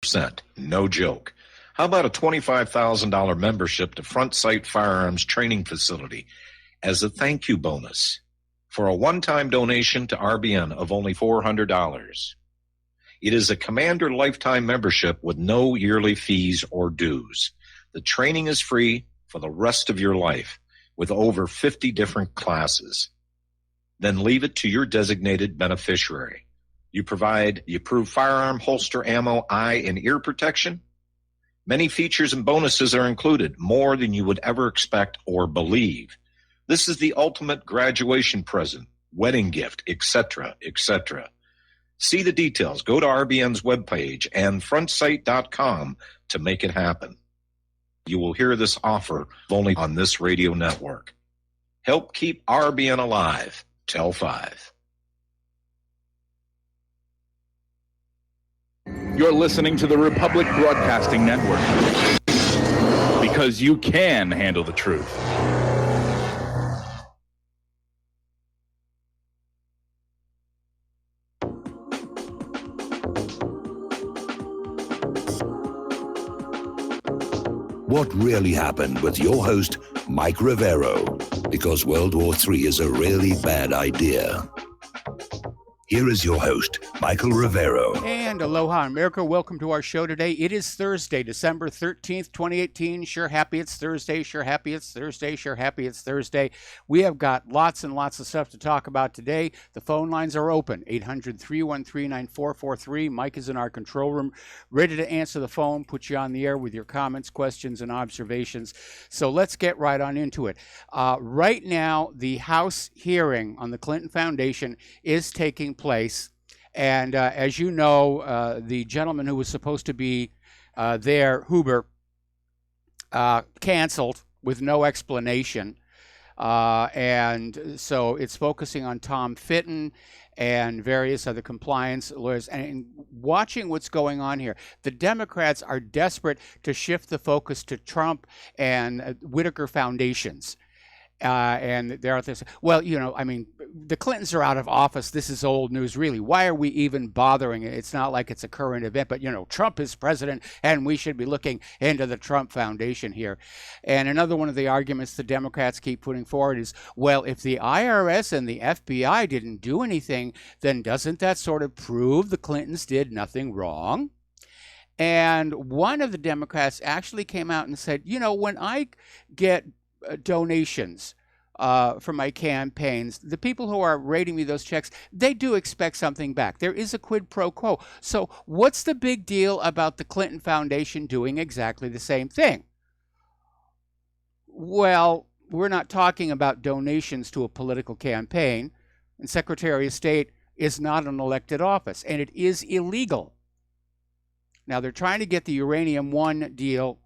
20%. No joke. How about a $25,000 membership to Front Sight Firearms Training Facility as a thank you bonus for a one-time donation to RBN of only $400? It is a Commander lifetime membership with no yearly fees or dues. The training is free for the rest of your life with over 50 different classes. Then leave it to your designated beneficiary. You provide the approved firearm, holster, ammo, eye, and ear protection. Many features and bonuses are included, more than you would ever expect or believe. This is the ultimate graduation present, wedding gift, etc., etc. See the details. Go to RBN's webpage and frontsight.com to make it happen. You will hear this offer only on this radio network. Help keep RBN alive. Tell 5. You're listening to the Republic Broadcasting Network, because you can handle the truth. What really happened with your host, Mike Rivero, because World War III is a really bad idea. Here is your host, Michael Rivero. And aloha, America. Welcome to our show today. It is Thursday, December 13th, 2018. Sure happy it's Thursday. Sure happy it's Thursday. Sure happy it's Thursday. We have got lots and lots of stuff to talk about today. The phone lines are open, 800-313-9443. Mike is in our control room, ready to answer the phone, put you on the air with your comments, questions, and observations. So let's get right on into it. Right now, the House hearing on the Clinton Foundation is taking place. And as you know, the gentleman who was supposed to be there, Huber, canceled with no explanation. And so it's focusing on Tom Fitton and various other compliance lawyers. And watching what's going on here, the Democrats are desperate to shift the focus to Trump and Whitaker foundations. And they're out there saying, well, you know, I mean, the Clintons are out of office. This is old news, really. Why are we even bothering? It's not like it's a current event, but, you know, Trump is president, and we should be looking into the Trump Foundation here. And another one of the arguments the Democrats keep putting forward is, well, if the IRS and the FBI didn't do anything, then doesn't that sort of prove the Clintons did nothing wrong? And one of the Democrats actually came out and said, you know, when I get donations for my campaigns, the people who are writing me those checks, they do expect something back. There is a quid pro quo. So what's the big deal about the Clinton Foundation doing exactly the same thing? Well, we're not talking about donations to a political campaign, and Secretary of State is not an elected office, and it is illegal. Now, they're trying to get the Uranium One deal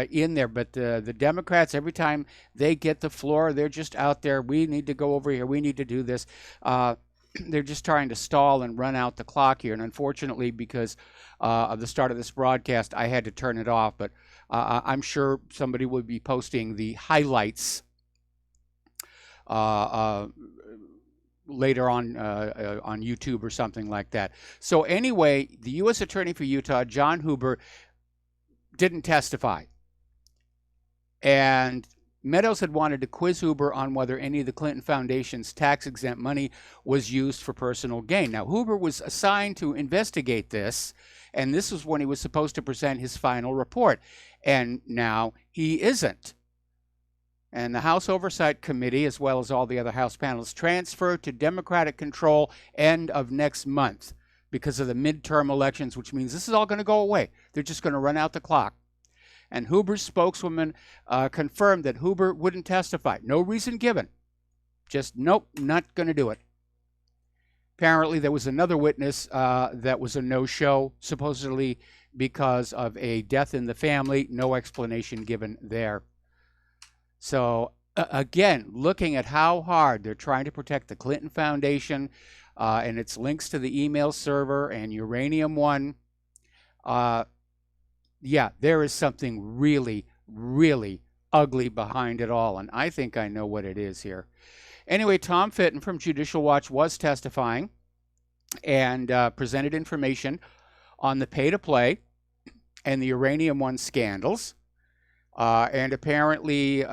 in there, but the Democrats, every time they get the floor, they're just out there. We need to go over here. We need to do this. They're just trying to stall and run out the clock here. And unfortunately, because of the start of this broadcast, I had to turn it off. But I'm sure somebody will be posting the highlights later on YouTube or something like that. So anyway, the U.S. Attorney for Utah, John Huber, didn't testify. And Meadows had wanted to quiz Huber on whether any of the Clinton Foundation's tax-exempt money was used for personal gain. Now, Huber was assigned to investigate this, and this was when he was supposed to present his final report. And now he isn't. And the House Oversight Committee, as well as all the other House panels, transfer to Democratic control end of next month because of the midterm elections, which means this is all going to go away. They're just going to run out the clock. And Huber's spokeswoman confirmed that Huber wouldn't testify. No reason given. Just, nope, not going to do it. Apparently, there was another witness that was a no-show, supposedly because of a death in the family. No explanation given there. So, again, looking at how hard they're trying to protect the Clinton Foundation and its links to the email server and Uranium One, yeah, there is something really, really ugly behind it all, and I think I know what it is here. Anyway, Tom Fitton from Judicial Watch was testifying and presented information on the pay-to-play and the Uranium One scandals. And apparently,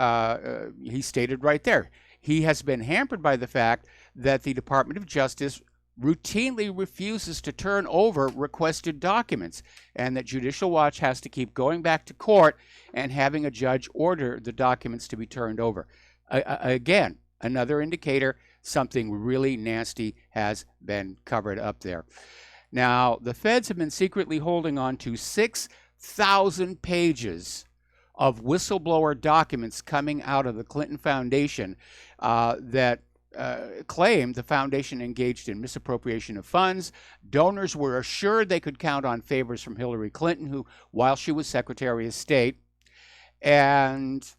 he stated right there, he has been hampered by the fact that the Department of Justice routinely refuses to turn over requested documents, and that Judicial Watch has to keep going back to court and having a judge order the documents to be turned over. Again, another indicator something really nasty has been covered up there. Now, the feds have been secretly holding on to 6,000 pages of whistleblower documents coming out of the Clinton Foundation that claimed the foundation engaged in misappropriation of funds. Donors were assured they could count on favors from Hillary Clinton, who, while she was Secretary of State, and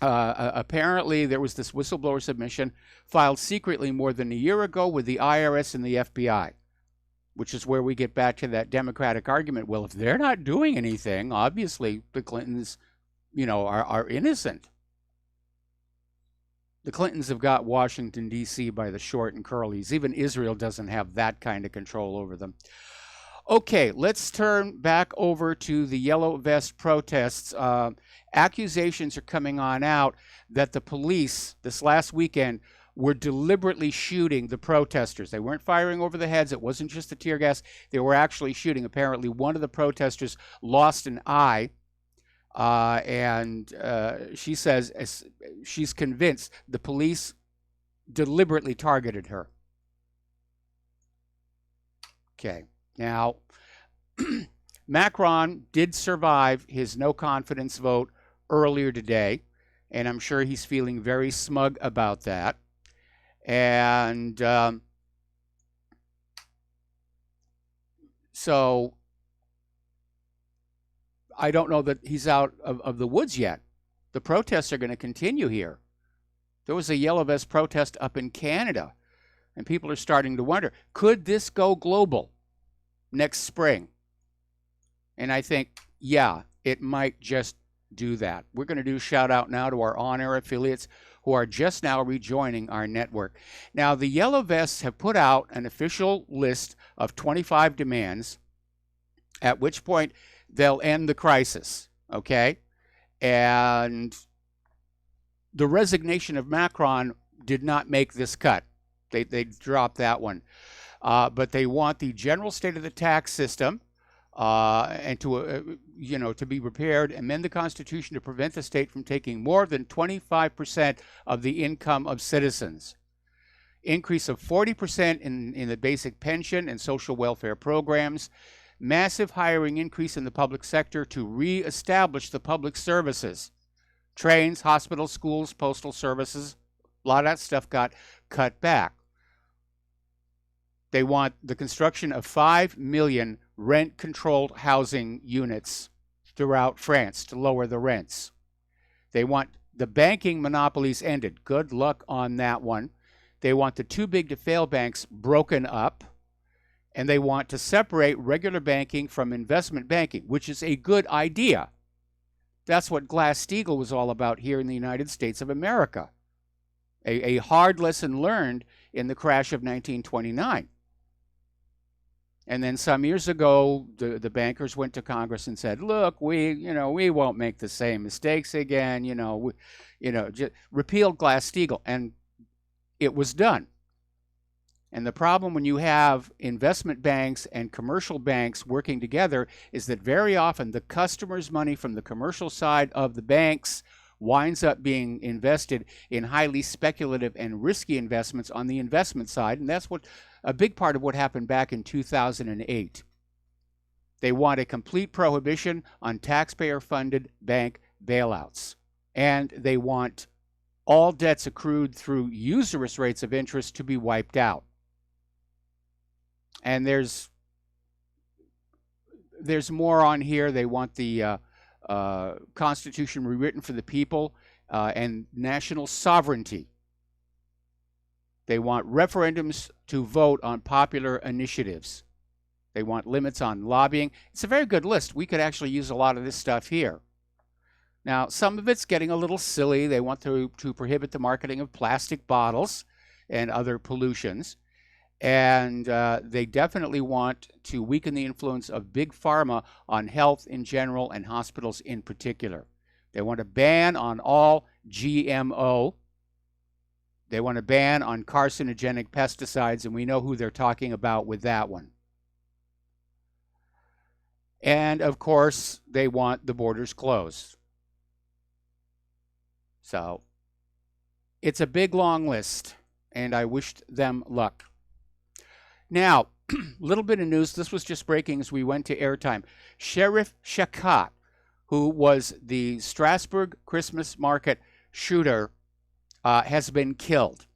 apparently there was this whistleblower submission filed secretly more than a year ago with the IRS and the FBI, which is where we get back to that Democratic argument. Well, if they're not doing anything, obviously the Clintons, are innocent. The Clintons have got Washington, D.C. by the short and curlies. Even Israel doesn't have that kind of control over them. Okay, let's turn back over to the Yellow Vest protests. Accusations are coming on out that the police this last weekend were deliberately shooting the protesters. They weren't firing over the heads. It wasn't just the tear gas. They were actually shooting. Apparently, one of the protesters lost an eye. And she says she's convinced the police deliberately targeted her. Okay, now Macron did survive his no confidence vote earlier today, and I'm sure he's feeling very smug about that. And so I don't know that he's out of the woods yet. The protests are going to continue here. There was a Yellow Vest protest up in Canada, and people are starting to wonder, could this go global next spring? And I think, yeah, it might just do that. We're going to do a shout out now to our on-air affiliates who are just now rejoining our network. Now, the Yellow Vests have put out an official list of 25 demands, at which point they'll end the crisis, okay? And the resignation of Macron did not make this cut. They dropped that one. But they want the general state of the tax system and to be repaired, amend the Constitution to prevent the state from taking more than 25% of the income of citizens. Increase of 40% in the basic pension and social welfare programs. Massive hiring increase in the public sector to reestablish the public services. Trains, hospitals, schools, postal services, a lot of that stuff got cut back. They want the construction of 5 million rent-controlled housing units throughout France to lower the rents. They want the banking monopolies ended. Good luck on that one. They want the too-big-to-fail banks broken up. And they want to separate regular banking from investment banking, which is a good idea. That's what Glass-Steagall was all about here in the United States of America. A hard lesson learned in the crash of 1929. And then some years ago, the bankers went to Congress and said, look, we won't make the same mistakes again, just repeal Glass-Steagall. And it was done. And the problem when you have investment banks and commercial banks working together is that very often the customer's money from the commercial side of the banks winds up being invested in highly speculative and risky investments on the investment side. And that's what a big part of what happened back in 2008. They want a complete prohibition on taxpayer-funded bank bailouts. And they want all debts accrued through usurious rates of interest to be wiped out. And there's more on here. They want the Constitution rewritten for the people and national sovereignty. They want referendums to vote on popular initiatives. They want limits on lobbying. It's a very good list. We could actually use a lot of this stuff here. Now, some of it's getting a little silly. They want to prohibit the marketing of plastic bottles and other pollutions. And they definitely want to weaken the influence of big pharma on health in general and hospitals in particular. They want a ban on all GMO. They want a ban on carcinogenic pesticides, and we know who they're talking about with that one. And, of course, they want the borders closed. So it's a big, long list, and I wished them luck. Now, a little bit of news. This was just breaking as we went to airtime. Sheriff Shakat, who was the Strasbourg Christmas market shooter, has been killed.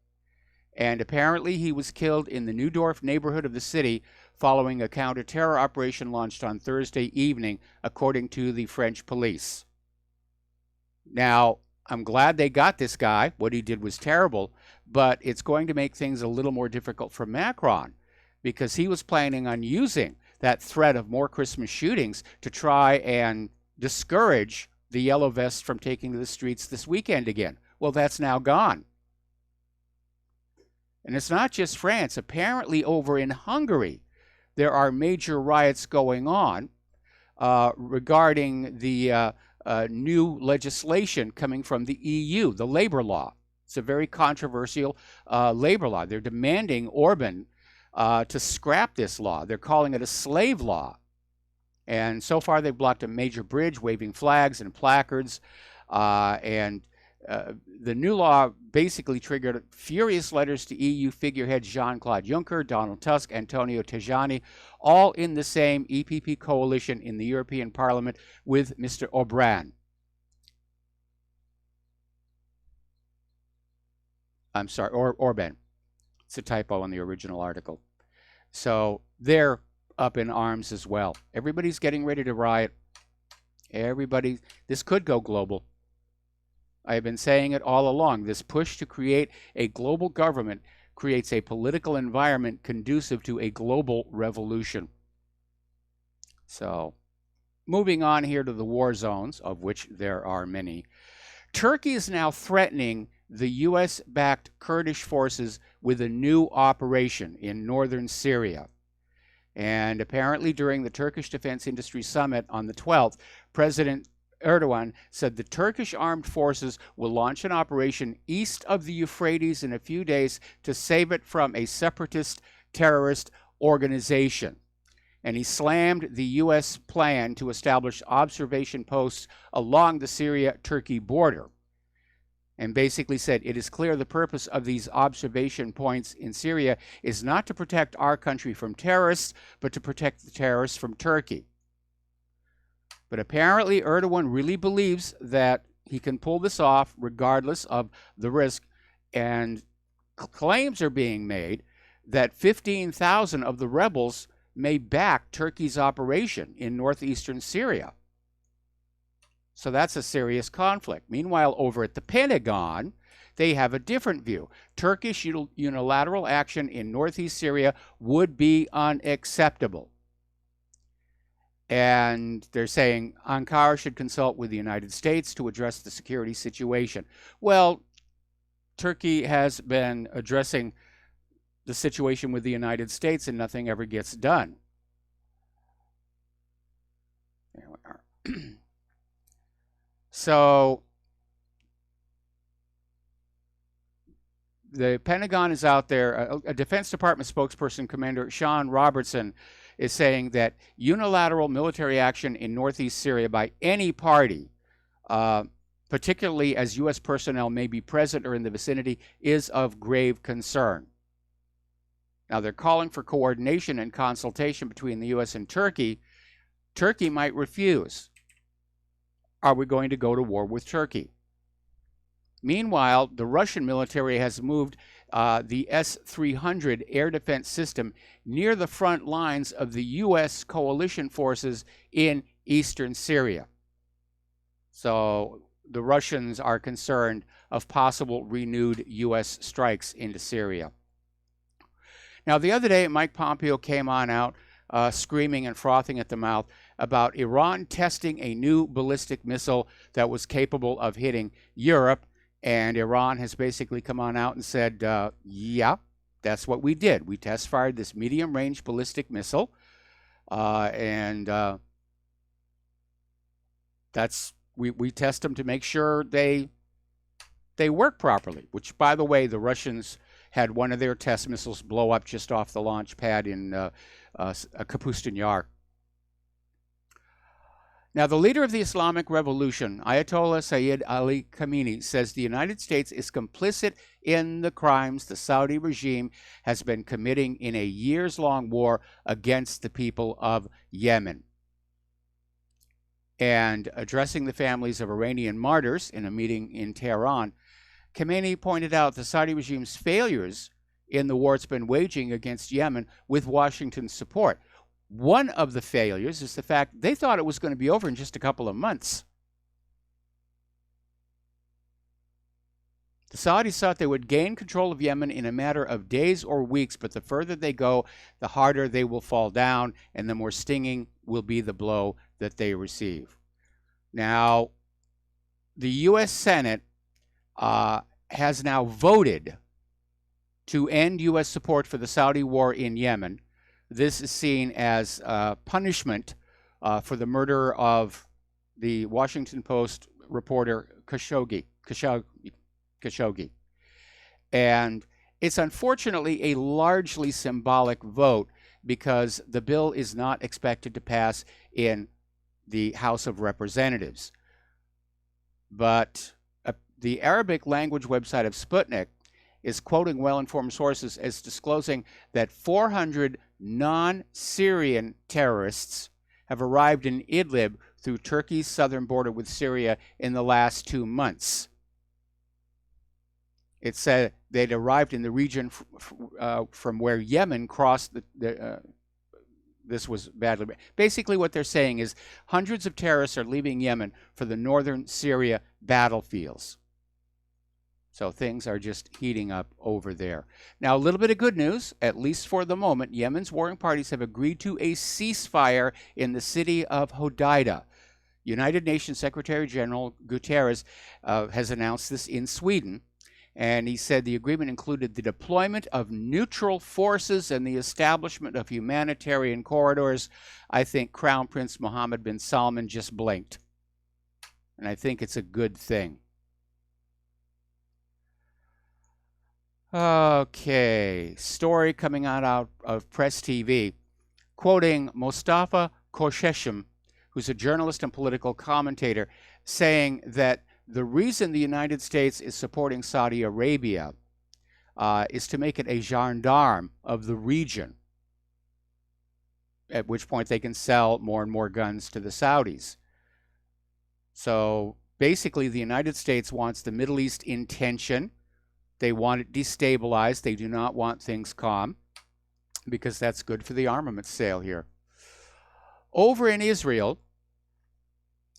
And apparently he was killed in the Neudorf neighborhood of the city following a counter-terror operation launched on Thursday evening, according to the French police. Now, I'm glad they got this guy. What he did was terrible, but it's going to make things a little more difficult for Macron, because he was planning on using that threat of more Christmas shootings to try and discourage the Yellow Vests from taking to the streets this weekend again. Well, that's now gone. And it's not just France. Apparently over in Hungary, there are major riots going on regarding the new legislation coming from the EU, the labor law. It's a very controversial labor law. They're demanding Orban to scrap this law. They're calling it a slave law. And so far they've blocked a major bridge, waving flags and placards. The new law basically triggered furious letters to EU figureheads Jean-Claude Juncker, Donald Tusk, Antonio Tajani, all in the same EPP coalition in the European Parliament with Mr. Orban. I'm sorry, Orban. It's a typo in the original article. So they're up in arms as well. Everybody's getting ready to riot. This could go global. I have been saying it all along. This push to create a global government creates a political environment conducive to a global revolution. So, moving on here to the war zones, of which there are many. Turkey is now threatening the U.S.-backed Kurdish forces with a new operation in northern Syria. And apparently during the Turkish Defense Industry Summit on the 12th, President Erdogan said the Turkish armed forces will launch an operation east of the Euphrates in a few days to save it from a separatist terrorist organization. And he slammed the U.S. plan to establish observation posts along the Syria-Turkey border, and basically said it is clear the purpose of these observation points in Syria is not to protect our country from terrorists, but to protect the terrorists from Turkey. But apparently Erdogan really believes that he can pull this off regardless of the risk, and claims are being made that 15,000 of the rebels may back Turkey's operation in northeastern Syria. So that's a serious conflict. Meanwhile, over at the Pentagon, they have a different view. Turkish unilateral action in northeast Syria would be unacceptable. And they're saying Ankara should consult with the United States to address the security situation. Well, Turkey has been addressing the situation with the United States and nothing ever gets done. There we are. So the Pentagon is out there. A Defense Department spokesperson, Commander Sean Robertson, is saying that unilateral military action in northeast Syria by any party, particularly as U.S. personnel may be present or in the vicinity, is of grave concern. Now, they're calling for coordination and consultation between the U.S. and Turkey. Turkey might refuse. Are we going to go to war with Turkey? Meanwhile, the Russian military has moved the S-300 air defense system near the front lines of the U.S. coalition forces in eastern Syria. So the Russians are concerned of possible renewed U.S. strikes into Syria. Now, the other day, Mike Pompeo came on out screaming and frothing at the mouth about Iran testing a new ballistic missile that was capable of hitting Europe. And Iran has basically come on out and said, yeah, that's what we did. We test fired this medium-range ballistic missile, and we test them to make sure they work properly. Which, by the way, the Russians had one of their test missiles blow up just off the launch pad in Kapustin Yar. Now, the leader of the Islamic Revolution, Ayatollah Sayyid Ali Khamenei, says the United States is complicit in the crimes the Saudi regime has been committing in a years-long war against the people of Yemen. And addressing the families of Iranian martyrs in a meeting in Tehran, Khamenei pointed out the Saudi regime's failures in the war it's been waging against Yemen with Washington's support. One of the failures is the fact they thought it was going to be over in just a couple of months. The Saudis thought they would gain control of Yemen in a matter of days or weeks, but the further they go, the harder they will fall down, and the more stinging will be the blow that they receive. Now, the U.S. Senate has now voted to end U.S. support for the Saudi war in Yemen. This is seen as punishment for the murder of the Washington Post reporter Khashoggi. And it's unfortunately a largely symbolic vote because the bill is not expected to pass in the House of Representatives. But the Arabic language website of Sputnik is quoting well-informed sources as disclosing that 400 non-Syrian terrorists have arrived in Idlib through Turkey's southern border with Syria in the last 2 months. It said they'd arrived in the region from where Yemen crossed this was badly. Basically what they're saying is hundreds of terrorists are leaving Yemen for the northern Syria battlefields. So things are just heating up over there. Now, a little bit of good news, at least for the moment. Yemen's warring parties have agreed to a ceasefire in the city of Hodeidah. United Nations Secretary General Guterres has announced this in Sweden. And he said the agreement included the deployment of neutral forces and the establishment of humanitarian corridors. I think Crown Prince Mohammed bin Salman just blinked. And I think it's a good thing. Okay, story coming out of Press TV, quoting Mostafa Kosheshem, who's a journalist and political commentator, saying that the reason the United States is supporting Saudi Arabia is to make it a gendarme of the region, at which point they can sell more and more guns to the Saudis. So basically, the United States wants the Middle East in tension. They want it destabilized. They do not want things calm because that's good for the armaments sale here. Over in Israel,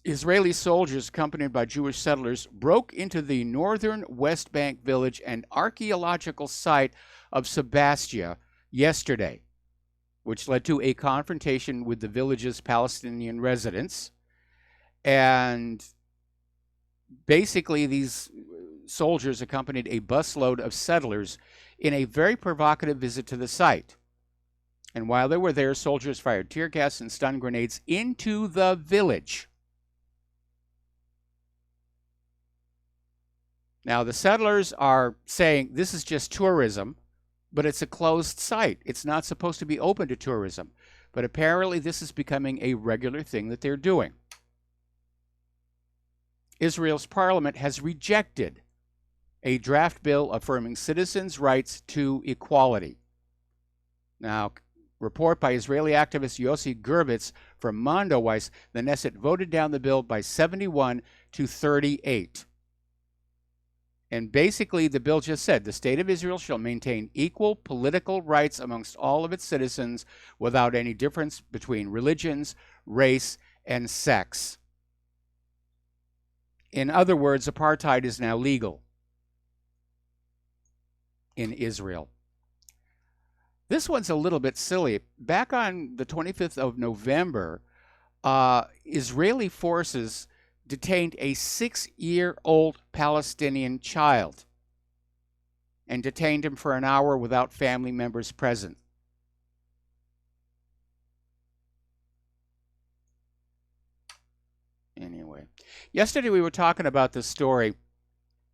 Israeli soldiers accompanied by Jewish settlers broke into the northern West Bank village and archaeological site of Sebastia yesterday, which led to a confrontation with the village's Palestinian residents. And basically, these soldiers accompanied a busload of settlers in a very provocative visit to the site. And while they were there, soldiers fired tear gas and stun grenades into the village. Now, the settlers are saying this is just tourism, but it's a closed site. It's not supposed to be open to tourism. But apparently this is becoming a regular thing that they're doing. Israel's parliament has rejected a draft bill affirming citizens' rights to equality. Now, report by Israeli activist Yossi Gerbitz from Mondoweiss, the Knesset voted down the bill by 71 to 38. And basically, the bill just said, the state of Israel shall maintain equal political rights amongst all of its citizens without any difference between religions, race, and sex. In other words, apartheid is now legal in Israel. This one's a little bit silly. Back on the 25th of November, Israeli forces detained a 6-year-old Palestinian child. and detained him for an hour without family members present. Anyway, yesterday we were talking about this story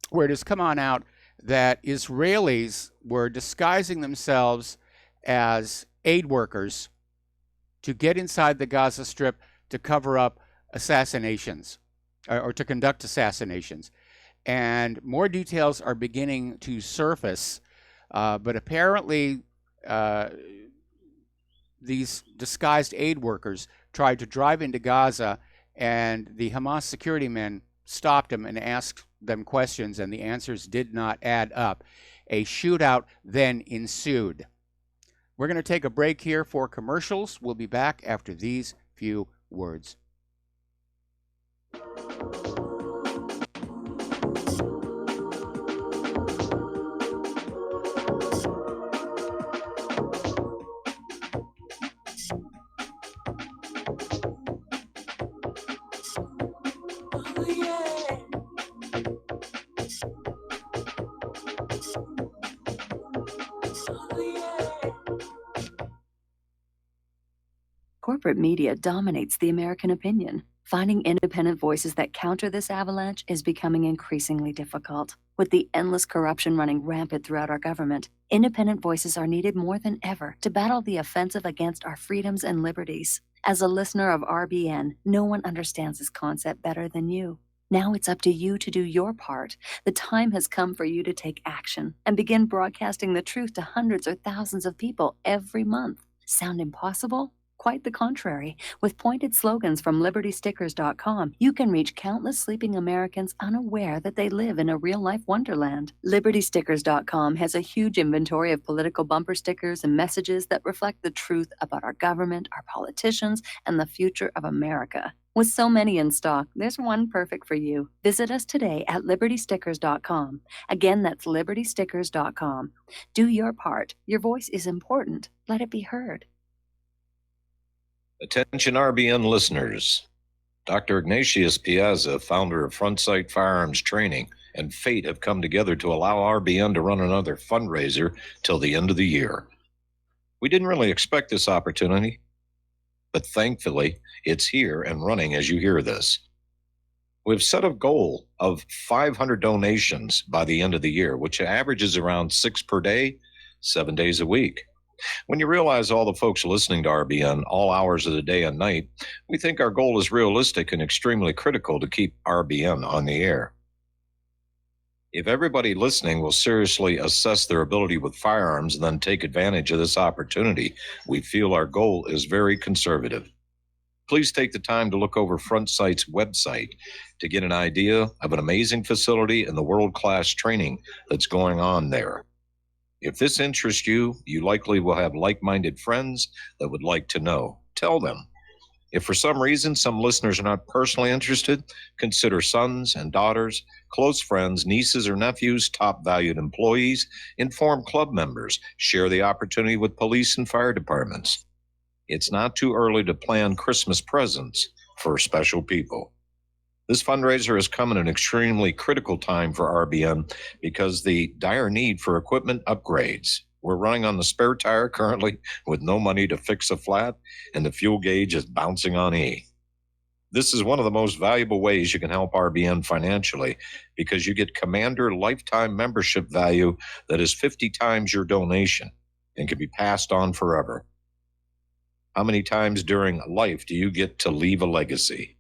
where it has come on out that Israelis were disguising themselves as aid workers to get inside the Gaza Strip to cover up assassinations or to conduct assassinations. And more details are beginning to surface, but apparently these disguised aid workers tried to drive into Gaza, and the Hamas security men stopped them and asked them questions, and the answers did not add up. A shootout then ensued. We're going to take a break here for commercials. We'll be back after these few words. Corporate media dominates the American opinion. Finding independent voices that counter this avalanche is becoming increasingly difficult. With the endless corruption running rampant throughout our government, independent voices are needed more than ever to battle the offensive against our freedoms and liberties. As a listener of RBN, no one understands this concept better than you. Now it's up to you to do your part. The time has come for you to take action and begin broadcasting the truth to hundreds or thousands of people every month. Sound impossible? Quite the contrary. With pointed slogans from LibertyStickers.com, you can reach countless sleeping Americans unaware that they live in a real-life wonderland. LibertyStickers.com has a huge inventory of political bumper stickers and messages that reflect the truth about our government, our politicians, and the future of America. With so many in stock, there's one perfect for you. Visit us today at LibertyStickers.com. Again, that's LibertyStickers.com. Do your part. Your voice is important. Let it be heard. Attention RBN listeners. Dr. Ignatius Piazza, founder of Front Sight Firearms Training, and fate have come together to allow RBN to run another fundraiser till the end of the year. We didn't really expect this opportunity, but thankfully it's here and running as you hear this. We've set a goal of 500 donations by the end of the year, which averages around 6 per day, 7 days a week. When you realize all the folks listening to RBN all hours of the day and night, we think our goal is realistic and extremely critical to keep RBN on the air. If everybody listening will seriously assess their ability with firearms and then take advantage of this opportunity, we feel our goal is very conservative. Please take the time to look over Front Sight's website to get an idea of an amazing facility and the world-class training that's going on there. If this interests you, you likely will have like-minded friends that would like to know. Tell them. If for some reason some listeners are not personally interested, consider sons and daughters, close friends, nieces or nephews, top valued employees, inform club members, share the opportunity with police and fire departments. It's not too early to plan Christmas presents for special people. This fundraiser has come at an extremely critical time for RBN because the dire need for equipment upgrades. We're running on the spare tire currently with no money to fix a flat, and the fuel gauge is bouncing on E. This is one of the most valuable ways you can help RBN financially because you get Commander lifetime membership value that is 50 times your donation and can be passed on forever. How many times during life do you get to leave a legacy?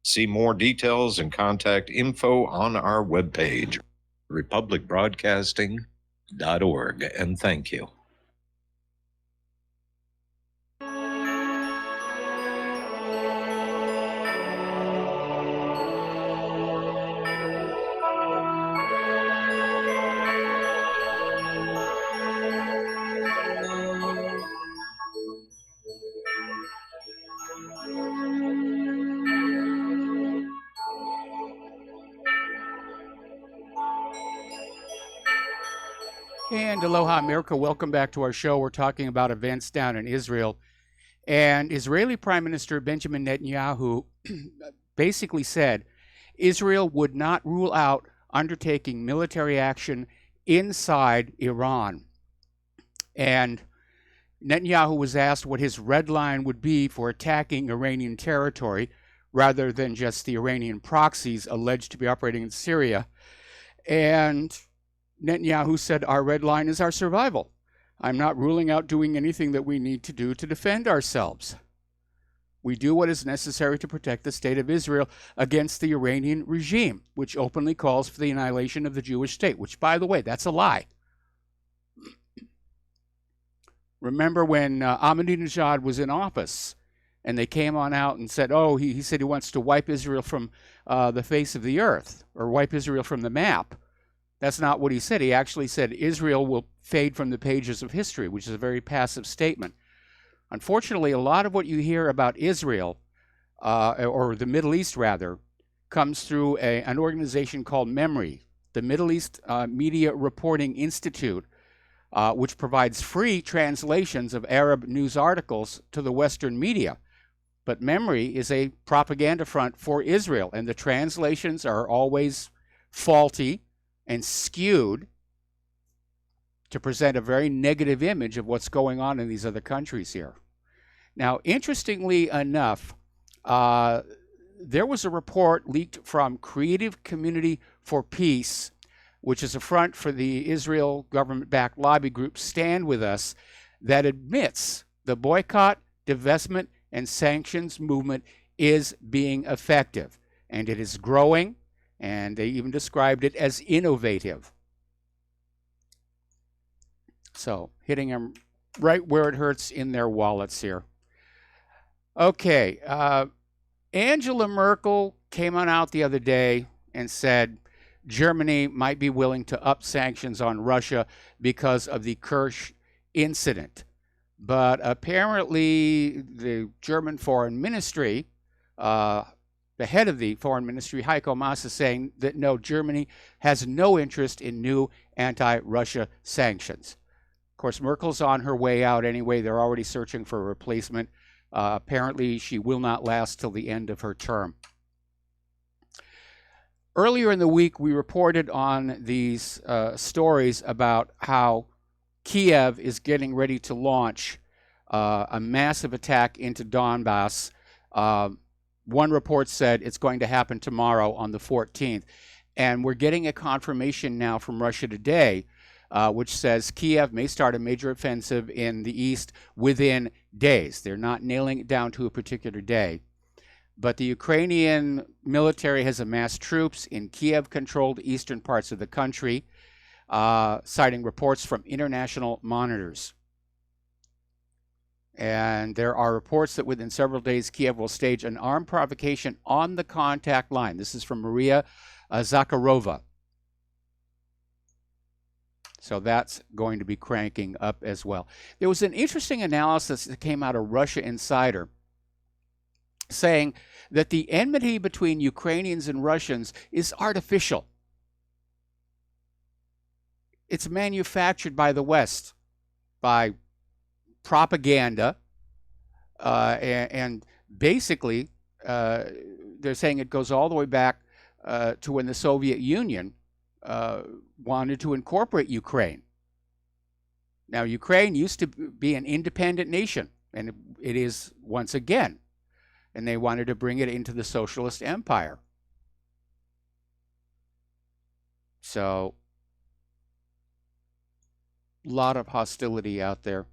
See more details and contact info on our webpage, republicbroadcasting.org, and thank you. And aloha, America. Welcome back to our show. We're talking about events down in Israel. And Israeli Prime Minister Benjamin Netanyahu basically said Israel would not rule out undertaking military action inside Iran. And Netanyahu was asked what his red line would be for attacking Iranian territory rather than just the Iranian proxies alleged to be operating in Syria. And Netanyahu said, "Our red line is our survival. I'm not ruling out doing anything that we need to do to defend ourselves. We do what is necessary to protect the state of Israel against the Iranian regime, which openly calls for the annihilation of the Jewish state," which, by the way, that's a lie. Remember when Ahmadinejad was in office and they came on out and said, oh, he said he wants to wipe Israel from the face of the earth, or wipe Israel from the map. That's not what he said. He actually said Israel will fade from the pages of history, which is a very passive statement. Unfortunately, a lot of what you hear about Israel, or the Middle East rather, comes through an organization called MEMRI, the Middle East Media Reporting Institute, which provides free translations of Arab news articles to the Western media. But MEMRI is a propaganda front for Israel, and the translations are always faulty and skewed to present a very negative image of what's going on in these other countries here. Now, interestingly enough, there was a report leaked from Creative Community for Peace, which is a front for the Israel government-backed lobby group Stand With Us, that admits the boycott, divestment, and sanctions movement is being effective. And it is growing, and they even described it as innovative. So, hitting them right where it hurts in their wallets here. Okay, Angela Merkel came on out the other day and said Germany might be willing to up sanctions on Russia because of the Kerch incident. But apparently the German Foreign Ministry, the head of the Foreign Ministry, Heiko Maas, is saying that no, Germany has no interest in new anti-Russia sanctions. Of course, Merkel's on her way out anyway. They're already searching for a replacement. Apparently, she will not last till the end of her term. Earlier in the week, we reported on these stories about how Kiev is getting ready to launch a massive attack into Donbass. One report said it's going to happen tomorrow on the 14th. And we're getting a confirmation now from Russia Today, which says Kiev may start a major offensive in the east within days. They're not nailing it down to a particular day. But the Ukrainian military has amassed troops in Kiev-controlled eastern parts of the country, citing reports from international monitors. And there are reports that within several days, Kiev will stage an armed provocation on the contact line. This is from Maria Zakharova. So that's going to be cranking up as well. There was an interesting analysis that came out of Russia Insider saying that the enmity between Ukrainians and Russians is artificial. It's manufactured by the West, by propaganda, and basically they're saying it goes all the way back to when the Soviet Union wanted to incorporate Ukraine. Now, Ukraine used to be an independent nation, and it is once again. And they wanted to bring it into the socialist empire. So, a lot of hostility out there.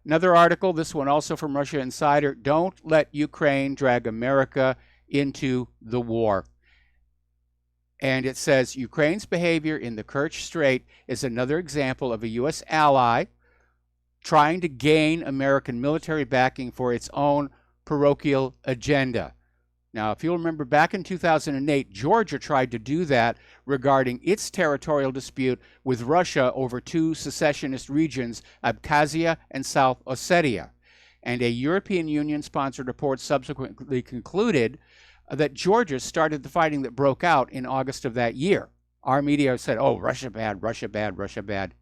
Another article, this one also from Russia Insider, don't let Ukraine drag America into the war. And it says, Ukraine's behavior in the Kerch Strait is another example of a U.S. ally trying to gain American military backing for its own parochial agenda. Now, if you'll remember, back in 2008, Georgia tried to do that regarding its territorial dispute with Russia over two secessionist regions, Abkhazia and South Ossetia. And a European Union-sponsored report subsequently concluded that Georgia started the fighting that broke out in August of that year. Our media said, oh, Russia bad, Russia bad, Russia bad.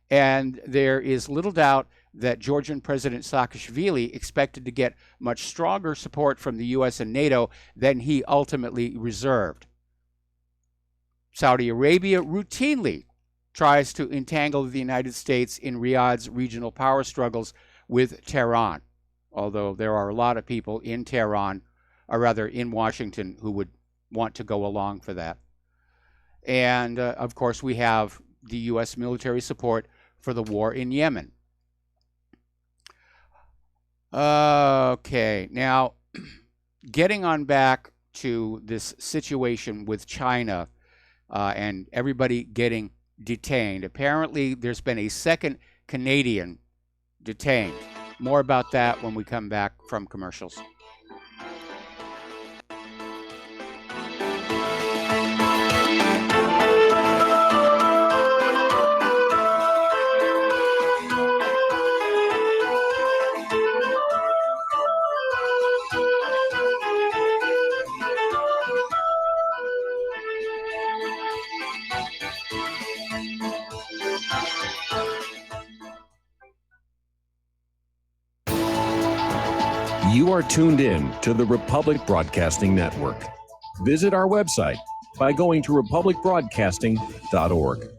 And there is little doubt that Georgian President Saakashvili expected to get much stronger support from the U.S. and NATO than he ultimately reserved. Saudi Arabia routinely tries to entangle the United States in Riyadh's regional power struggles with Tehran, although there are a lot of people in Tehran, or rather in Washington, who would want to go along for that. And, of course, we have the U.S. military support for the war in Yemen. Okay, now, getting on back to this situation with China and everybody getting detained. Apparently, there's been a second Canadian detained. More about that when we come back from commercials. You are tuned in to the Republic Broadcasting Network. Visit our website by going to republicbroadcasting.org.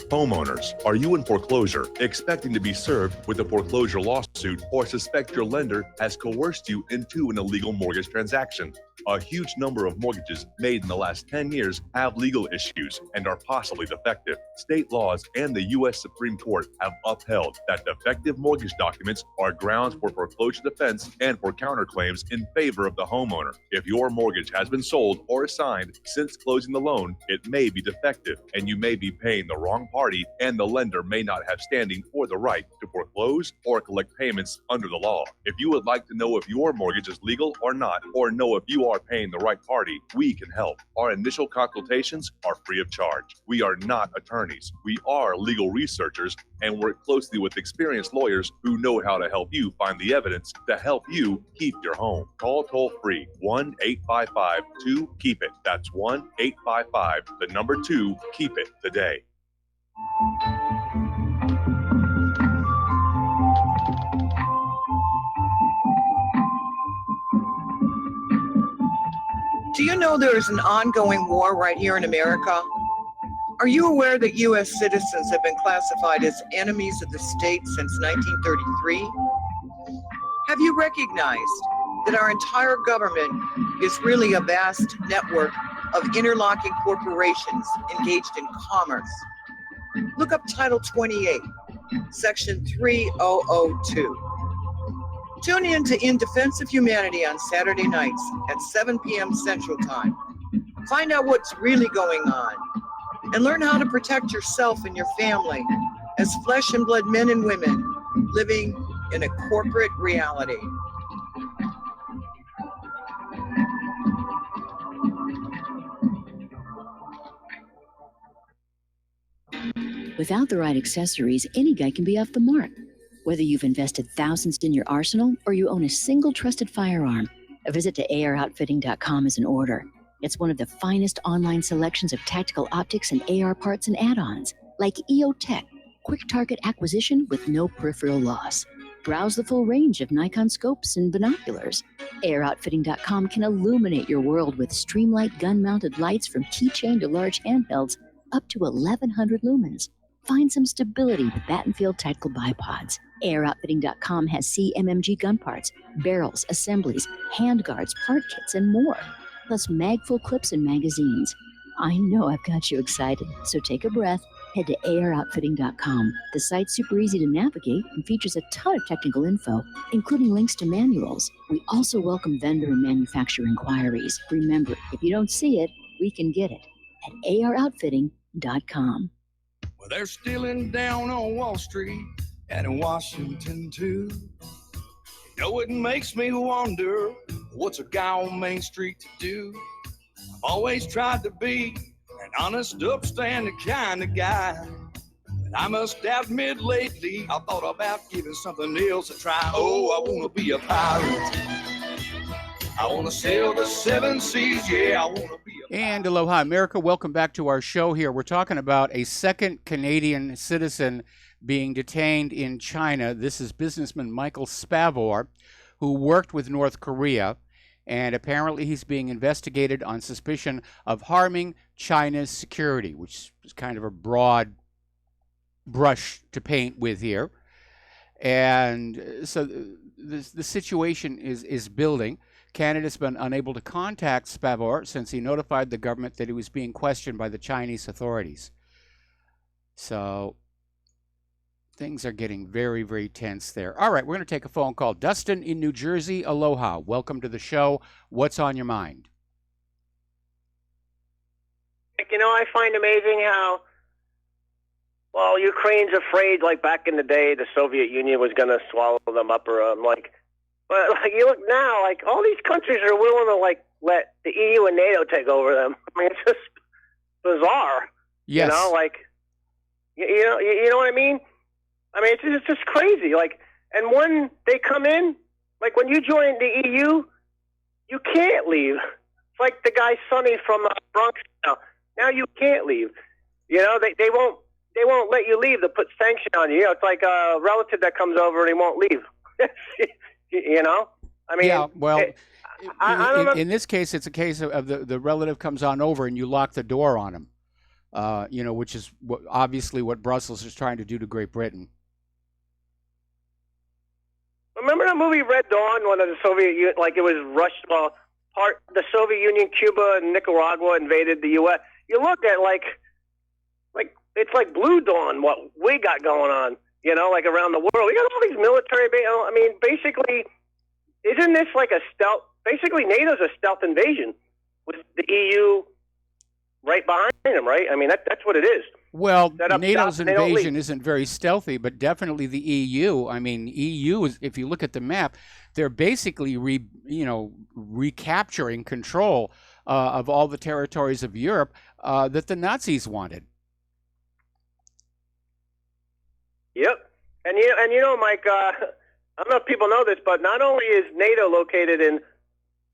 Homeowners, are you in foreclosure, expecting to be served with a foreclosure lawsuit, or suspect your lender has coerced you into an illegal mortgage transaction? A huge number of mortgages made in the last 10 years have legal issues and are possibly defective. State laws and the U.S. Supreme Court have upheld that defective mortgage documents are grounds for foreclosure defense and for counterclaims in favor of the homeowner. If your mortgage has been sold or assigned since closing the loan, it may be defective and you may be paying the wrong party, and the lender may not have standing or the right to foreclose or collect payments under the law. If you would like to know if your mortgage is legal or not, or know if you are paying the right party, we can help. Our initial consultations are free of charge. We are not attorneys. We are legal researchers and work closely with experienced lawyers who know how to help you find the evidence to help you keep your home. Call toll free 1-855-2-KEEP-IT. That's 1-855-2-KEEP-IT today. Do you know there is an ongoing war right here in America? Are you aware that U.S. citizens have been classified as enemies of the state since 1933? Have you recognized that our entire government is really a vast network of interlocking corporations engaged in commerce? Look up Title 28, Section 3002. Tune in to In Defense of Humanity on Saturday nights at 7 p.m. Central Time. Find out what's really going on and learn how to protect yourself and your family as flesh and blood men and women living in a corporate reality. Without the right accessories, any guy can be off the mark. Whether you've invested thousands in your arsenal or you own a single trusted firearm, a visit to AROutfitting.com is in order. It's one of the finest online selections of tactical optics and AR parts and add-ons, like EOTech, quick target acquisition with no peripheral loss. Browse the full range of Nikon scopes and binoculars. AROutfitting.com can illuminate your world with Streamlight gun-mounted lights from keychain to large handhelds up to 1,100 lumens. Find some stability with Battenfield tactical bipods. AirOutfitting.com has CMMG gun parts, barrels, assemblies, handguards, part kits, and more, plus mag-full clips and magazines. I know I've got you excited, so take a breath. Head to AirOutfitting.com. The site's super easy to navigate and features a ton of technical info, including links to manuals. We also welcome vendor and manufacturer inquiries. Remember, if you don't see it, we can get it at AirOutfitting.com. Well, they're stealing down on Wall Street and in Washington, too. You know, it makes me wonder, what's a guy on Main Street to do? I've always tried to be an honest, upstanding kind of guy. But I must admit lately, I thought about giving something else a try. Oh, I want to be a pirate. I want to sail the seven seas, yeah, I want to be a... And aloha, America. Welcome back to our show here. We're talking about a second Canadian citizen being detained in China. This is businessman Michael Spavor, who worked with North Korea. and apparently he's being investigated on suspicion of harming China's security, which is kind of a broad brush to paint with here. And so the situation is building. Canada's been unable to contact Spavor since he notified the government that he was being questioned by the Chinese authorities. So things are getting very, very tense there. All right, we're going to take a phone call. Dustin in New Jersey, aloha. Welcome to the show. What's on your mind? You know, I find amazing how, well, Ukraine's afraid, like back in the day, the Soviet Union was going to swallow them up, or but like you look now, like all these countries are willing to like let the EU and NATO take over them. I mean, it's just bizarre. Yes. You know, like you know what I mean? I mean, it's just crazy. Like, and when they come in, like when you join the EU, you can't leave. It's like the guy Sonny from Bronx. Now you can't leave. You know, they won't let you leave. They'll put sanction on you. You know, it's like a relative that comes over and he won't leave. You know, I mean, yeah. Well, in this case, it's a case of the relative comes on over and you lock the door on him. You know, which is obviously what Brussels is trying to do to Great Britain. Remember that movie Red Dawn, when the Soviet Union, like it was Russia, the Soviet Union, Cuba, and Nicaragua invaded the U.S. You look at like it's like Blue Dawn, what we got going on. You know, like around the world, we got all these military. I mean, basically, isn't this like a stealth? Basically, NATO's a stealth invasion with the EU right behind them, right? I mean, that's what it is. Well, NATO's invasion isn't very stealthy, but definitely the EU. I mean, EU is, if you look at the map, they're basically recapturing control of all the territories of Europe that the Nazis wanted. Yep, and you know, Mike. I don't know if people know this, but not only is NATO located in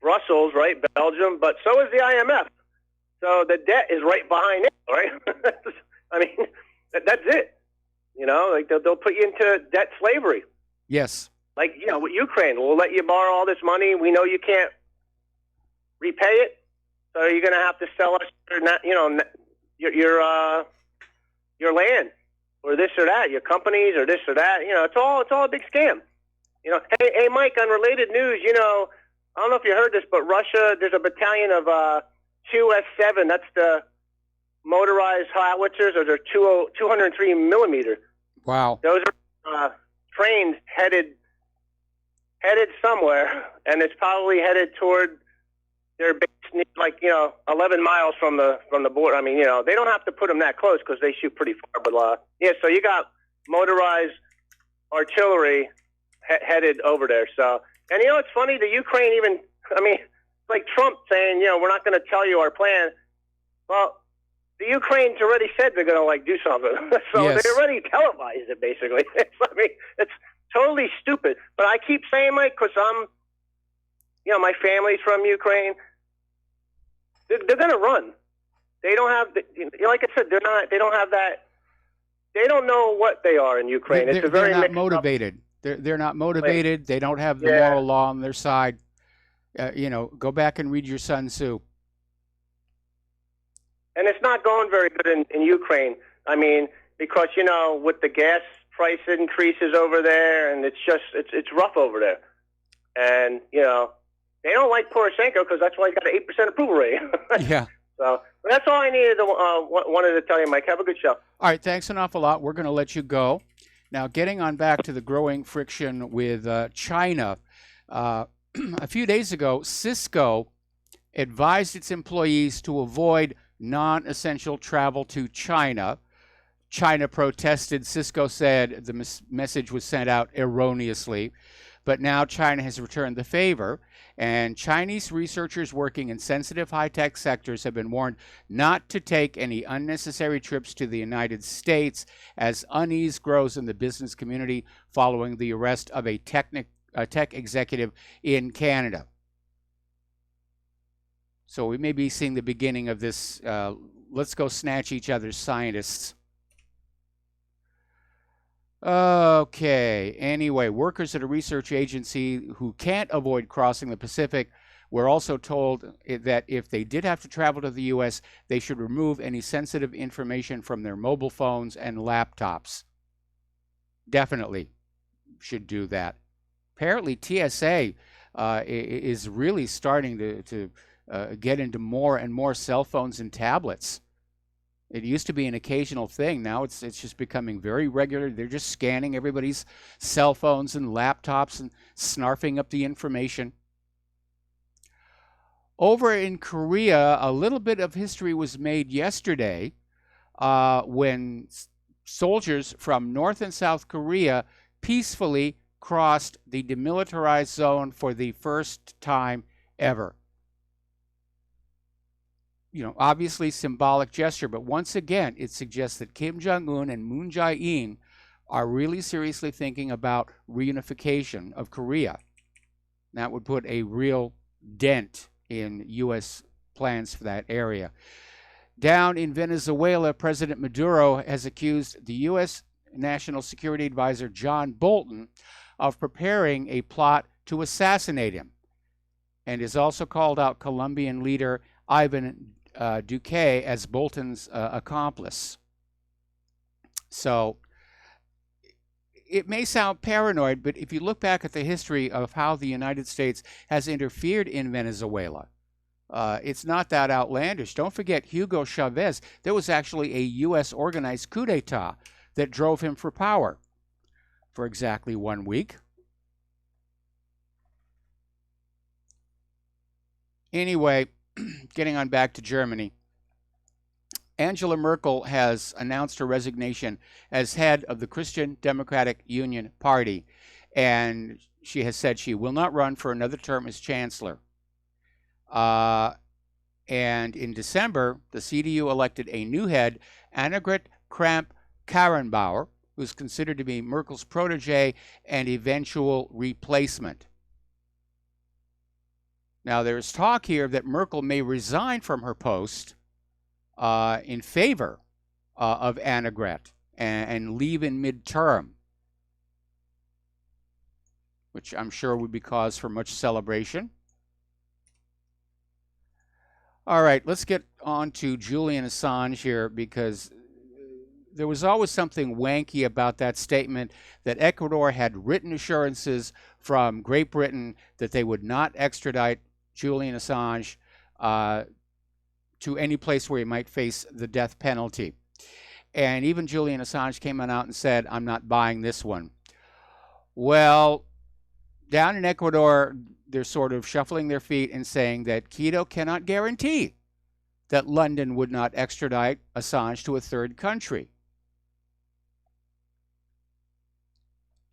Brussels, right, Belgium, but so is the IMF. So the debt is right behind it, right? I mean, that's it. You know, like they'll put you into debt slavery. Yes. Like, you know, with Ukraine, we'll let you borrow all this money. We know you can't repay it, so you're going to have to sell us, your land, or this or that, your companies, or this or that. You know, it's all a big scam. You know, hey, Mike. On related news, you know, I don't know if you heard this, but Russia, there's a battalion of 2S7. That's the motorized howitzers, or they're 203 millimeter. Wow. Those are trains headed somewhere, and it's probably headed toward their base, like 11 miles from the border. I mean, you know, they don't have to put them that close because they shoot pretty far. But yeah, so you got motorized artillery headed over there. So, and you know, it's funny. The Ukraine even, I mean, it's like Trump saying, you know, we're not going to tell you our plan. Well, the Ukraine's already said they're going to like do something, so yes. They already televised it. Basically, it's totally stupid. But I keep saying, Mike, because my family's from Ukraine. They're going to run. They don't have, like I said, they don't have that. They don't know what they are in Ukraine. They're not motivated. They're not motivated. They don't have the moral law on their side. Go back and read your Sun Tzu. And it's not going very good in Ukraine. I mean, because, with the gas price increases over there, and it's rough over there. And, they don't like Poroshenko because that's why he got an 8% approval rating. Yeah. So that's all I wanted to tell you, Mike. Have a good show. All right. Thanks an awful lot. We're going to let you go. Now, getting on back to the growing friction with China, a few days ago, Cisco advised its employees to avoid non-essential travel to China. China protested. Cisco said the message was sent out erroneously. But now China has returned the favor, and Chinese researchers working in sensitive high-tech sectors have been warned not to take any unnecessary trips to the United States as unease grows in the business community following the arrest of a tech executive in Canada. So we may be seeing the beginning of this, let's go snatch each other's scientists. Okay, anyway, workers at a research agency who can't avoid crossing the Pacific We're also told that if they did have to travel to the U.S., they should remove any sensitive information from their mobile phones and laptops. Definitely should do that. Apparently, TSA is really starting to get into more and more cell phones and tablets. It used to be an occasional thing. Now it's just becoming very regular. They're just scanning everybody's cell phones and laptops and snarfing up the information. Over in Korea, a little bit of history was made yesterday when soldiers from North and South Korea peacefully crossed the demilitarized zone for the first time ever. You know, obviously symbolic gesture, but once again, it suggests that Kim Jong-un and Moon Jae-in are really seriously thinking about reunification of Korea. That would put a real dent in U.S. plans for that area. Down in Venezuela, President Maduro has accused the U.S. National Security Advisor John Bolton of preparing a plot to assassinate him, and has also called out Colombian leader Ivan Duque as Bolton's accomplice. So it may sound paranoid, but if you look back at the history of how the United States has interfered in Venezuela, it's not that outlandish. Don't forget Hugo Chavez. There was actually a U.S. organized coup d'etat that drove him for power for exactly 1 week. Anyway, getting on back to Germany, Angela Merkel has announced her resignation as head of the Christian Democratic Union Party, and she has said she will not run for another term as chancellor. And in December, the CDU elected a new head, Annegret Kramp-Karrenbauer, who is considered to be Merkel's protege and eventual replacement. Now, there's talk here that Merkel may resign from her post in favor of Annegret and leave in midterm, which I'm sure would be cause for much celebration. All right, let's get on to Julian Assange here, because there was always something wanky about that statement that Ecuador had written assurances from Great Britain that they would not extradite Julian Assange to any place where he might face the death penalty. And even Julian Assange came out and said, I'm not buying this one. Well, down in Ecuador, they're sort of shuffling their feet and saying that Quito cannot guarantee that London would not extradite Assange to a third country.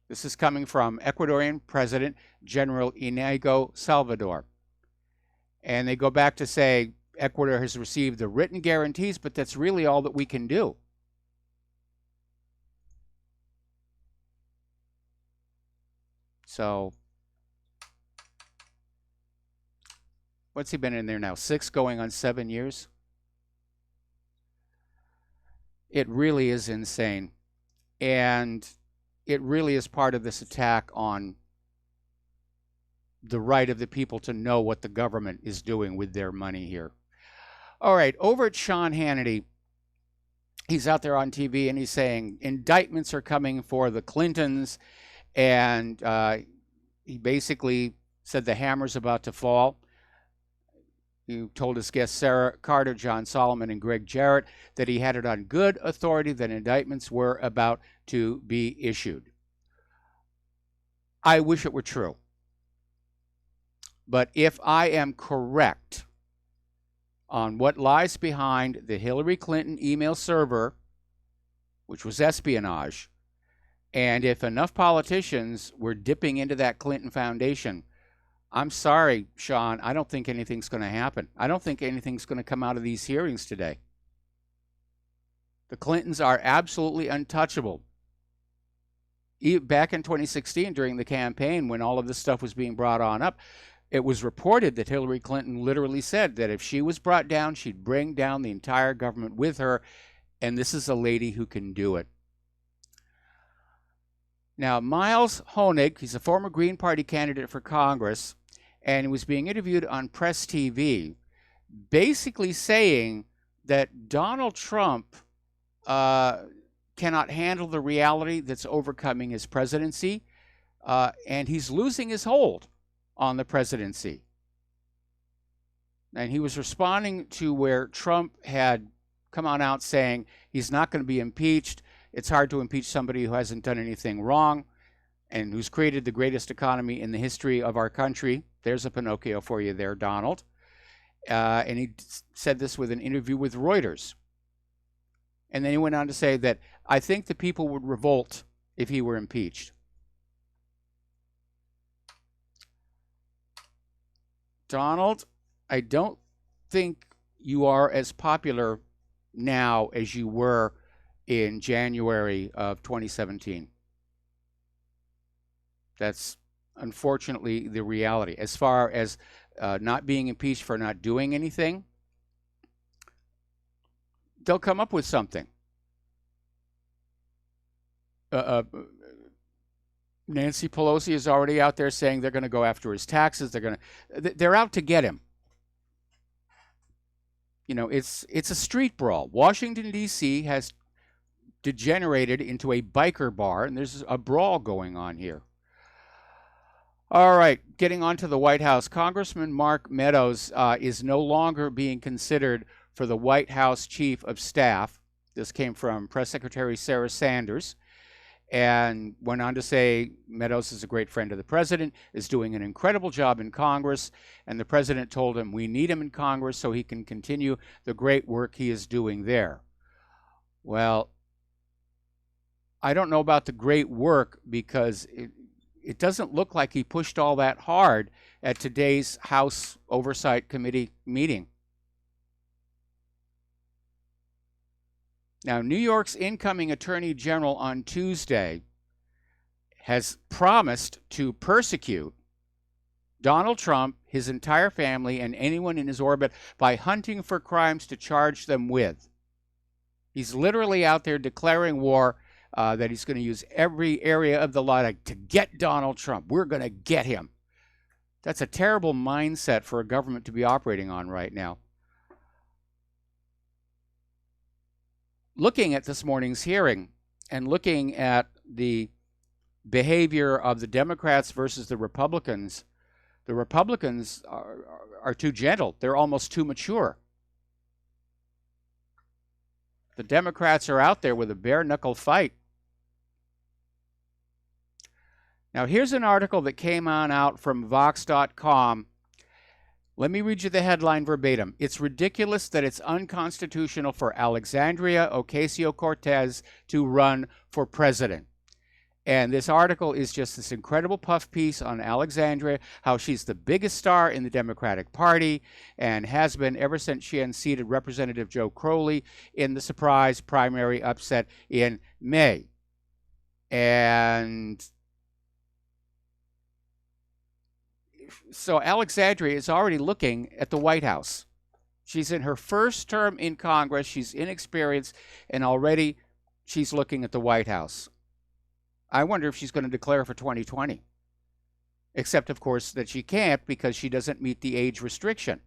This is coming from Ecuadorian President General Inigo Salvador. And they go back to say Ecuador has received the written guarantees, but that's really all that we can do. So, what's he been in there now? 6 going on 7 years? It really is insane. And it really is part of this attack on the right of the people to know what the government is doing with their money here. All right, over at Sean Hannity, he's out there on TV and he's saying indictments are coming for the Clintons, and he basically said the hammer's about to fall. He told his guests Sarah Carter, John Solomon, and Greg Jarrett that he had it on good authority that indictments were about to be issued. I wish it were true. But if I am correct on what lies behind the Hillary Clinton email server, which was espionage, and if enough politicians were dipping into that Clinton Foundation, I'm sorry, Sean, I don't think anything's going to happen. I don't think anything's going to come out of these hearings today. The Clintons are absolutely untouchable. Back in 2016, during the campaign, when all of this stuff was being brought on up, it was reported that Hillary Clinton literally said that if she was brought down, she'd bring down the entire government with her, and this is a lady who can do it. Now, Miles Honig, he's a former Green Party candidate for Congress, and he was being interviewed on Press TV, basically saying that Donald Trump cannot handle the reality that's overcoming his presidency, and he's losing his hold on the presidency. And he was responding to where Trump had come on out saying he's not going to be impeached. It's hard to impeach somebody who hasn't done anything wrong and who's created the greatest economy in the history of our country. There's a Pinocchio for you there, Donald. And he said this with an interview with Reuters. And then he went on to say that I think the people would revolt if he were impeached. Donald, I don't think you are as popular now as you were in January of 2017. That's unfortunately the reality. As far as not being impeached for not doing anything, they'll come up with something. Nancy Pelosi is already out there saying they're going to go after his taxes. They're out to get him. You know, it's a street brawl. Washington, D.C. has degenerated into a biker bar, and there's a brawl going on here. All right, getting on to the White House. Congressman Mark Meadows is no longer being considered for the White House Chief of Staff. This came from Press Secretary Sarah Sanders, and went on to say Meadows is a great friend of the president, is doing an incredible job in Congress, and the president told him we need him in Congress so he can continue the great work he is doing there. Well, I don't know about the great work because it doesn't look like he pushed all that hard at today's House Oversight Committee meeting. Now, New York's incoming Attorney General on Tuesday has promised to persecute Donald Trump, his entire family, and anyone in his orbit by hunting for crimes to charge them with. He's literally out there declaring war, that he's going to use every area of the law to get Donald Trump. We're going to get him. That's a terrible mindset for a government to be operating on right now. Looking at this morning's hearing and looking at the behavior of the Democrats versus the Republicans are too gentle. They're almost too mature. The Democrats are out there with a bare-knuckle fight. Now, here's an article that came on out from Vox.com. Let me read you the headline verbatim. It's ridiculous that it's unconstitutional for Alexandria Ocasio-Cortez to run for president. And this article is just this incredible puff piece on Alexandria, how she's the biggest star in the Democratic Party and has been ever since she unseated Representative Joe Crowley in the surprise primary upset in May. And so Alexandria is already looking at the White House. She's in her first term in Congress. She's inexperienced, and already she's looking at the White House. I wonder if she's going to declare for 2020. Except, of course, that she can't because she doesn't meet the age restriction.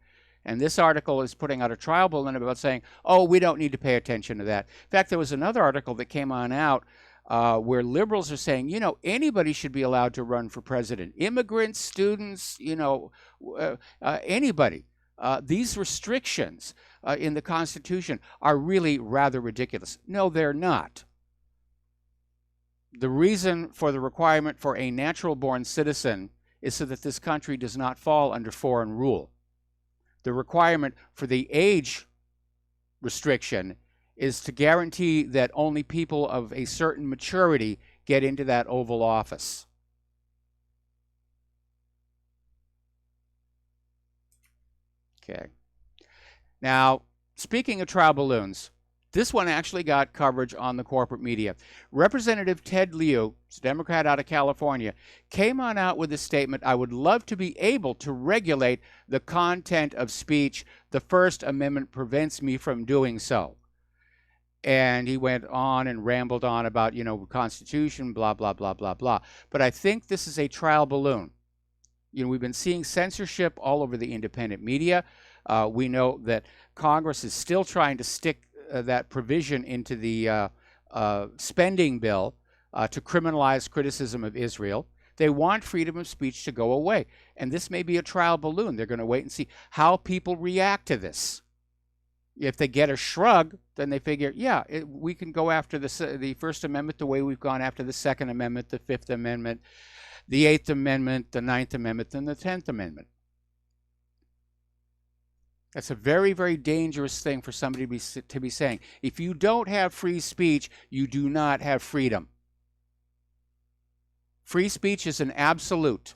And this article is putting out a trial balloon about saying, oh, we don't need to pay attention to that. In fact, there was another article that came on out where liberals are saying, you know, anybody should be allowed to run for president. Immigrants, students, you know, anybody. These restrictions in the Constitution are really rather ridiculous. No, they're not. The reason for the requirement for a natural-born citizen is so that this country does not fall under foreign rule. The requirement for the age restriction is to guarantee that only people of a certain maturity get into that Oval Office. Okay. Now, speaking of trial balloons, this one actually got coverage on the corporate media. Representative Ted Lieu, a Democrat out of California, came on out with a statement, I would love to be able to regulate the content of speech. The First Amendment prevents me from doing so. And he went on and rambled on about, you know, Constitution, blah, blah, blah, blah, blah. But I think this is a trial balloon. We've been seeing censorship all over the independent media. We know that Congress is still trying to stick that provision into the spending bill to criminalize criticism of Israel. They want freedom of speech to go away. And this may be a trial balloon. They're going to wait and see how people react to this. If they get a shrug, then they figure, we can go after the First Amendment the way we've gone after the Second Amendment, the Fifth Amendment, the Eighth Amendment, the Ninth Amendment, and the 10th Amendment. That's a very, very dangerous thing for somebody to be saying. If you don't have free speech, you do not have freedom. Free speech is an absolute.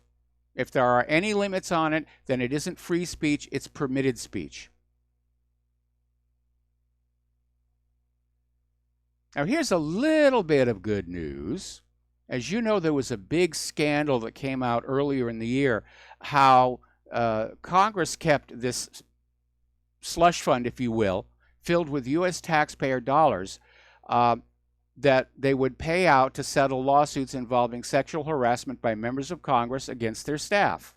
If there are any limits on it, then it isn't free speech, it's permitted speech. Now, here's a little bit of good news. As you know, there was a big scandal that came out earlier in the year, how Congress kept this slush fund, if you will, filled with U.S. taxpayer dollars that they would pay out to settle lawsuits involving sexual harassment by members of Congress against their staff.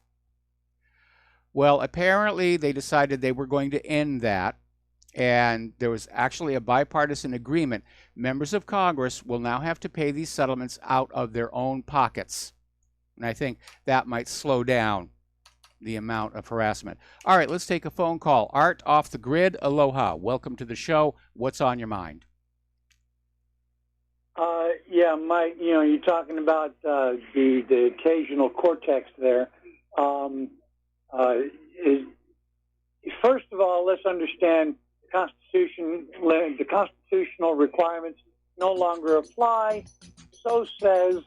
Well, apparently they decided they were going to end that, and there was actually a bipartisan agreement. Members of Congress will now have to pay these settlements out of their own pockets. And I think that might slow down the amount of harassment. All right, let's take a phone call. Art off the grid, aloha. Welcome to the show. What's on your mind? Yeah, Mike, you're talking about the occasional cortex there. First of all, let's understand the constitutional requirements no longer apply. So says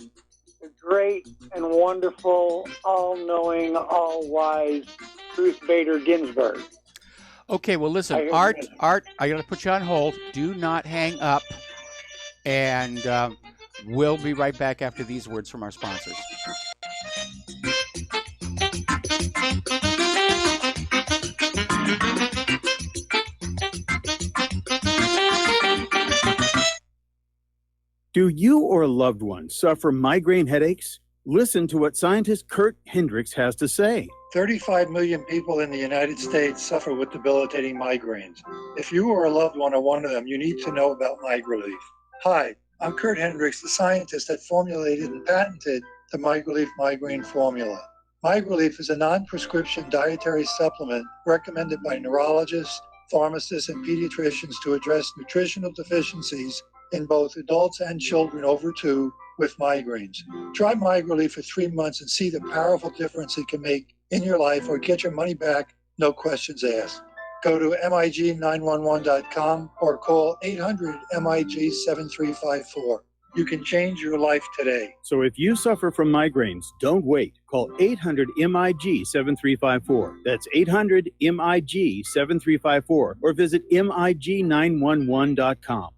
the great and wonderful, all-knowing, all-wise Ruth Bader Ginsburg. Okay, well, listen, Art, I got to put you on hold. Do not hang up. And we'll be right back after these words from our sponsors. Do you or a loved one suffer migraine headaches? Listen to what scientist Kurt Hendricks has to say. 35 million people in the United States suffer with debilitating migraines. If you or a loved one are one of them, you need to know about MigraLief. Hi, I'm Kurt Hendricks, the scientist that formulated and patented the MigraLief migraine formula. MigraLief is a non-prescription dietary supplement recommended by neurologists, pharmacists, and pediatricians to address nutritional deficiencies in both adults and children over 2 with migraines. Try MigraLief for 3 months and see the powerful difference it can make in your life, or get your money back, no questions asked. Go to MIG911.com or call 800-MIG-7354. You can change your life today. So if you suffer from migraines, don't wait. Call 800-MIG-7354. That's 800-MIG-7354, or visit MIG911.com.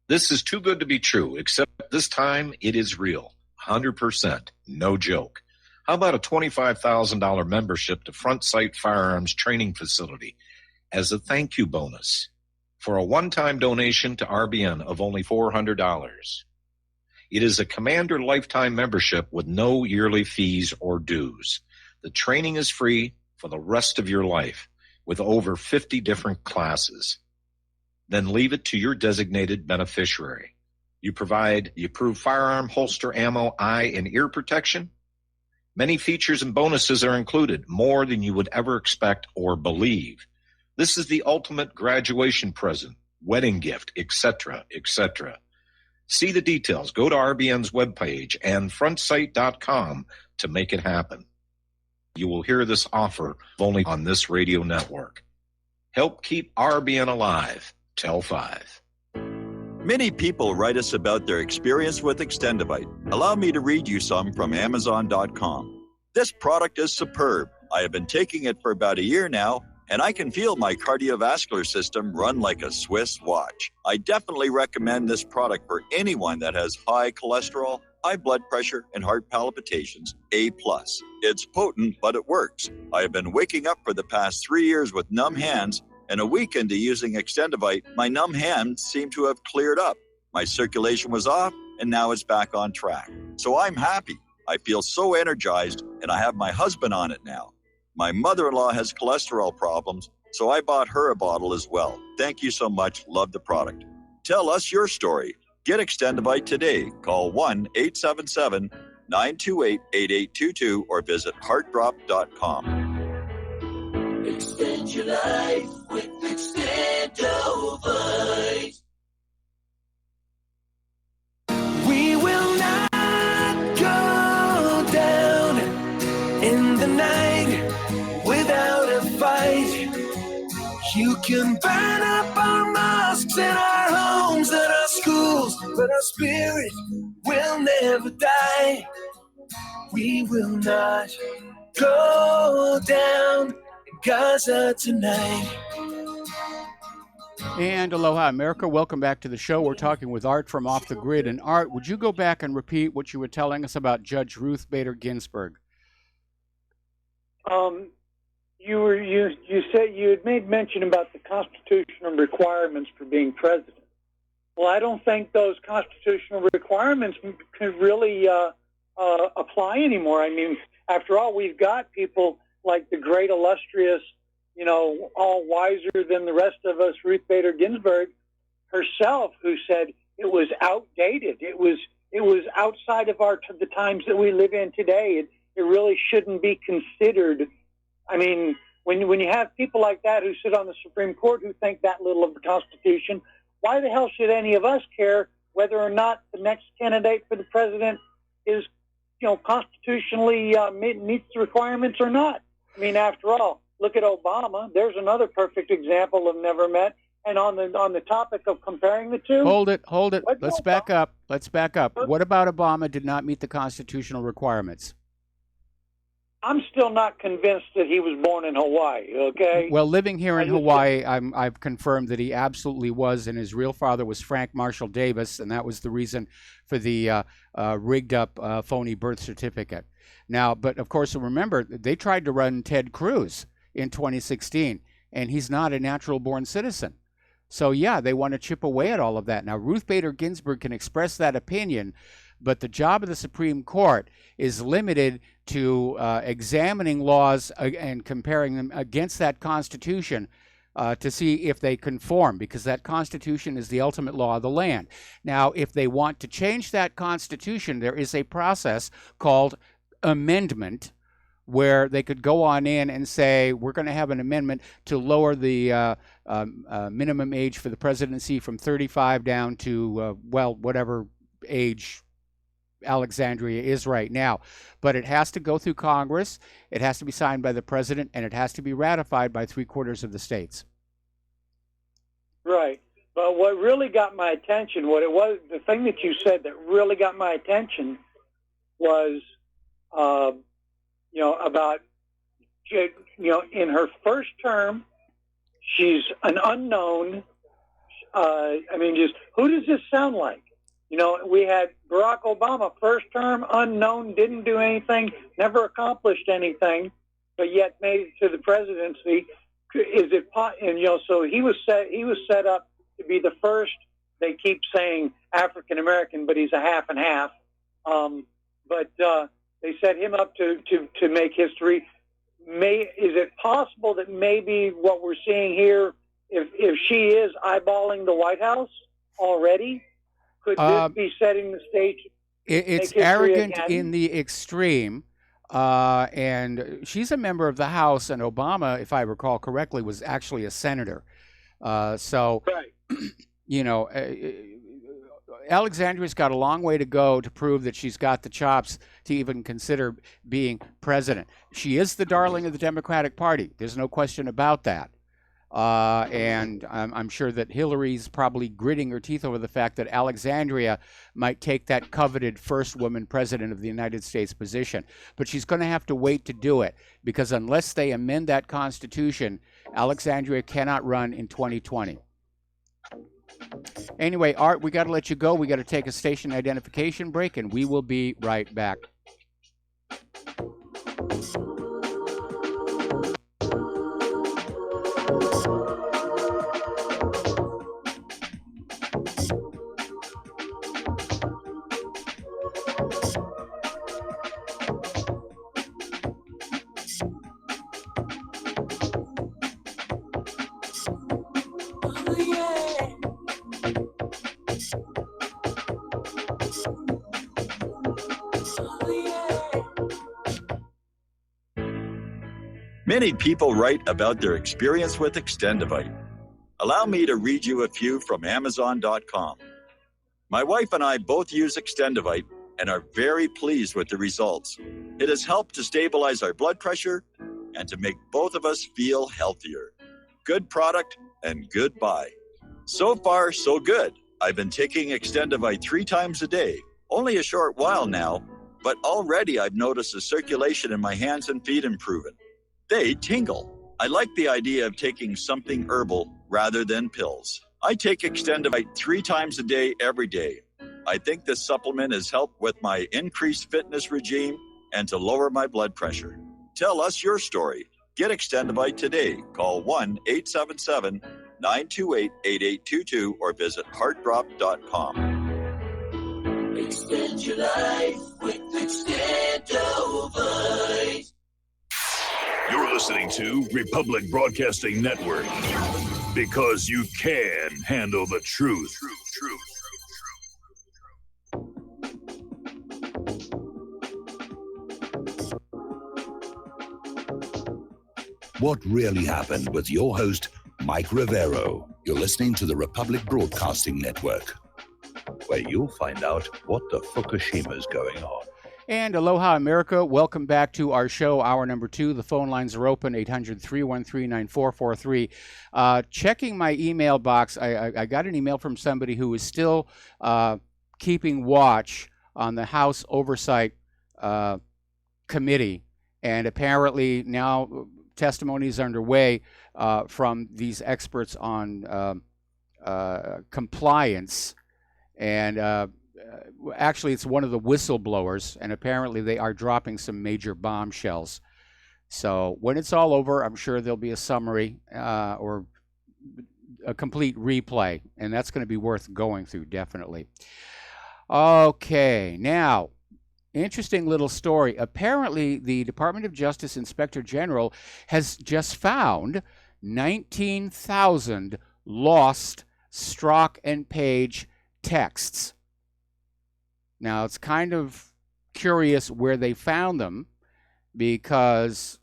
This is too good to be true, except this time it is real. 100%. No joke. How about a $25,000 membership to Front Sight Firearms Training Facility as a thank you bonus for a one-time donation to RBN of only $400? It is a Commander lifetime membership with no yearly fees or dues. The training is free for the rest of your life with over 50 different classes. Then leave it to your designated beneficiary. You provide the approved firearm, holster, ammo, eye, and ear protection. Many features and bonuses are included, more than you would ever expect or believe. This is the ultimate graduation present, wedding gift, etc., etc. See the details. Go to RBN's webpage and frontsight.com to make it happen. You will hear this offer only on this radio network. Help keep RBN alive. Tell 5. Many people write us about their experience with Extendivite. Allow me to read you some from Amazon.com. This product is superb. I have been taking it for about a year now, and I can feel my cardiovascular system run like a Swiss watch. I definitely recommend this product for anyone that has high cholesterol, high blood pressure, and heart palpitations, A+. It's potent, but it works. I have been waking up for the past 3 years with numb hands, and a week into using Extendivite, my numb hands seem to have cleared up. My circulation was off, and now it's back on track. So I'm happy. I feel so energized, and I have my husband on it now. My mother-in-law has cholesterol problems, so I bought her a bottle as well. Thank you so much. Love the product. Tell us your story. Get Extendivite today. Call 1-877-928-8822 or visit heartdrop.com. Extend your life with Extendivite. We will not go down in the night without a fight. You can burn up our mosques and our homes and our schools, but our spirit will never die. We will not go down in Gaza tonight. And aloha, America. Welcome back to the show. We're talking with Art from Off the Grid. And Art, would you go back and repeat what you were telling us about Judge Ruth Bader Ginsburg? You said you had made mention about the constitutional requirements for being president. Well, I don't think those constitutional requirements can really apply anymore. I mean, after all, we've got people like the great illustrious, all wiser than the rest of us, Ruth Bader Ginsburg herself, who said it was outdated. It was outside of the times that we live in today. It really shouldn't be considered. I mean, when you have people like that who sit on the Supreme Court who think that little of the Constitution, why the hell should any of us care whether or not the next candidate for the president is, constitutionally meets the requirements or not? I mean, after all, look at Obama. There's another perfect example of never met. And on the topic of comparing the two, Hold it. Let's back up. What about Obama did not meet the constitutional requirements? I'm still not convinced that he was born in Hawaii, okay? Well, living here in Hawaii, I've confirmed that he absolutely was, and his real father was Frank Marshall Davis, and that was the reason for the rigged-up phony birth certificate. Now, but of course, remember, they tried to run Ted Cruz in 2016, and he's not a natural-born citizen. So, yeah, they want to chip away at all of that. Now, Ruth Bader Ginsburg can express that opinion, but the job of the Supreme Court is limited to examining laws and comparing them against that Constitution to see if they conform, because that Constitution is the ultimate law of the land. Now, if they want to change that Constitution, there is a process called amendment, where they could go on in and say, we're going to have an amendment to lower the minimum age for the presidency from 35 down to, whatever age Alexandria is right now. But it has to go through Congress, it has to be signed by the president, and it has to be ratified by 3/4 of the states. Right. But what really got my attention, the thing that you said that really got my attention was, about, in her first term, she's an unknown. Who does this sound like? We had Barack Obama, first term, unknown, didn't do anything, never accomplished anything, but yet made it to the presidency. So he was set up to be the first. They keep saying African American, but he's a half and half. They set him up to make history. Is it possible that maybe what we're seeing here, if she is eyeballing the White House already, could this be setting the stage? It's arrogant in the extreme, and she's a member of the House, and Obama, if I recall correctly, was actually a senator. Right. Alexandria's got a long way to go to prove that she's got the chops to even consider being president. She is the darling of the Democratic Party. There's no question about that. And I'm sure that Hillary's probably gritting her teeth over the fact that Alexandria might take that coveted first woman president of the United States position. But she's going to have to wait to do it, because unless they amend that Constitution, Alexandria cannot run in 2020. Anyway, Art, we got to let you go. We got to take a station identification break, and we will be right back. Many people write about their experience with Extendivite. Allow me to read you a few from Amazon.com. My wife and I both use Extendivite and are very pleased with the results. It has helped to stabilize our blood pressure and to make both of us feel healthier. Good product and good buy. So far, so good. I've been taking Extendivite 3 times a day, only a short while now, but already I've noticed the circulation in my hands and feet improving. They tingle. I like the idea of taking something herbal rather than pills. I take Extendivite 3 times a day, every day. I think this supplement has helped with my increased fitness regime and to lower my blood pressure. Tell us your story. Get Extendivite today. Call 1-877-928-8822 or visit heartdrop.com. Extend your life with Extendivite. You're listening to Republic Broadcasting Network because you can handle the truth. What really happened with your host, Mike Rivero. You're listening to the Republic Broadcasting Network, where you'll find out what the Fukushima's going on. And aloha, America. Welcome back to our show, hour number 2. The phone lines are open, 800-313-9443. Checking my email box, I got an email from somebody who is still keeping watch on the House Oversight Committee. And apparently now testimonies are underway from these experts on compliance. And actually, it's one of the whistleblowers, and apparently they are dropping some major bombshells. So when it's all over, I'm sure there'll be a summary or a complete replay, and that's going to be worth going through, definitely. Okay, now, interesting little story. Apparently, the Department of Justice Inspector General has just found 19,000 lost Strzok and Page texts. Now, it's kind of curious where they found them, because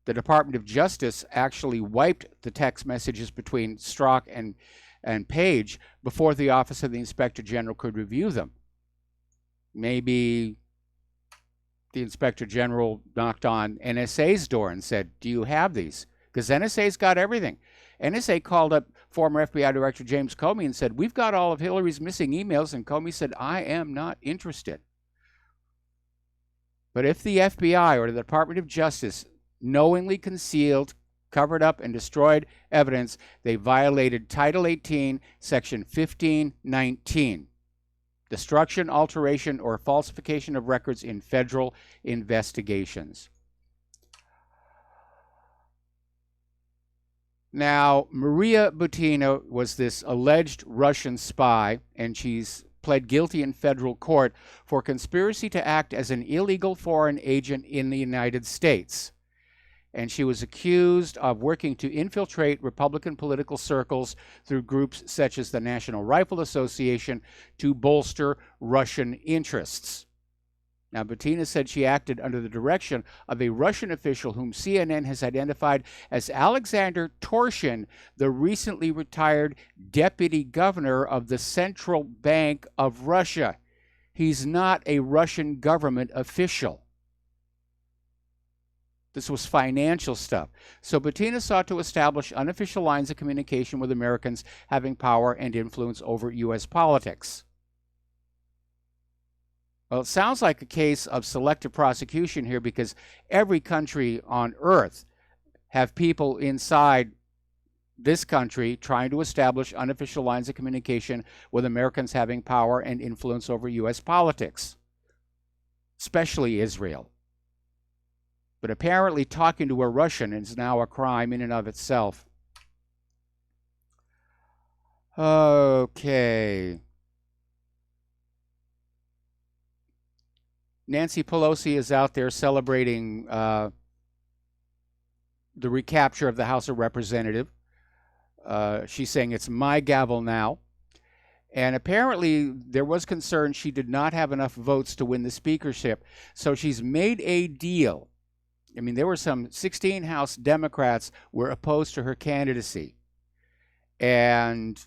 the Department of Justice actually wiped the text messages between Strzok and Page before the Office of the Inspector General could review them. Maybe the Inspector General knocked on NSA's door and said, do you have these? Because NSA's got everything. NSA called up former FBI Director James Comey and said, we've got all of Hillary's missing emails, and Comey said, I am not interested. But if the FBI or the Department of Justice knowingly concealed, covered up, and destroyed evidence, they violated Title 18, Section 1519, destruction, alteration, or falsification of records in federal investigations. Now, Maria Butina was this alleged Russian spy, and she's pled guilty in federal court for conspiracy to act as an illegal foreign agent in the United States. And she was accused of working to infiltrate Republican political circles through groups such as the National Rifle Association to bolster Russian interests. Now, Butina said she acted under the direction of a Russian official whom CNN has identified as Alexander Torshin, the recently retired deputy governor of the Central Bank of Russia. He's not a Russian government official. This was financial stuff. So Butina sought to establish unofficial lines of communication with Americans having power and influence over U.S. politics. Well, it sounds like a case of selective prosecution here, because every country on earth have people inside this country trying to establish unofficial lines of communication with Americans having power and influence over U.S. politics, especially Israel. But apparently talking to a Russian is now a crime in and of itself. Okay. Nancy Pelosi is out there celebrating the recapture of the House of Representatives. She's saying it's my gavel now. And apparently there was concern she did not have enough votes to win the speakership. So she's made a deal I mean, there were some 16 House Democrats were opposed to her candidacy. And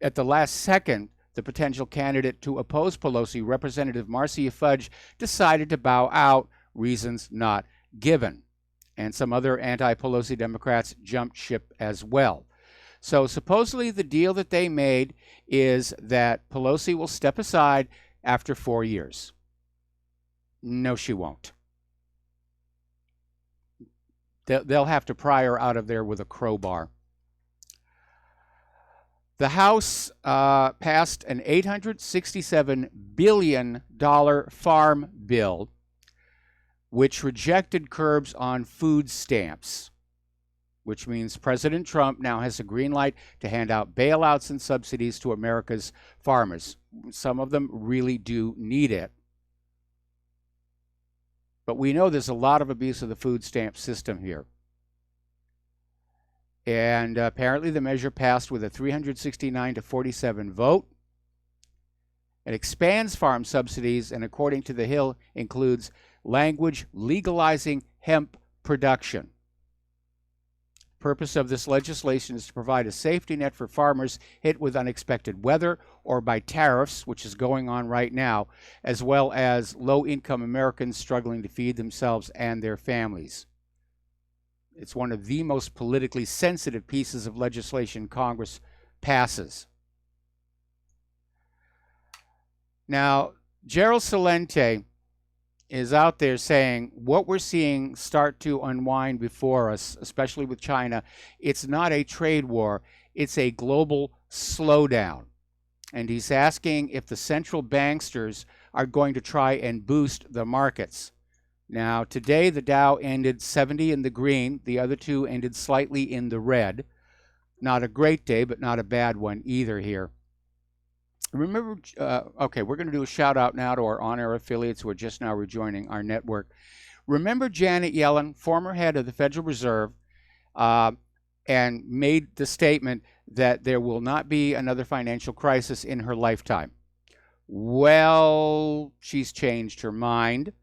at the last second, the potential candidate to oppose Pelosi, Representative Marcia Fudge, decided to bow out, reasons not given. And some other anti-Pelosi Democrats jumped ship as well. So supposedly the deal that they made is that Pelosi will step aside after 4 years. No, she won't. They'll have to pry her out of there with a crowbar. The House passed an $867 billion farm bill, which rejected curbs on food stamps, which means President Trump now has a green light to hand out bailouts and subsidies to America's farmers. Some of them really do need it. But we know there's a lot of abuse of the food stamp system here. And apparently the measure passed with a 369 to 47 vote. It expands farm subsidies and, according to The Hill, includes language legalizing hemp production. Purpose of this legislation is to provide a safety net for farmers hit with unexpected weather or by tariffs, which is going on right now, as well as low-income Americans struggling to feed themselves and their families. It's one of the most politically sensitive pieces of legislation Congress passes. Now, Gerald Celente is out there saying what we're seeing start to unwind before us, especially with China, it's not a trade war, it's a global slowdown. And he's asking if the central banksters are going to try and boost the markets. Now, today the Dow ended 70 in the green, the other two ended slightly in the red. Not a great day, but not a bad one either here. Remember, okay, we're going to do a shout out now to our on-air affiliates who are just now rejoining our network. Remember Janet Yellen, former head of the Federal Reserve, and made the statement that there will not be another financial crisis in her lifetime. Well, she's changed her mind.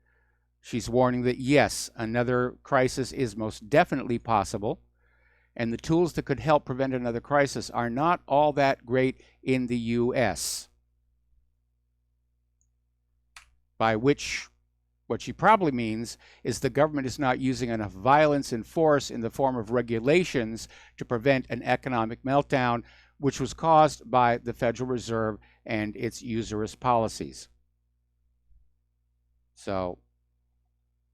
She's warning that, yes, another crisis is most definitely possible, and the tools that could help prevent another crisis are not all that great in the U.S. By which, what she probably means is the government is not using enough violence and force in the form of regulations to prevent an economic meltdown, which was caused by the Federal Reserve and its usurious policies. So,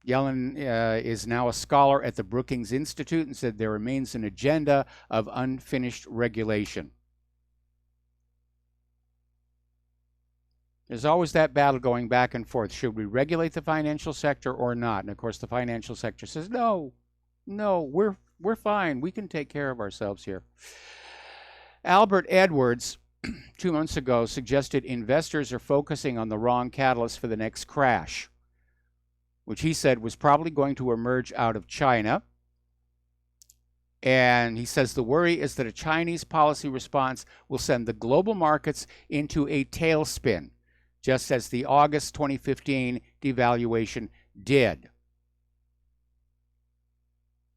Yellen is now a scholar at the Brookings Institute and said there remains an agenda of unfinished regulation. There's always that battle going back and forth. Should we regulate the financial sector or not? And of course, the financial sector says, no, we're fine. We can take care of ourselves here. Albert Edwards, 2 months ago, suggested investors are focusing on the wrong catalyst for the next crash, which he said was probably going to emerge out of China. And he says the worry is that a Chinese policy response will send the global markets into a tailspin, just as the August 2015 devaluation did.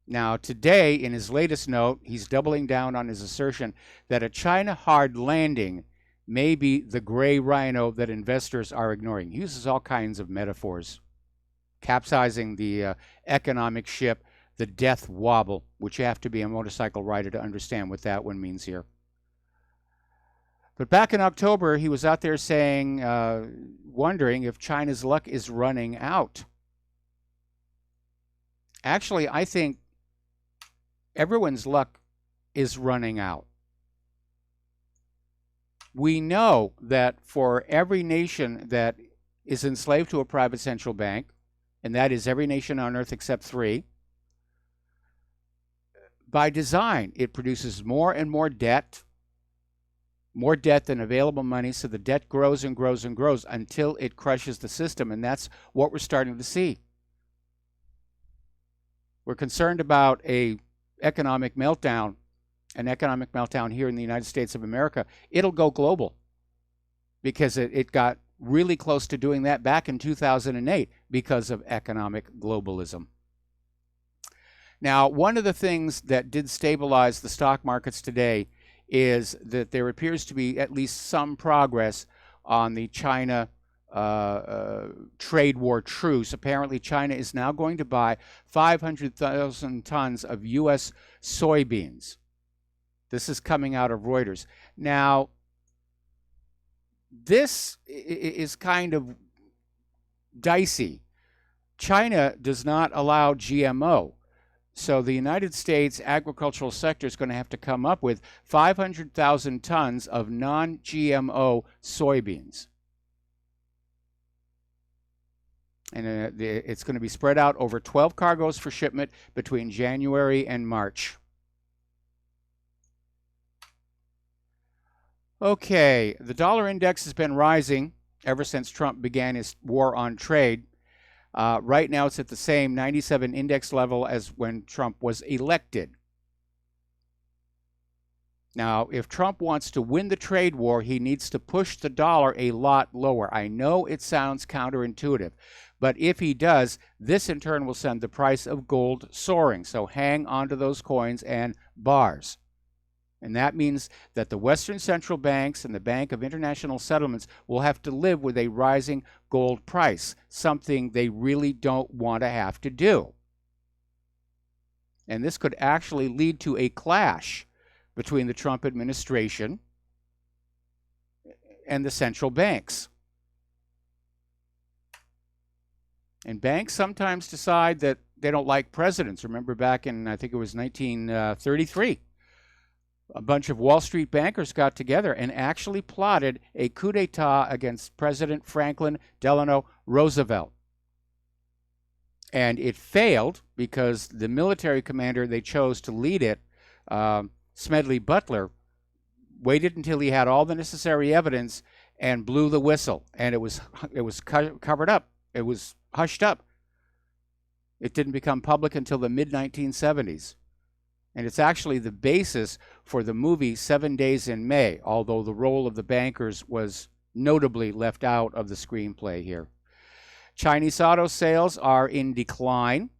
Now, today, in his latest note, he's doubling down on his assertion that a China hard landing may be the gray rhino that investors are ignoring. He uses all kinds of metaphors. Capsizing the economic ship, the death wobble, which you have to be a motorcycle rider to understand what that one means here. But back in October, he was out there saying, wondering if China's luck is running out. Actually, I think everyone's luck is running out. We know that for every nation that is enslaved to a private central bank, and that is every nation on earth except 3, by design, it produces more and more debt than available money, so the debt grows and grows and grows until it crushes the system, and that's what we're starting to see. We're concerned about an economic meltdown here in the United States of America. It'll go global because it got really close to doing that back in 2008 because of economic globalism. Now, one of the things that did stabilize the stock markets today is that there appears to be at least some progress on the China trade war truce. Apparently, China is now going to buy 500,000 tons of U.S. soybeans. This is coming out of Reuters. Now, this is kind of dicey. China does not allow GMO. So the United States agricultural sector is going to have to come up with 500,000 tons of non-GMO soybeans. And it's going to be spread out over 12 cargoes for shipment between January and March. Okay, the dollar index has been rising ever since Trump began his war on trade. Right now it's at the same 97 index level as when Trump was elected. Now, if Trump wants to win the trade war, he needs to push the dollar a lot lower. I know it sounds counterintuitive, but if he does, this in turn will send the price of gold soaring. So hang on to those coins and bars. And that means that the Western central banks and the Bank of International Settlements will have to live with a rising gold price, something they really don't want to have to do. And this could actually lead to a clash between the Trump administration and the central banks. And banks sometimes decide that they don't like presidents. Remember back in, I think it was 1933, a bunch of Wall Street bankers got together and actually plotted a coup d'etat against President Franklin Delano Roosevelt. And it failed because the military commander they chose to lead it, Smedley Butler, waited until he had all the necessary evidence and blew the whistle. And it was covered up. It was hushed up. It didn't become public until the mid-1970s. And it's actually the basis for the movie 7 Days in May, although the role of the bankers was notably left out of the screenplay here. Chinese auto sales are in decline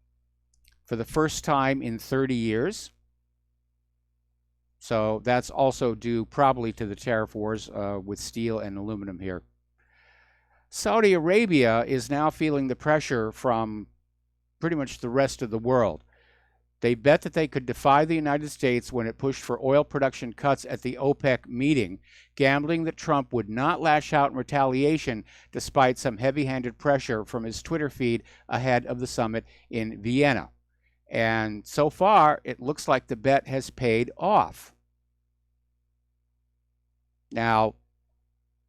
for the first time in 30 years. So that's also due probably to the tariff wars with steel and aluminum here. Saudi Arabia is now feeling the pressure from pretty much the rest of the world. They bet that they could defy the United States when it pushed for oil production cuts at the OPEC meeting, gambling that Trump would not lash out in retaliation despite some heavy-handed pressure from his Twitter feed ahead of the summit in Vienna. And so far, it looks like the bet has paid off. Now,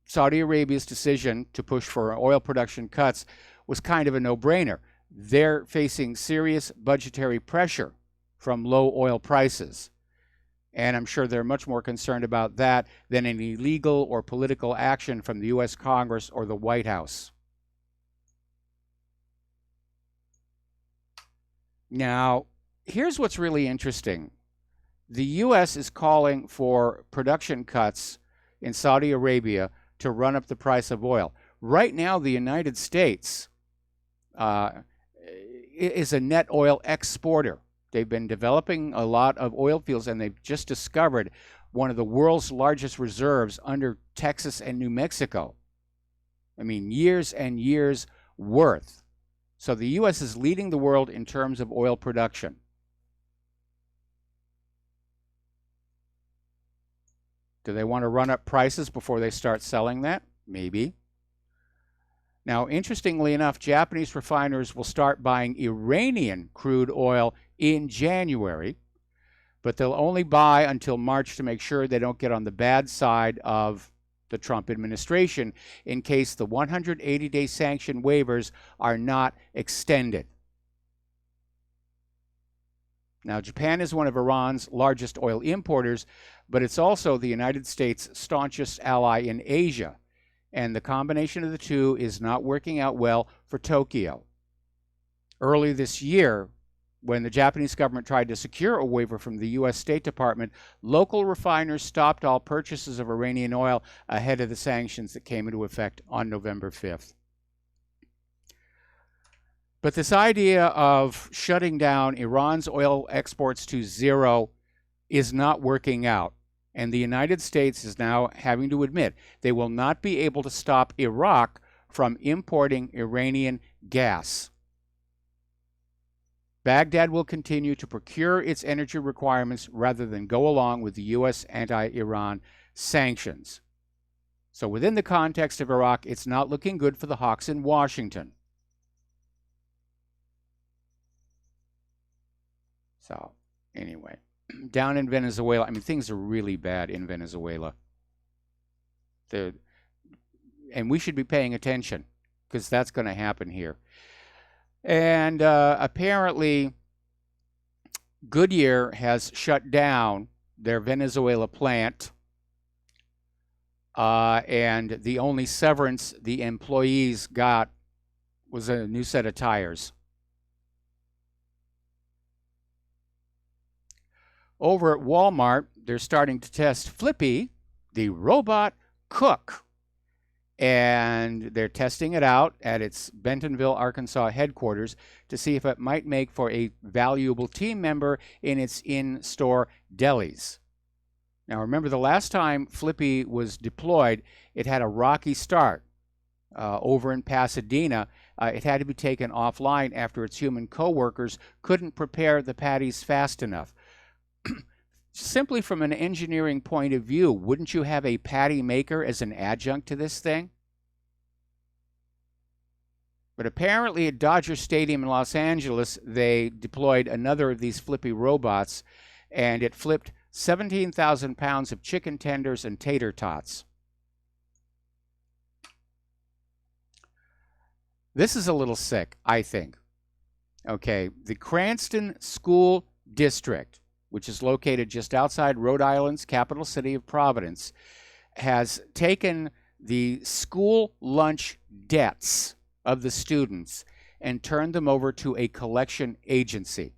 Saudi Arabia's decision to push for oil production cuts was kind of a no-brainer. They're facing serious budgetary pressure from low oil prices. And I'm sure they're much more concerned about that than any legal or political action from the U.S. Congress or the White House. Now, here's what's really interesting. The U.S. is calling for production cuts in Saudi Arabia to run up the price of oil. Right now, the United States is a net oil exporter. They've been developing a lot of oil fields, and they've just discovered one of the world's largest reserves under Texas and New Mexico. I mean, years and years worth. So the U.S. is leading the world in terms of oil production. Do they want to run up prices before they start selling that? Maybe. Now, interestingly enough, Japanese refiners will start buying Iranian crude oil in January, but they'll only buy until March to make sure they don't get on the bad side of the Trump administration in case the 180-day sanction waivers are not extended. Now, Japan is one of Iran's largest oil importers, but it's also the United States' staunchest ally in Asia. And the combination of the two is not working out well for Tokyo. Early this year, when the Japanese government tried to secure a waiver from the U.S. State Department, local refiners stopped all purchases of Iranian oil ahead of the sanctions that came into effect on November 5th. But this idea of shutting down Iran's oil exports to zero is not working out. And the United States is now having to admit they will not be able to stop Iraq from importing Iranian gas. Baghdad will continue to procure its energy requirements rather than go along with the U.S. anti-Iran sanctions. So within the context of Iraq, it's not looking good for the hawks in Washington. So, anyway, down in Venezuela, I mean, things are really bad in Venezuela. And we should be paying attention because that's going to happen here. And apparently, Goodyear has shut down their Venezuela plant. And the only severance the employees got was a new set of tires. Over at Walmart, they're starting to test Flippy, the robot cook. And they're testing it out at its Bentonville, Arkansas headquarters to see if it might make for a valuable team member in its in-store delis. Now, remember, the last time Flippy was deployed, it had a rocky start over in Pasadena. It had to be taken offline after its human co-workers couldn't prepare the patties fast enough. Simply from an engineering point of view, wouldn't you have a patty maker as an adjunct to this thing? But apparently at Dodger Stadium in Los Angeles, they deployed another of these Flippy robots, and it flipped 17,000 pounds of chicken tenders and tater tots. This is a little sick, I think. Okay, the Cranston School District, which is located just outside Rhode Island's capital city of Providence, has taken the school lunch debts of the students and turned them over to a collection agency.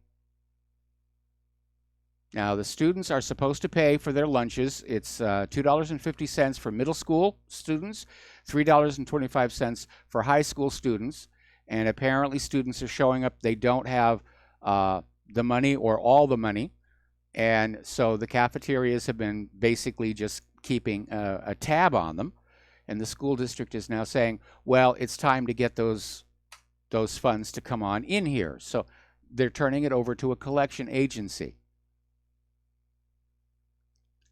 Now, the students are supposed to pay for their lunches. It's $2.50 for middle school students, $3.25 for high school students, and apparently students are showing up. They don't have the money or all the money. And so the cafeterias have been basically just keeping a tab on them. And the school district is now saying, well, it's time to get those funds to come on in here. So they're turning it over to a collection agency,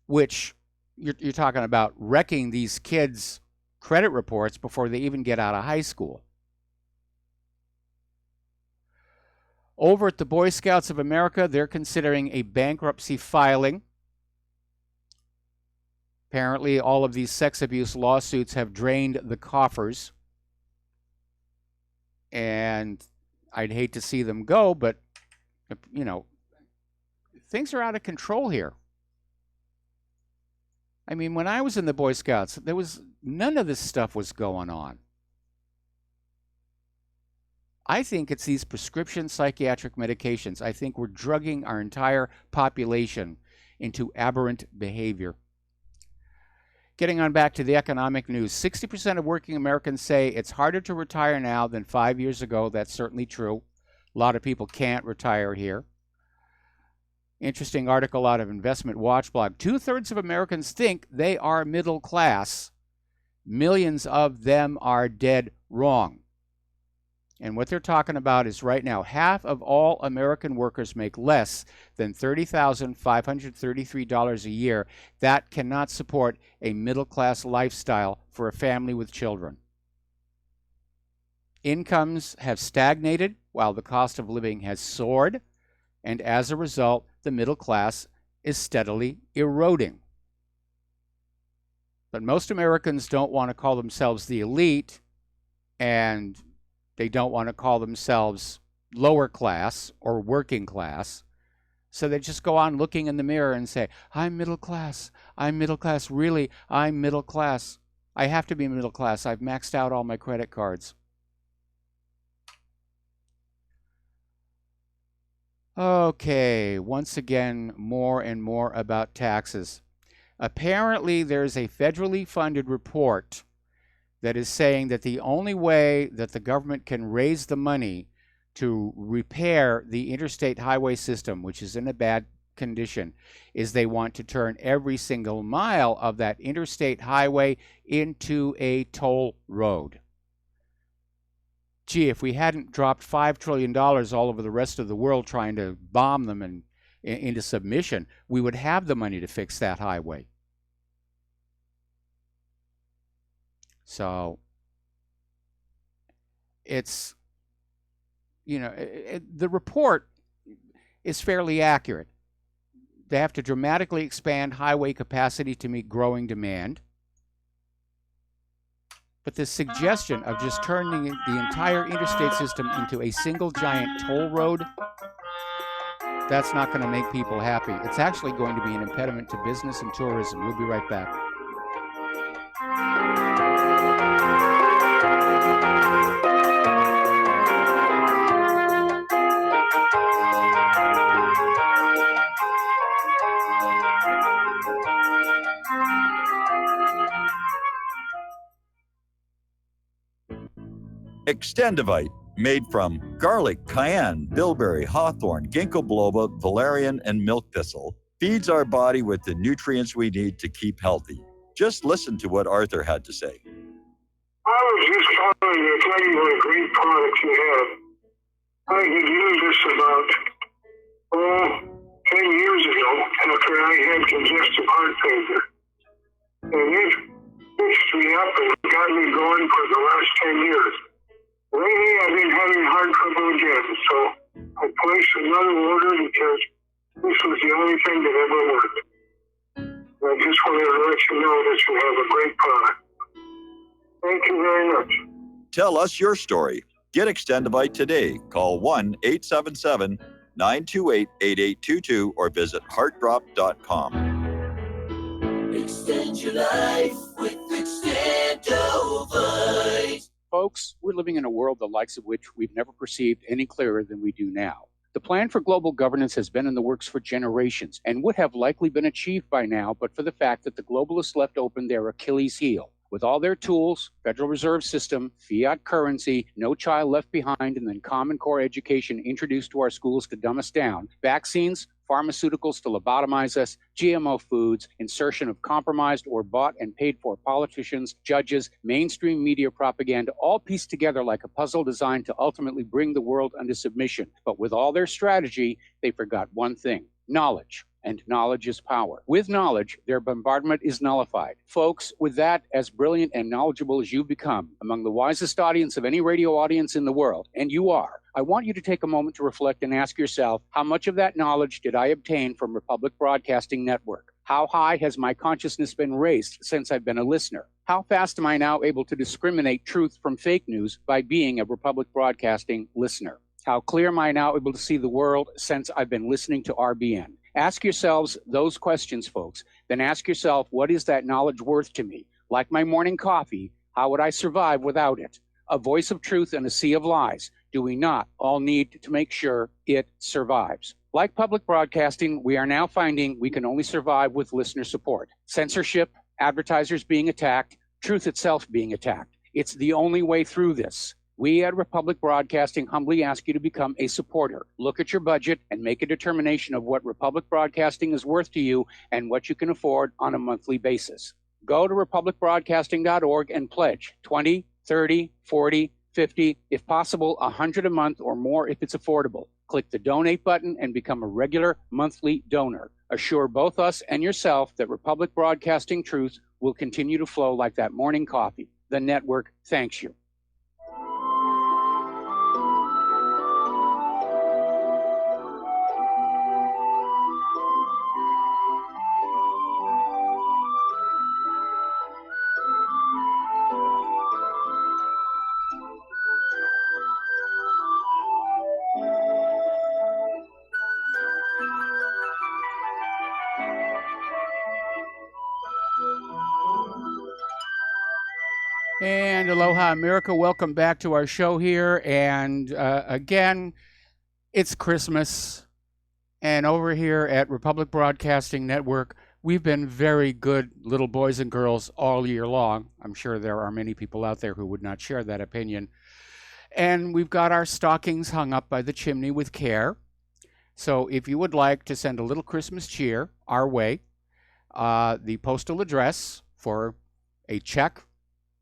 which you're talking about wrecking these kids' credit reports before they even get out of high school. Over at the Boy Scouts of America, they're considering a bankruptcy filing. Apparently, all of these sex abuse lawsuits have drained the coffers. And I'd hate to see them go, but, you know, things are out of control here. I mean, when I was in the Boy Scouts, none of this stuff was going on. I think it's these prescription psychiatric medications. I think we're drugging our entire population into aberrant behavior. Getting on back to the economic news, 60% of working Americans say it's harder to retire now than 5 years ago. That's certainly true. A lot of people can't retire here. Interesting article out of Investment Watch blog. 2/3 of Americans think they are middle class. Millions of them are dead wrong. And what they're talking about is right now, half of all American workers make less than $30,533 a year. That cannot support a middle-class lifestyle for a family with children. Incomes have stagnated while the cost of living has soared, and as a result, the middle class is steadily eroding. But most Americans don't want to call themselves the elite, and they don't want to call themselves lower class or working class. So they just go on looking in the mirror and say, I'm middle class. I'm middle class. Really, I'm middle class. I have to be middle class. I've maxed out all my credit cards. Okay, once again, more and more about taxes. Apparently, there's a federally funded report that is saying that the only way that the government can raise the money to repair the interstate highway system, which is in a bad condition, is they want to turn every single mile of that interstate highway into a toll road. Gee, if we hadn't dropped $5 trillion all over the rest of the world trying to bomb them into submission, we would have the money to fix that highway. So it's, the report is fairly accurate. They have to dramatically expand highway capacity to meet growing demand. But this suggestion of just turning the entire interstate system into a single giant toll road, that's not going to make people happy. It's actually going to be an impediment to business and tourism. We'll be right back. Extendivite, made from garlic, cayenne, bilberry, hawthorn, ginkgo biloba, valerian, and milk thistle, feeds our body with the nutrients we need to keep healthy. Just listen to what Arthur had to say. I was just calling to tell you what a great product you have. I had used this about, 10 years ago after I had congestive heart failure. And it fixed me up and got me going for the last 10 years. Lately, I've been having heart trouble again, so I placed another order because this was the only thing that ever worked. I just wanted to let you know that you have a great product. Thank you very much. Tell us your story. Get Extendivite today. Call 1-877-928-8822 or visit heartdrop.com. Extend your life with Extendivite. Folks, we're living in a world the likes of which we've never perceived any clearer than we do now. The plan for global governance has been in the works for generations and would have likely been achieved by now, but for the fact that the globalists left open their Achilles heel. With all their tools, Federal Reserve System, fiat currency, no child left behind, and then Common Core education introduced to our schools to dumb us down, vaccines, pharmaceuticals to lobotomize us, GMO foods, insertion of compromised or bought and paid for politicians, judges, mainstream media propaganda, all pieced together like a puzzle designed to ultimately bring the world under submission. But with all their strategy, they forgot one thing: knowledge. And knowledge is power. With knowledge, their bombardment is nullified. Folks, with that, as brilliant and knowledgeable as you've become, among the wisest audience of any radio audience in the world, and you are, I want you to take a moment to reflect and ask yourself, how much of that knowledge did I obtain from Republic Broadcasting Network? How high has my consciousness been raised since I've been a listener? How fast am I now able to discriminate truth from fake news by being a Republic Broadcasting listener? How clear am I now able to see the world since I've been listening to RBN? Ask yourselves those questions, folks. Then ask yourself, what is that knowledge worth to me? Like my morning coffee, how would I survive without it? A voice of truth in a sea of lies. Do we not all need to make sure it survives? Like public broadcasting, we are now finding we can only survive with listener support. Censorship, advertisers being attacked, truth itself being attacked. It's the only way through this. We at Republic Broadcasting humbly ask you to become a supporter. Look at your budget and make a determination of what Republic Broadcasting is worth to you and what you can afford on a monthly basis. Go to republicbroadcasting.org and pledge 20, 30, 40, 50, if possible, 100 a month or more if it's affordable. Click the donate button and become a regular monthly donor. Assure both us and yourself that Republic Broadcasting truth will continue to flow like that morning coffee. The network thanks you. And aloha, America. Welcome back to our show here. And again, it's Christmas. And over here at Republic Broadcasting Network, we've been very good little boys and girls all year long. I'm sure there are many people out there who would not share that opinion. And we've got our stockings hung up by the chimney with care. So if you would like to send a little Christmas cheer our way, the postal address for a check,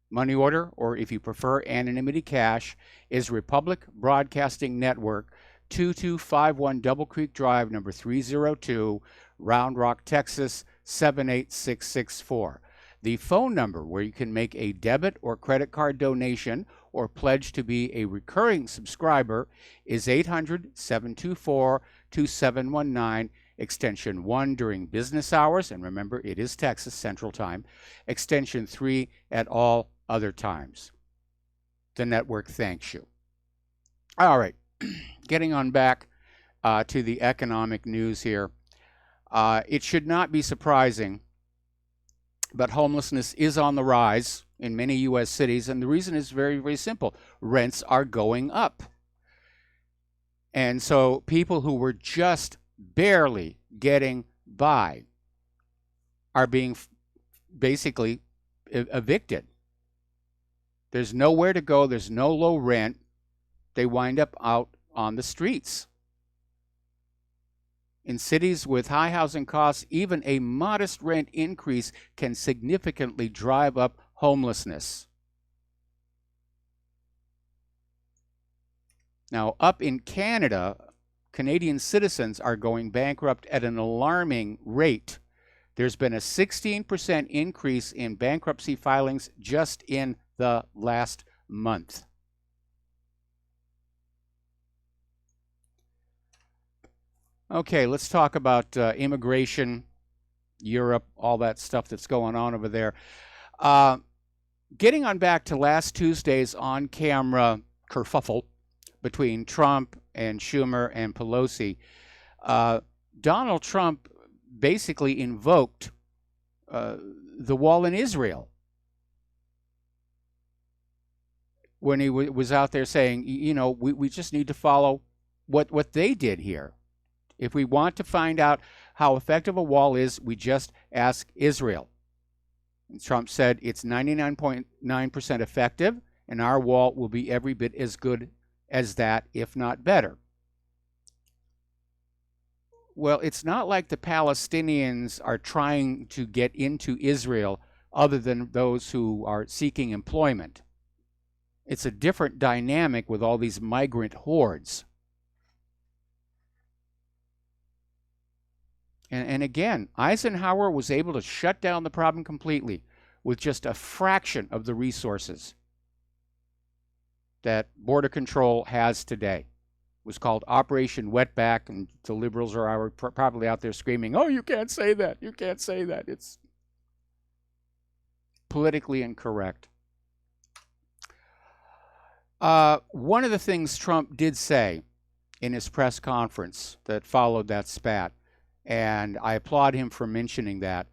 money order, or if you prefer anonymity cash, is Republic Broadcasting Network, 2251 Double Creek Drive, number 302, Round Rock, Texas, 78664. The phone number where you can make a debit or credit card donation or pledge to be a recurring subscriber is 800-724-2719, extension 1 during business hours, and remember, it is Texas Central Time, extension 3 at all other times. The network thanks you. All right, getting on back to the economic news here. It should not be surprising, but homelessness is on the rise in many U.S. cities, and the reason is very, very simple. Rents are going up. And so people who were just barely getting by are being basically evicted. There's nowhere to go. There's no low rent. They wind up out on the streets. In cities with high housing costs, even a modest rent increase can significantly drive up homelessness. Now, up in Canada, Canadian citizens are going bankrupt at an alarming rate. There's been a 16% increase in bankruptcy filings just in the last month. Okay, let's talk about immigration, Europe, all that stuff that's going on over there. Getting on back to last Tuesday's on-camera kerfuffle between Trump and Schumer and Pelosi, Donald Trump basically invoked the wall in Israel when he was out there saying, you know, we just need to follow what they did here. If we want to find out how effective a wall is, we just ask Israel. And Trump said it's 99.9% effective, and our wall will be every bit as good as that, if not better. Well, it's not like the Palestinians are trying to get into Israel other than those who are seeking employment. It's a different dynamic with all these migrant hordes. And again, Eisenhower was able to shut down the problem completely with just a fraction of the resources that Border Control has today. It was called Operation Wetback, and the liberals are probably out there screaming, oh, you can't say that, you can't say that. It's politically incorrect. One of the things Trump did say in his press conference that followed that spat, and I applaud him for mentioning that,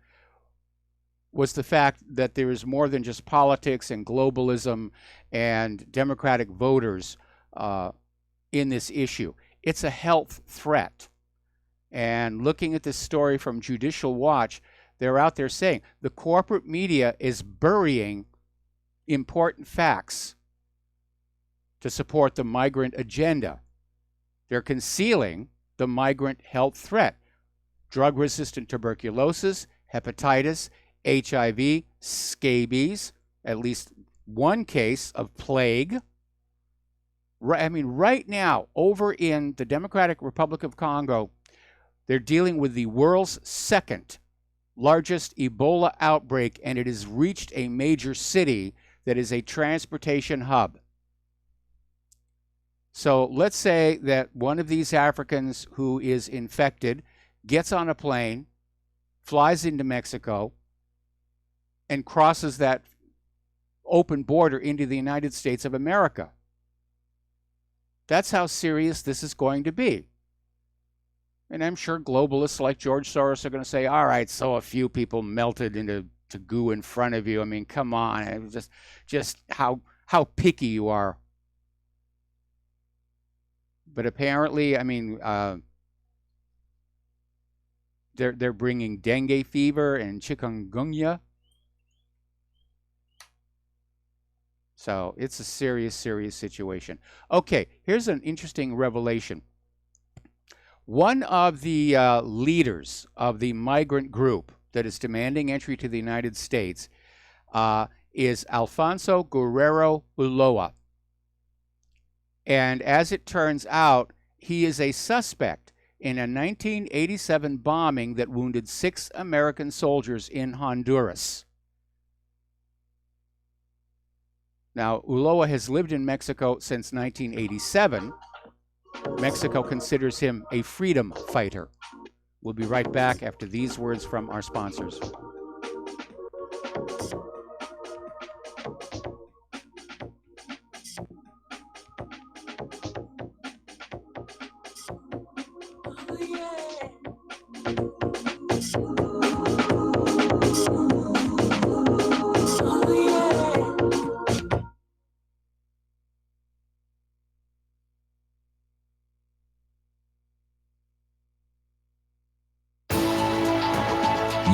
was the fact that there is more than just politics and globalism and Democratic voters in this issue. It's a health threat. And looking at this story from Judicial Watch, they're out there saying the corporate media is burying important facts to support the migrant agenda. They're concealing the migrant health threat. Drug-resistant tuberculosis, hepatitis, HIV, scabies, at least one case of plague. Right now, over in the Democratic Republic of Congo, they're dealing with the world's second largest Ebola outbreak, and it has reached a major city that is a transportation hub. So let's say that one of these Africans who is infected gets on a plane, flies into Mexico, and crosses that open border into the United States of America. That's how serious this is going to be. And I'm sure globalists like George Soros are going to say, all right, so a few people melted into goo in front of you. I mean, come on. Just how picky you are. But apparently, they're bringing dengue fever and chikungunya. So it's a serious, serious situation. Okay, here's an interesting revelation. One of the leaders of the migrant group that is demanding entry to the United States is Alfonso Guerrero Ulloa. And as it turns out, he is a suspect in a 1987 bombing that wounded 6 American soldiers in Honduras. Now, Ulloa has lived in Mexico since 1987. Mexico considers him a freedom fighter. We'll be right back after these words from our sponsors.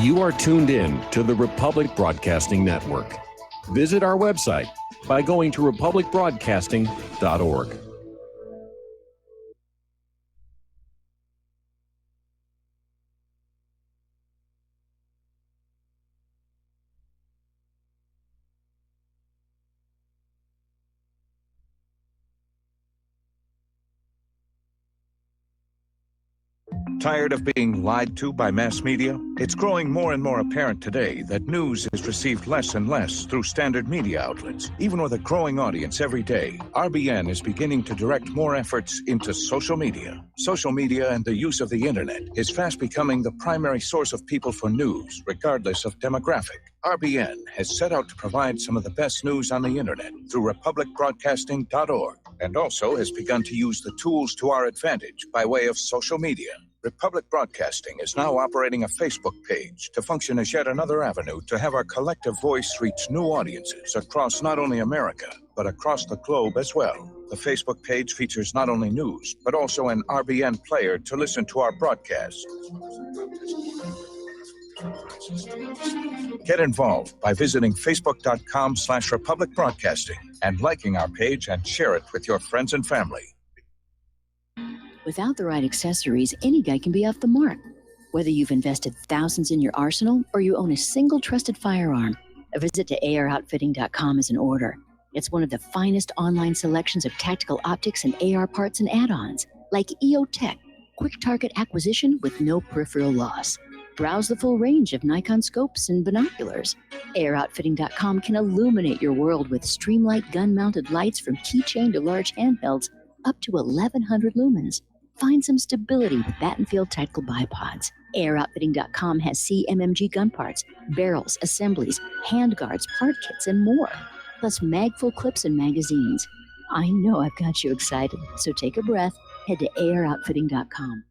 You are tuned in to the Republic Broadcasting Network. Visit our website by going to republicbroadcasting.org. Tired of being lied to by mass media? It's growing more and more apparent today that news is received less and less through standard media outlets. Even with a growing audience every day, RBN is beginning to direct more efforts into social media. Social media and the use of the internet is fast becoming the primary source of people for news, regardless of demographic. RBN has set out to provide some of the best news on the internet through republicbroadcasting.org, and also has begun to use the tools to our advantage by way of social media. Republic Broadcasting is now operating a Facebook page to function as yet another avenue to have our collective voice reach new audiences across not only America, but across the globe as well. The Facebook page features not only news, but also an RBN player to listen to our broadcasts. Get involved by visiting facebook.com/Republic Broadcasting and liking our page and share it with your friends and family. Without the right accessories, any guy can be off the mark. Whether you've invested thousands in your arsenal or you own a single trusted firearm, a visit to AROutfitting.com is in order. It's one of the finest online selections of tactical optics and AR parts and add-ons, like EOTech, quick target acquisition with no peripheral loss. Browse the full range of Nikon scopes and binoculars. AROutfitting.com can illuminate your world with Streamlight gun-mounted lights from keychain to large handhelds, up to 1,100 lumens. Find some stability with Battenfield Tactical Bipods. AROutfitting.com has CMMG gun parts, barrels, assemblies, handguards, part kits, and more. Plus mag-full clips and magazines. I know I've got you excited, so take a breath. Head to AROutfitting.com.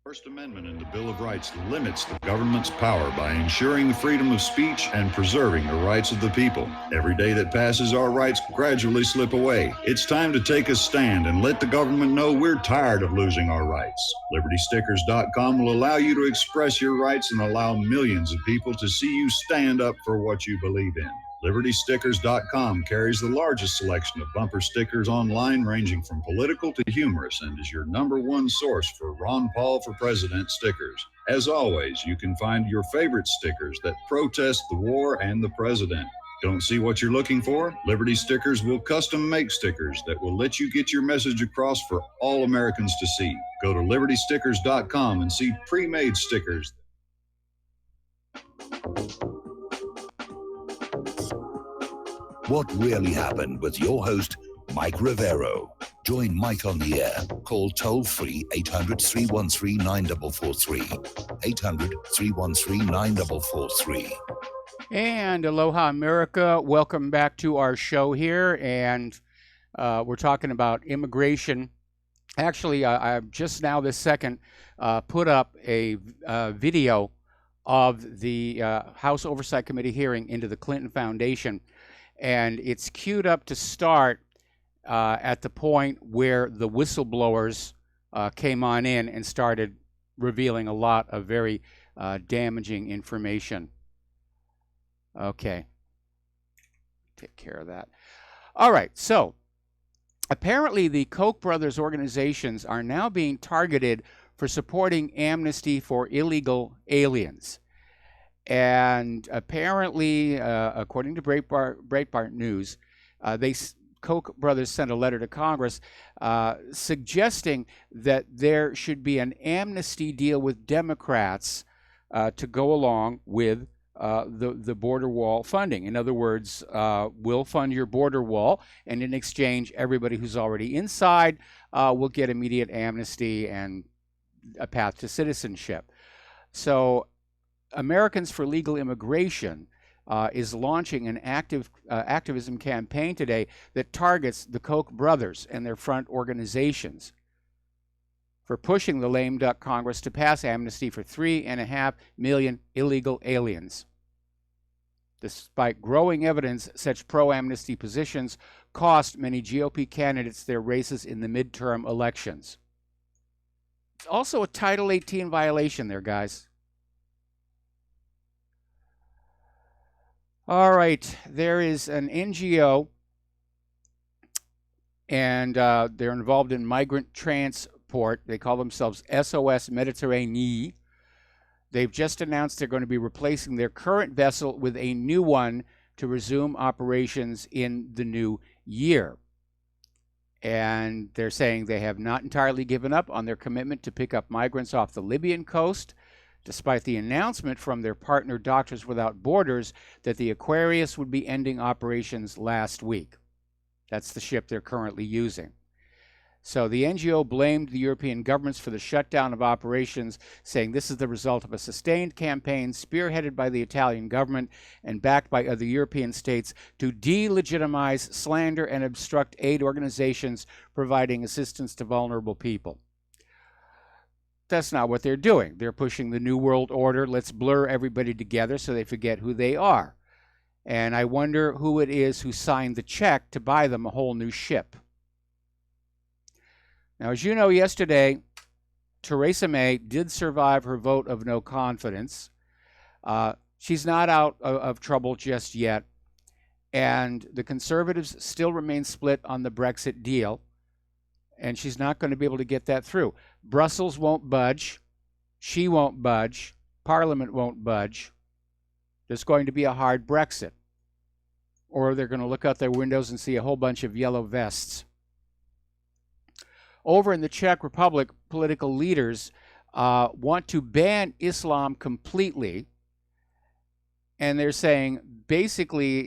First Amendment in the Bill of Rights limits the government's power by ensuring the freedom of speech and preserving the rights of the people. Every day that passes, our rights gradually slip away. It's time to take a stand and let the government know we're tired of losing our rights. LibertyStickers.com will allow you to express your rights and allow millions of people to see you stand up for what you believe in. LibertyStickers.com carries the largest selection of bumper stickers online, ranging from political to humorous, and is your #1 source for Ron Paul for President stickers. As always, you can find your favorite stickers that protest the war and the president. Don't see what you're looking for? Liberty Stickers will custom make stickers that will let you get your message across for all Americans to see. Go to LibertyStickers.com and see pre-made stickers. What really happened with your host, Mike Rivero. Join Mike on the air. Call toll-free 800-313-9443. 800-313-9443. And aloha, America. Welcome back to our show here. And we're talking about immigration. Actually, I've just now this second put up a video of the House Oversight Committee hearing into the Clinton Foundation. and it's queued up to start at the point where the whistleblowers came on in and started revealing a lot of very damaging information. Okay. Take care of that. All right, so apparently the Koch brothers organizations are now being targeted for supporting amnesty for illegal aliens. And apparently, according to Breitbart News, Koch brothers sent a letter to Congress suggesting that there should be an amnesty deal with Democrats to go along with the border wall funding. In other words, we'll fund your border wall, and in exchange, everybody who's already inside will get immediate amnesty and a path to citizenship. So Americans for Legal Immigration is launching an activism campaign today that targets the Koch brothers and their front organizations for pushing the lame duck Congress to pass amnesty for 3.5 million illegal aliens. Despite growing evidence, such pro-amnesty positions cost many GOP candidates their races in the midterm elections. It's also a Title 18 violation there, guys. All right, there is an NGO, and they're involved in migrant transport. They call themselves SOS Mediterranee. They've just announced they're going to be replacing their current vessel with a new one to resume operations in the new year. And they're saying they have not entirely given up on their commitment to pick up migrants off the Libyan coast, despite the announcement from their partner Doctors Without Borders that the Aquarius would be ending operations last week. That's the ship they're currently using. So the NGO blamed the European governments for the shutdown of operations, saying this is the result of a sustained campaign spearheaded by the Italian government and backed by other European states to delegitimize, slander, and obstruct aid organizations providing assistance to vulnerable people. That's not what they're doing. They're pushing the New World Order. Let's blur everybody together so they forget who they are. And I wonder who it is who signed the check to buy them a whole new ship. Now, as you know, yesterday, Theresa May did survive her vote of no confidence. She's not out of trouble just yet. And the Conservatives still remain split on the Brexit deal. And she's not going to be able to get that through. Brussels won't budge. She won't budge. Parliament won't budge. There's going to be a hard Brexit. Or they're going to look out their windows and see a whole bunch of yellow vests. Over in the Czech Republic, political leaders want to ban Islam completely. And they're saying, basically,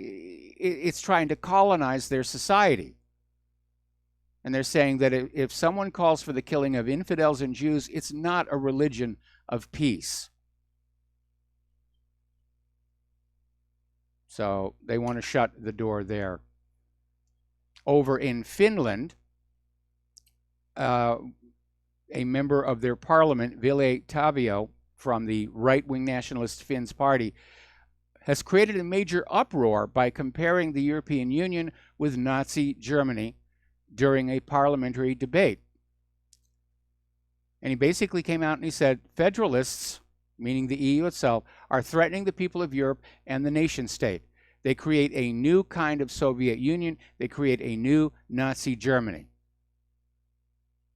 it's trying to colonize their society. And they're saying that if someone calls for the killing of infidels and Jews, it's not a religion of peace. So they want to shut the door there. Over in Finland, a member of their parliament, Ville Tavio, from the right-wing nationalist Finns party, has created a major uproar by comparing the European Union with Nazi Germany during a parliamentary debate. And he basically came out and he said, Federalists, meaning the EU itself, are threatening the people of Europe and the nation state. They create a new kind of Soviet Union. They create a new Nazi Germany.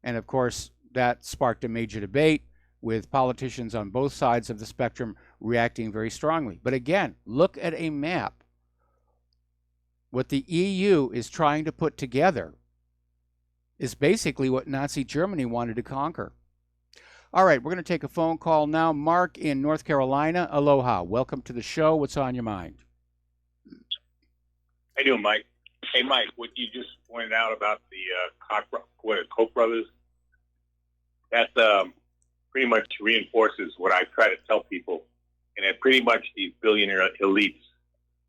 And of course, that sparked a major debate with politicians on both sides of the spectrum reacting very strongly. But again, look at a map. What the EU is trying to put together is basically what Nazi Germany wanted to conquer. All right, we're going to take a phone call now. Mark in North Carolina, aloha. Welcome to the show. What's on your mind? How you doing, Mike? Hey, Mike, what you just pointed out about the Koch brothers, that pretty much reinforces what I try to tell people, and that pretty much these billionaire elites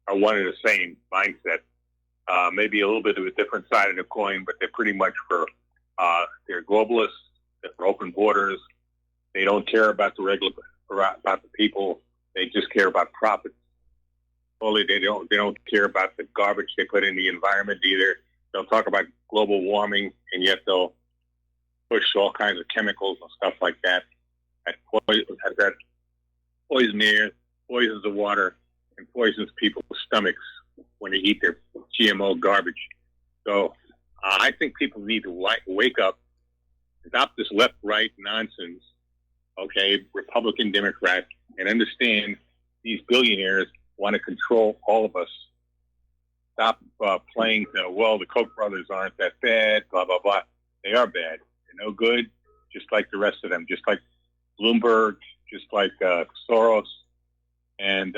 are one and the same mindset. Maybe a little bit of a different side of the coin, but they're pretty much they're globalists, they're for open borders. They don't care about about the people. They just care about profits. totally, they don't care about the garbage they put in the environment either. They'll talk about global warming, and yet they'll push all kinds of chemicals and stuff like that. That poison air, poisons the water, and poisons people's stomachs when they eat their GMO garbage. So I think people need to wake up, stop this left-right nonsense, okay, Republican, Democrat, and understand these billionaires want to control all of us. Stop playing the Koch brothers aren't that bad, blah, blah, blah. They are bad. They're no good, just like the rest of them, just like Bloomberg, just like Soros, and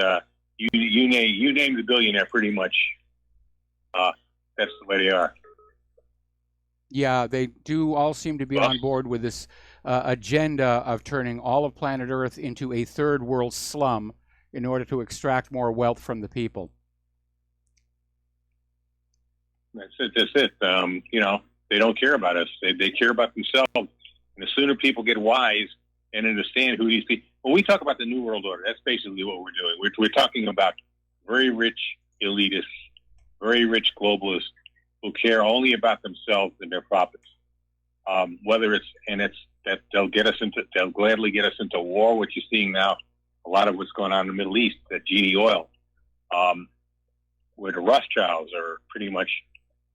you name the billionaire pretty much. That's the way they are. Yeah, they do all seem to be on board with this agenda of turning all of planet Earth into a third world slum in order to extract more wealth from the people. That's it. They don't care about us. They care about themselves. And the sooner people get wise and understand who these people... When we talk about the New World Order, that's basically what we're doing. We're talking about very rich elitists, very rich globalists who care only about themselves and their profits. They'll gladly get us into war, which you're seeing now. A lot of what's going on in the Middle East, that GD oil, where the Rothschilds are pretty much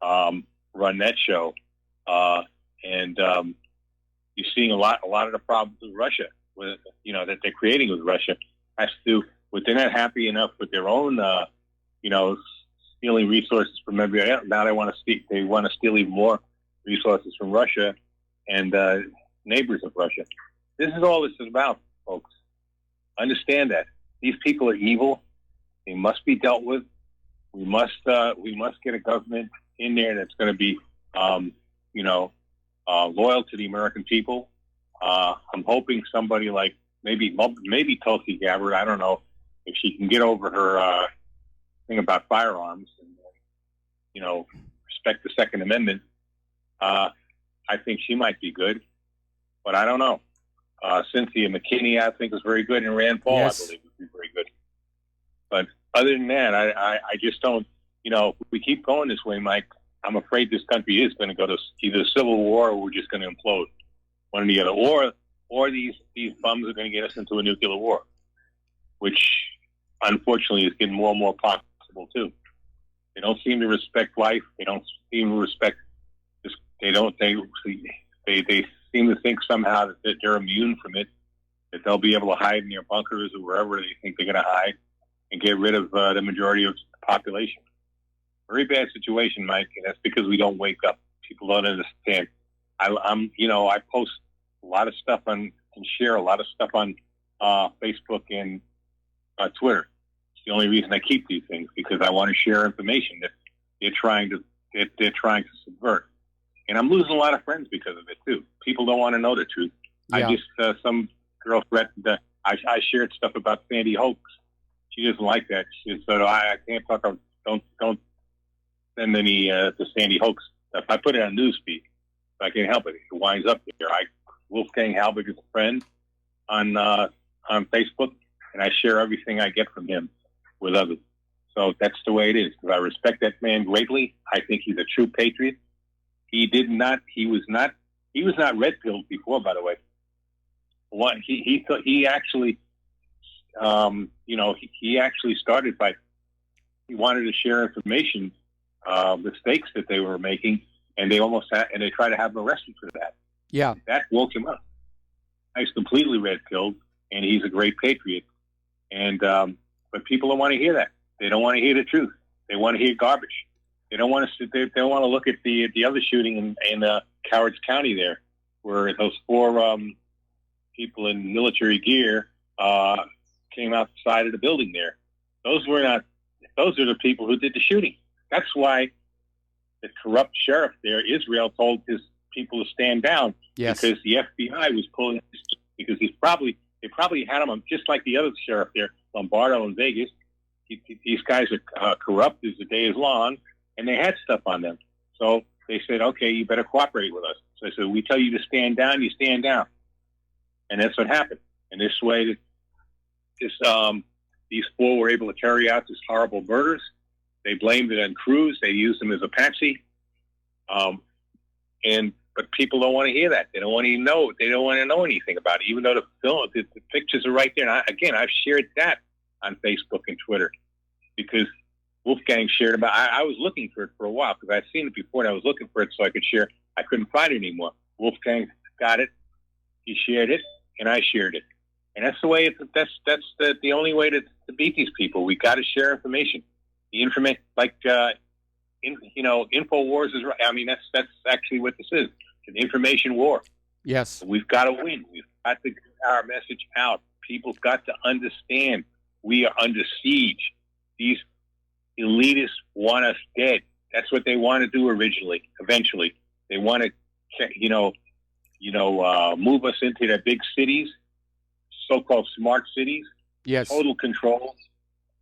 run that show, and you're seeing a lot of the problems with Russia, that they're creating with Russia, has to do with they're not happy enough with their own, stealing resources from everybody else. Now they want to steal even more resources from Russia and neighbors of Russia. This is all this is about, folks. Understand that these people are evil. They must be dealt with. We must get a government in there that's going to be, loyal to the American people. I'm hoping somebody like maybe Tulsi Gabbard. I don't know if she can get over her thing about firearms and respect the Second Amendment. I think she might be good, but I don't know. Cynthia McKinney, I think, is very good, and Rand Paul, Yes. I believe, would be very good. But other than that, I just don't. If we keep going this way, Mike, I'm afraid this country is going to go to either civil war or we're just going to implode, one or the other, or these bums are going to get us into a nuclear war, which unfortunately is getting more and more possible too. They don't seem to respect life. They don't seem to respect this. They seem to think somehow that they're immune from it, that they'll be able to hide in their bunkers or wherever they think they're going to hide and get rid of the majority of the population. Very bad situation, Mike, and that's because we don't wake up. People don't understand. I post a lot of stuff on and share a lot of stuff on Facebook and Twitter. It's the only reason I keep these things, because I want to share information that they're trying to subvert. And I'm losing a lot of friends because of it too. People don't want to know the truth. Yeah. I just some girl threatened. I shared stuff about Sandy Hoax. She doesn't like that. She said, "I can't talk. Don't send any to Sandy Hoax stuff." I put it on newsfeed. I can't help it. It winds up there. Wolfgang Halbig is a friend on Facebook, and I share everything I get from him with others. So that's the way it is. Because I respect that man greatly. I think he's a true patriot. He was not red pilled before, by the way. He actually started by, he wanted to share information, mistakes that they were making, and they tried to have him arrested for that. Yeah. That woke him up. He's completely red pilled, and he's a great patriot. And but people don't want to hear that. They don't want to hear the truth. They want to hear garbage. They don't want to sit there. They don't want to look at the other shooting in Cowards County there, where those 4 people in military gear came outside of the building there. Those are the people who did the shooting. That's why the corrupt sheriff there, Israel, told his people to stand down. Yes. Because the FBI was pulling, because they probably had him just like the other sheriff there, Lombardo in Vegas. These guys are corrupt as the day is long, and they had stuff on them. So they said, okay, you better cooperate with us. So they said, we tell you to stand down, you stand down. And that's what happened. And this way, these four were able to carry out these horrible murders. They blamed it on Cruz. They used him as a patsy. But people don't want to hear that. They don't want to know. They don't want to know anything about it, even though the pictures are right there. And I've shared that on Facebook and Twitter because Wolfgang shared about. I was looking for it for a while because I'd seen it before, and I was looking for it so I could share. I couldn't find it anymore. Wolfgang got it. He shared it, and I shared it. And that's the way. That's the only way to beat these people. We got to share information. The information, like InfoWars is right. I mean, that's actually what this is. It's an information war. Yes. We've got to win. We've got to get our message out. People's got to understand we are under siege. These elitists want us dead. That's what they want to do eventually. They want to, move us into their big cities, so-called smart cities. Yes. Total control.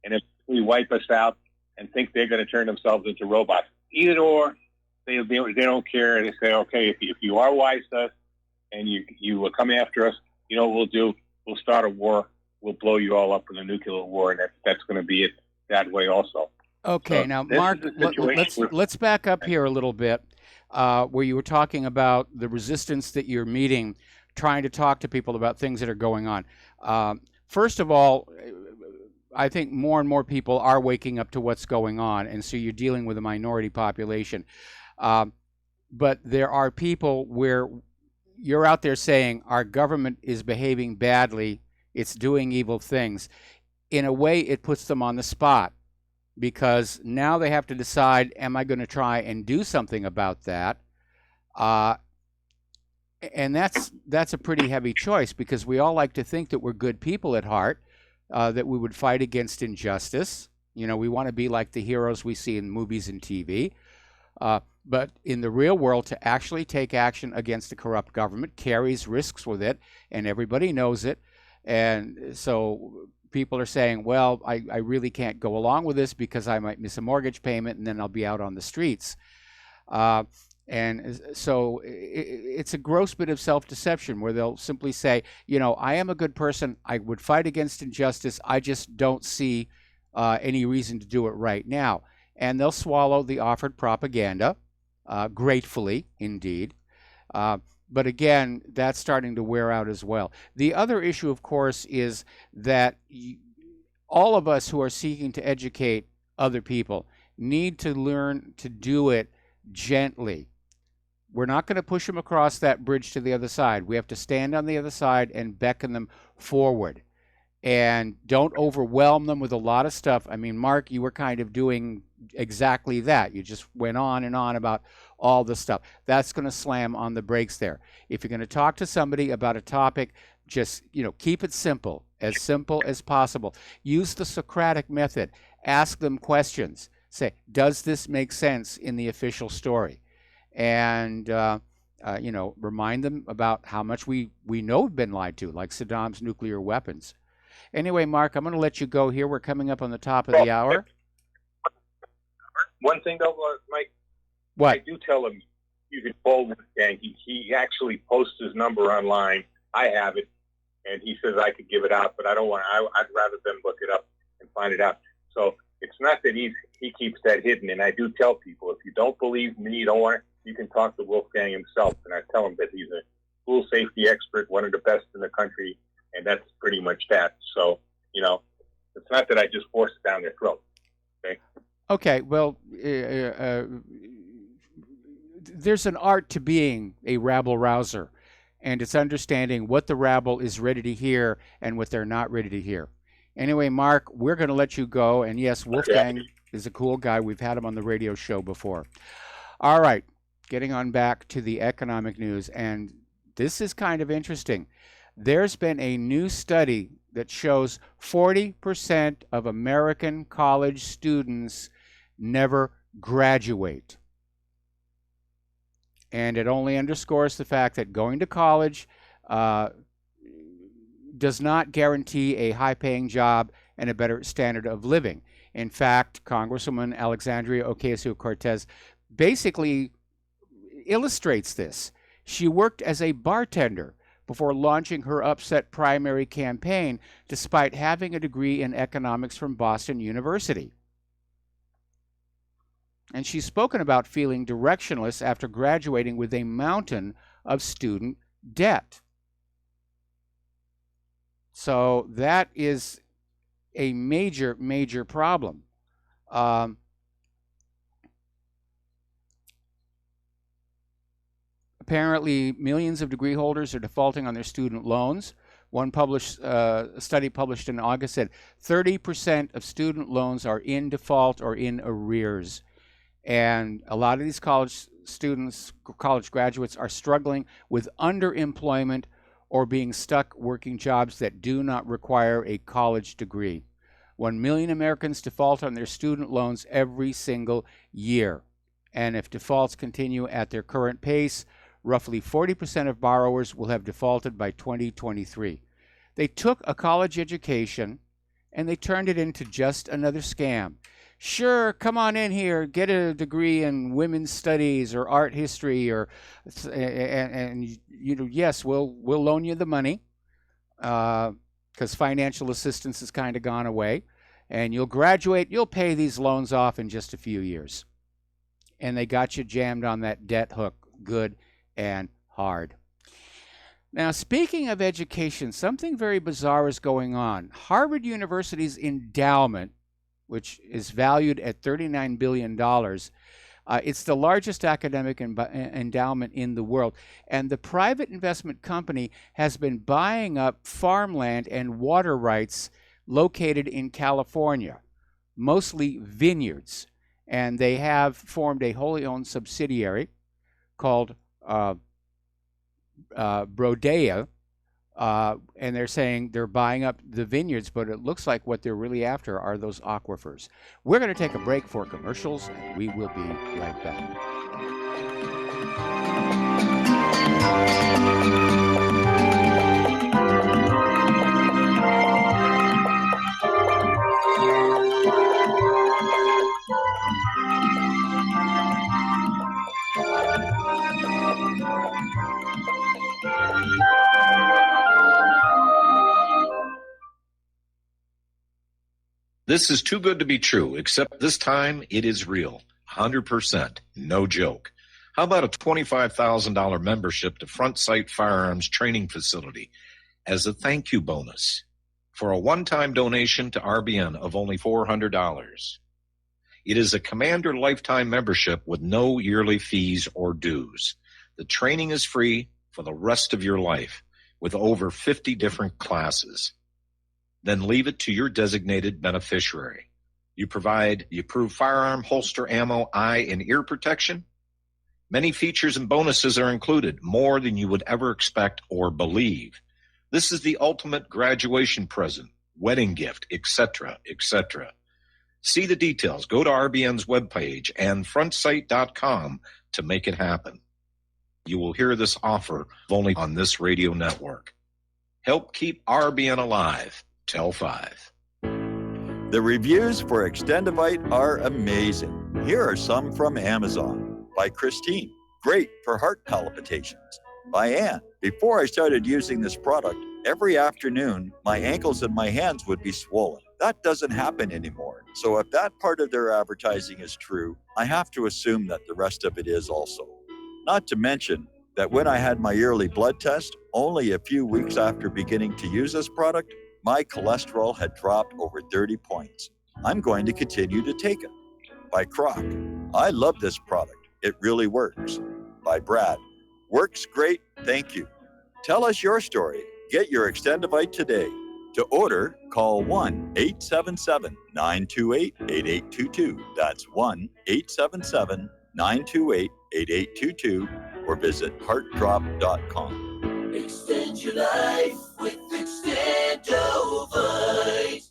And if we wipe us out and think they're going to turn themselves into robots. Either or, they don't care. They say, okay, if you are wise to us and you will come after us, you know what we'll do? We'll start a war. We'll blow you all up in a nuclear war, and that's going to be it that way also. Okay, So now, this Mark, is the situation let's back up here a little bit, where you were talking about the resistance that you're meeting, trying to talk to people about things that are going on. First of all, I think more and more people are waking up to what's going on, and so you're dealing with a minority population. But there are people where you're out there saying our government is behaving badly, it's doing evil things. In a way, it puts them on the spot because now they have to decide, am I going to try and do something about that? And that's a pretty heavy choice because we all like to think that we're good people at heart, that we would fight against injustice. You know, we want to be like the heroes we see in movies and TV. But in the real world, to actually take action against a corrupt government carries risks with it, and everybody knows it. And so people are saying, well, I really can't go along with this because I might miss a mortgage payment and then I'll be out on the streets. And so it's a gross bit of self-deception where they'll simply say, I am a good person. I would fight against injustice. I just don't see any reason to do it right now. And they'll swallow the offered propaganda, gratefully, indeed. But again, that's starting to wear out as well. The other issue, of course, is that all of us who are seeking to educate other people need to learn to do it gently. We're not going to push them across that bridge to the other side. We have to stand on the other side and beckon them forward. And don't overwhelm them with a lot of stuff. I mean, Mark, you were kind of doing exactly that. You just went on and on about all the stuff. That's going to slam on the brakes there. If you're going to talk to somebody about a topic, just, keep it simple as possible. Use the Socratic method. Ask them questions. Say, does this make sense in the official story? And, remind them about how much we know have been lied to, like Saddam's nuclear weapons. Anyway, Mark, I'm going to let you go here. We're coming up on the top of the hour. One thing, though, Mike. What? I do tell him you can call Wolfgang. He actually posts his number online. I have it, and he says I could give it out, but I don't want. I'd rather them look it up and find it out. So it's not that he keeps that hidden. And I do tell people, if you don't believe me, you don't want it, you can talk to Wolfgang himself, and I tell him that he's a school safety expert, one of the best in the country. And that's pretty much that. So, it's not that I just force it down their throat. Okay. Well, there's an art to being a rabble rouser, and it's understanding what the rabble is ready to hear and what they're not ready to hear. Anyway, Mark, we're going to let you go. And yes, Wolfgang is a cool guy. We've had him on the radio show before. All right. Getting on back to the economic news. And this is kind of interesting. There's been a new study that shows 40% of American college students never graduate. And it only underscores the fact that going to college does not guarantee a high-paying job and a better standard of living. In fact, Congresswoman Alexandria Ocasio-Cortez basically illustrates this. She worked as a bartender before launching her upset primary campaign, despite having a degree in economics from Boston University. And she's spoken about feeling directionless after graduating with a mountain of student debt. So that is a major, major problem. Apparently, millions of degree holders are defaulting on their student loans. One study published in August said 30% of student loans are in default or in arrears. And a lot of these college students, college graduates, are struggling with underemployment or being stuck working jobs that do not require a college degree. 1 million Americans default on their student loans every single year. And if defaults continue at their current pace, roughly 40% of borrowers will have defaulted by 2023. They took a college education and they turned it into just another scam. Sure, come on in here, get a degree in women's studies or art history, and you know, yes, we'll loan you the money because financial assistance has kind of gone away, and you'll graduate, you'll pay these loans off in just a few years. And they got you jammed on that debt hook good and hard. Now, speaking of education, something very bizarre is going on. Harvard University's endowment, which is valued at $39 billion. It's the largest academic endowment in the world. And the private investment company has been buying up farmland and water rights located in California, mostly vineyards. And they have formed a wholly owned subsidiary called Brodea. And they're saying they're buying up the vineyards, but it looks like what they're really after are those aquifers. We're going to take a break for commercials, and we will be right back. This is too good to be true, except this time it is real. 100%. No joke. How about a $25,000 membership to Front Sight Firearms Training Facility as a thank you bonus for a one-time donation to RBN of only $400? It is a Commander lifetime membership with no yearly fees or dues. The training is free for the rest of your life with over 50 different classes. Then leave it to your designated beneficiary. You provide the approved firearm, holster, ammo, eye, and ear protection. Many features and bonuses are included, more than you would ever expect or believe. This is the ultimate graduation present, wedding gift, etc., etc. See the details. Go to RBN's webpage and frontsight.com to make it happen. You will hear this offer only on this radio network. Help keep RBN alive. Tell 5. The reviews for Extendivite are amazing. Here are some from Amazon. By Christine, great for heart palpitations. By Ann, before I started using this product, every afternoon my ankles and my hands would be swollen. That doesn't happen anymore. So if that part of their advertising is true, I have to assume that the rest of it is also. Not to mention that when I had my yearly blood test, only a few weeks after beginning to use this product, my cholesterol had dropped over 30 points. I'm going to continue to take it. By Croc, I love this product. It really works. By Brad, works great, thank you. Tell us your story. Get your Extendivite today. To order, call 1-877-928-8822. That's 1-877-928-8822 or visit heartdrop.com. Extend your life with Extendovite.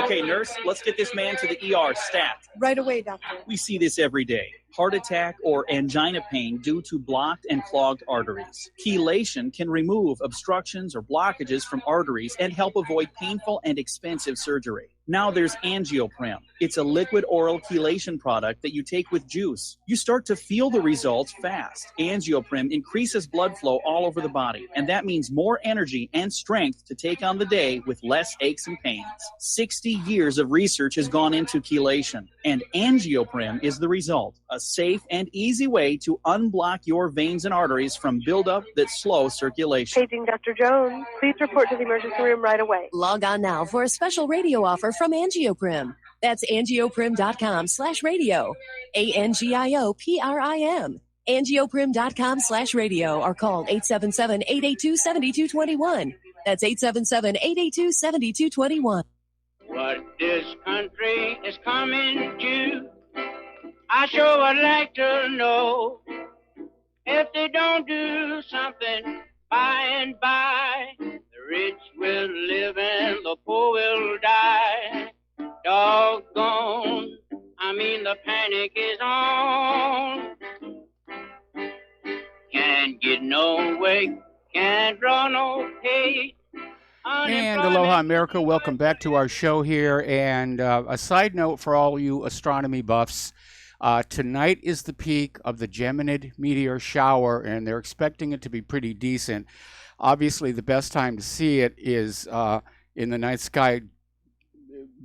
Okay, nurse, let's get this man to the ER stat. Right away, doctor. We see this every day. Heart attack or angina pain due to blocked and clogged arteries. Chelation can remove obstructions or blockages from arteries and help avoid painful and expensive surgery. Now there's Angioprim. It's a liquid oral chelation product that you take with juice. You start to feel the results fast. Angioprim increases blood flow all over the body, and that means more energy and strength to take on the day with less aches and pains. 60 years of research has gone into chelation, and Angioprim is the result. A safe and easy way to unblock your veins and arteries from buildup that slow circulation. Paging Dr. Jones. Please report to the emergency room right away. Log on now for a special radio offer from Angioprim. That's angioprim.com/radio. ANGIOPRIM. Angioprim.com/radio or call 877-882-7221. That's 877-882-7221. What this country is coming to, I sure would like to know. If they don't do something by and by, the rich will live and the poor will die. Doggone, I mean the panic is on. Can't get no way, can't draw no pay. And aloha, America. Welcome back to our show here. And a side note for all you astronomy buffs, tonight is the peak of the Geminid meteor shower, and they're expecting it to be pretty decent. Obviously, the best time to see it is in the night sky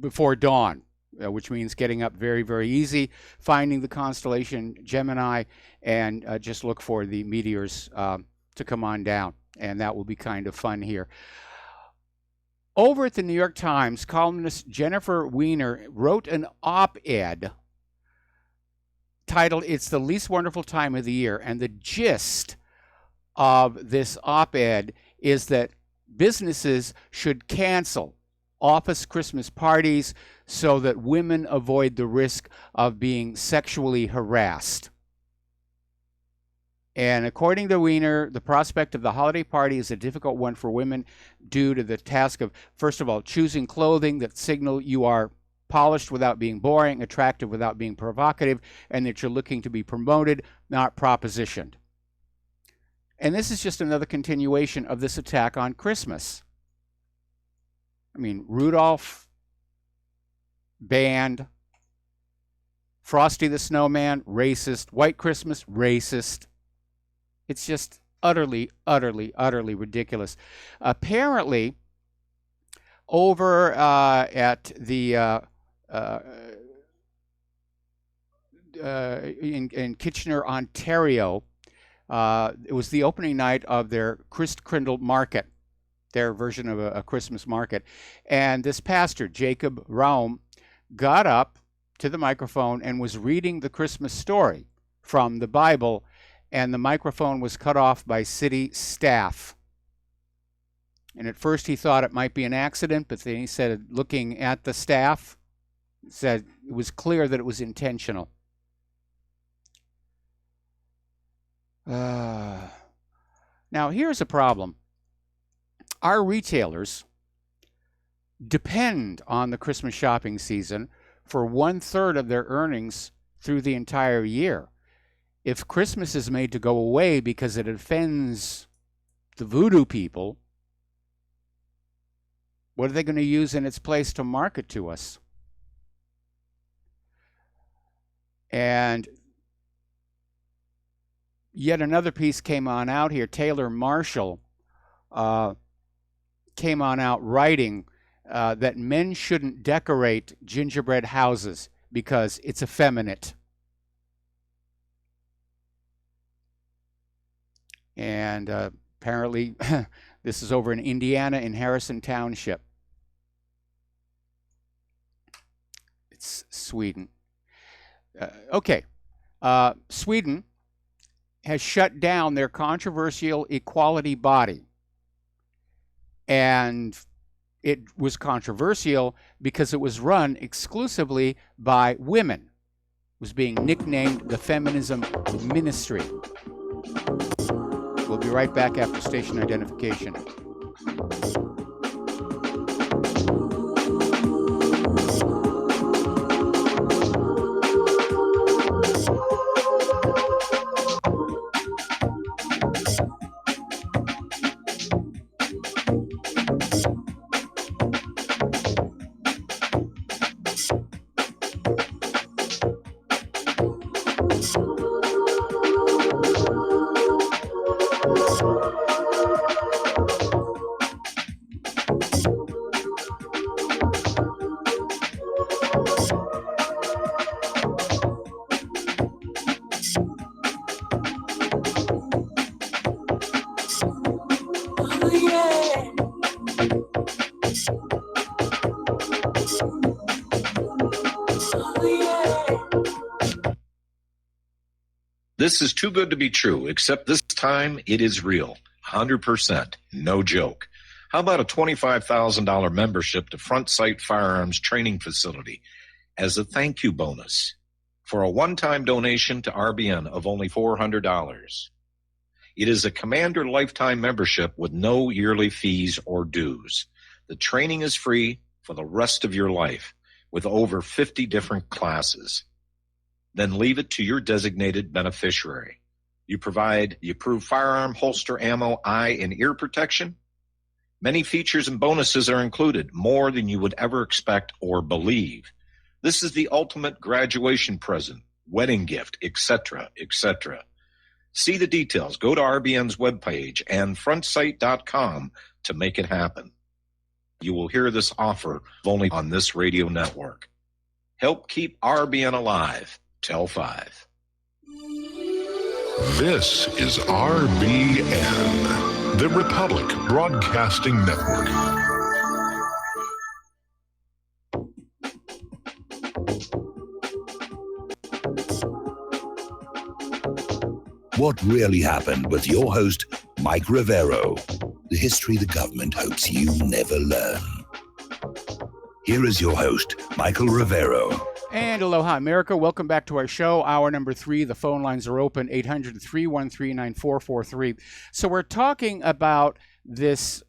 before dawn, which means getting up very, very easy, finding the constellation Gemini, and just look for the meteors to come on down. And that will be kind of fun here. Over at the New York Times, columnist Jennifer Weiner wrote an op-ed titled "It's the Least Wonderful Time of the Year." And the gist of this op-ed is that businesses should cancel office Christmas parties so that women avoid the risk of being sexually harassed. And according to Weiner, the prospect of the holiday party is a difficult one for women due to the task of, first of all, choosing clothing that signal you are polished without being boring, attractive without being provocative, and that you're looking to be promoted, not propositioned. And this is just another continuation of this attack on Christmas. I mean, Rudolph banned, Frosty the Snowman, racist, White Christmas, racist. It's just utterly, utterly, utterly ridiculous. Apparently, over at the in Kitchener, Ontario, it was the opening night of their Christkrindle market, their version of a Christmas market. And this pastor, Jacob Raum, got up to the microphone and was reading the Christmas story from the Bible, and the microphone was cut off by city staff. And at first he thought it might be an accident, but then he said, looking at the staff, said it was clear that it was intentional. Now, here's a problem. Our retailers depend on the Christmas shopping season for 1/3 of their earnings through the entire year. If Christmas is made to go away because it offends the voodoo people, what are they going to use in its place to market to us? And yet another piece came on out here. Taylor Marshall came on out writing that men shouldn't decorate gingerbread houses because it's effeminate. And apparently this is over in Indiana in Harrison Township. It's Sweden. Sweden has shut down their controversial equality body. And it was controversial because it was run exclusively by women. It was being nicknamed the Feminism Ministry. We'll be right back after station identification. This is too good to be true, except this time it is real. 100%. No joke. How about a $25,000 membership to Front Sight Firearms Training Facility as a thank you bonus for a one-time donation to RBN of only $400? It is a Commander lifetime membership with no yearly fees or dues. The training is free for the rest of your life with over 50 different classes. Then leave it to your designated beneficiary. You provide the approved firearm, holster, ammo, eye, and ear protection. Many features and bonuses are included, more than you would ever expect or believe. This is the ultimate graduation present, wedding gift, etc., etc. See the details. Go to RBN's webpage and frontsight.com to make it happen. You will hear this offer only on this radio network. Help keep RBN alive. Tell 5. This is RBN, the Republic Broadcasting Network. What really happened with your host, Mike Rivero. The history the government hopes you never learn. Here is your host, Michael Rivero. And aloha, America. Welcome back to our show, hour number 3. The phone lines are open, 800-313-9443. So we're talking about this